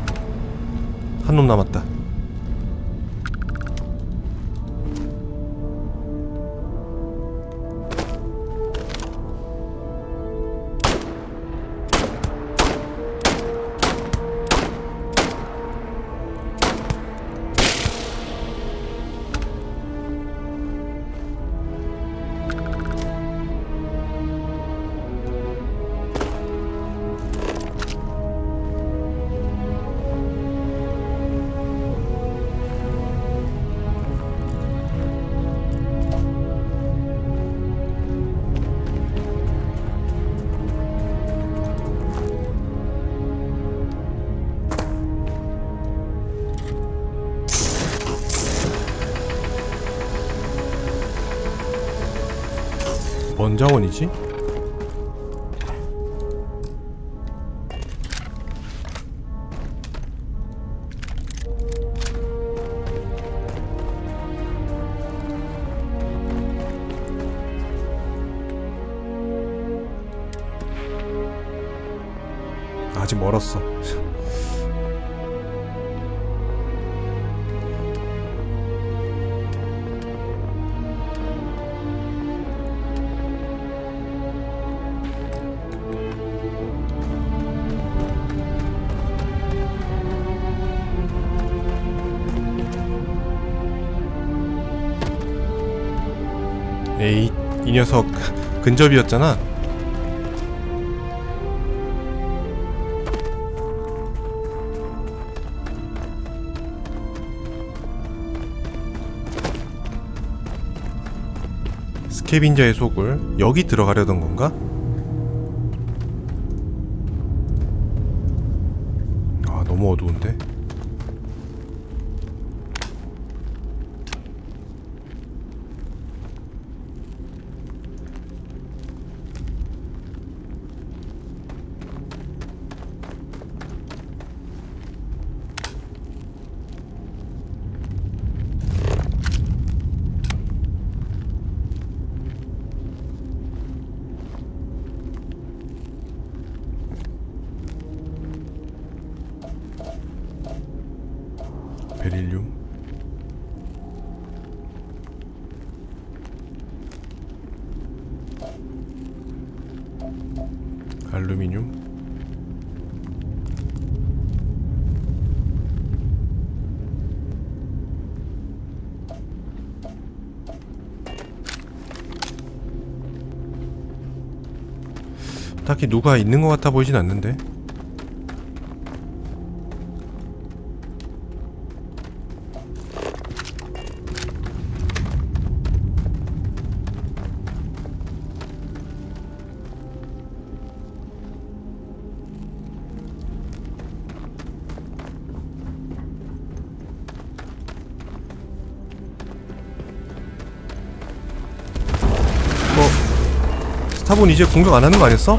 한 놈 남았다. 뭔 자원이지? 아직 멀었어. 에이, 이 녀석 근접이었잖아. 스캐빈저의 속을 여기 들어가려던 건가? 아, 너무 어두운데? 베릴륨, 알루미늄, 딱히 누가 있는 것 같아 보이진 않는데. 스타본 이제 공격 안 하는 거 아니었어?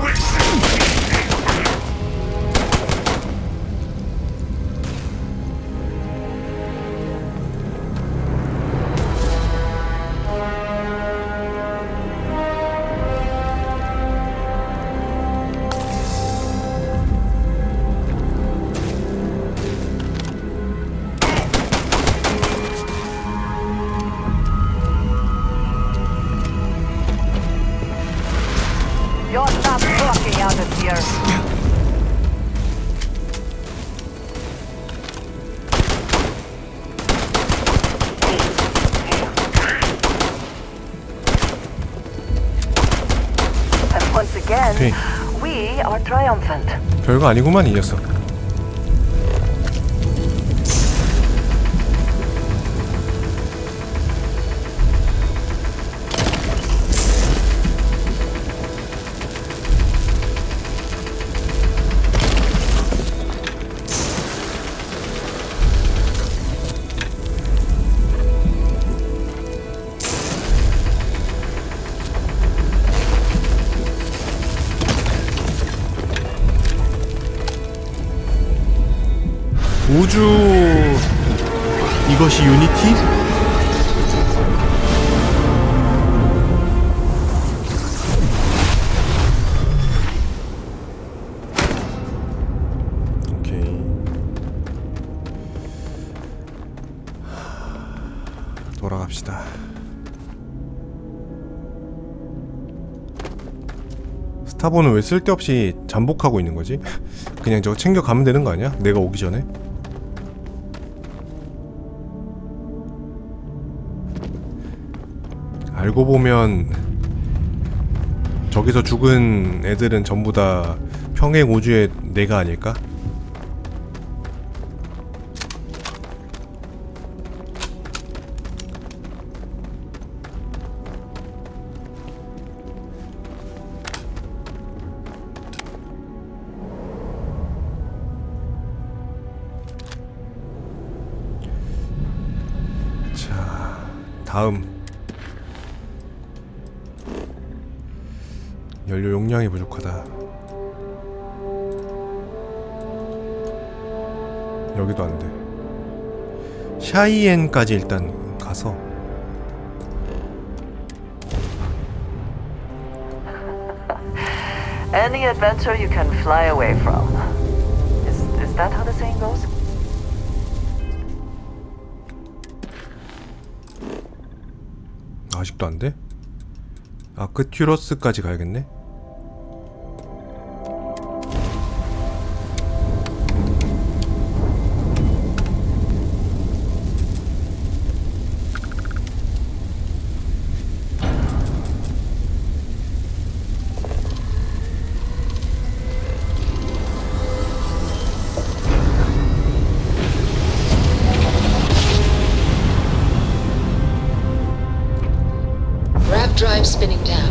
오케이. We are triumphant. 별거 아니구만 이 녀석. 우주 이것이 유니티? 오케이. 돌아갑시다. 스타보는 왜 쓸데없이 잠복하고 있는 거지? 그냥 저거 챙겨 가면 되는 거 아니야? 내가 오기 전에? 알고 보면 저기서 죽은 애들은 전부 다 평행 우주의 내가 아닐까? 자, 다음. 연료 용량이 부족하다. 여기도 안 돼. 샤이엔까지 일단 가서. Any adventure you can fly away from. Is that how the saying goes? 아직도 안 돼? 아크튜러스까지 가야겠네. Drive spinning down.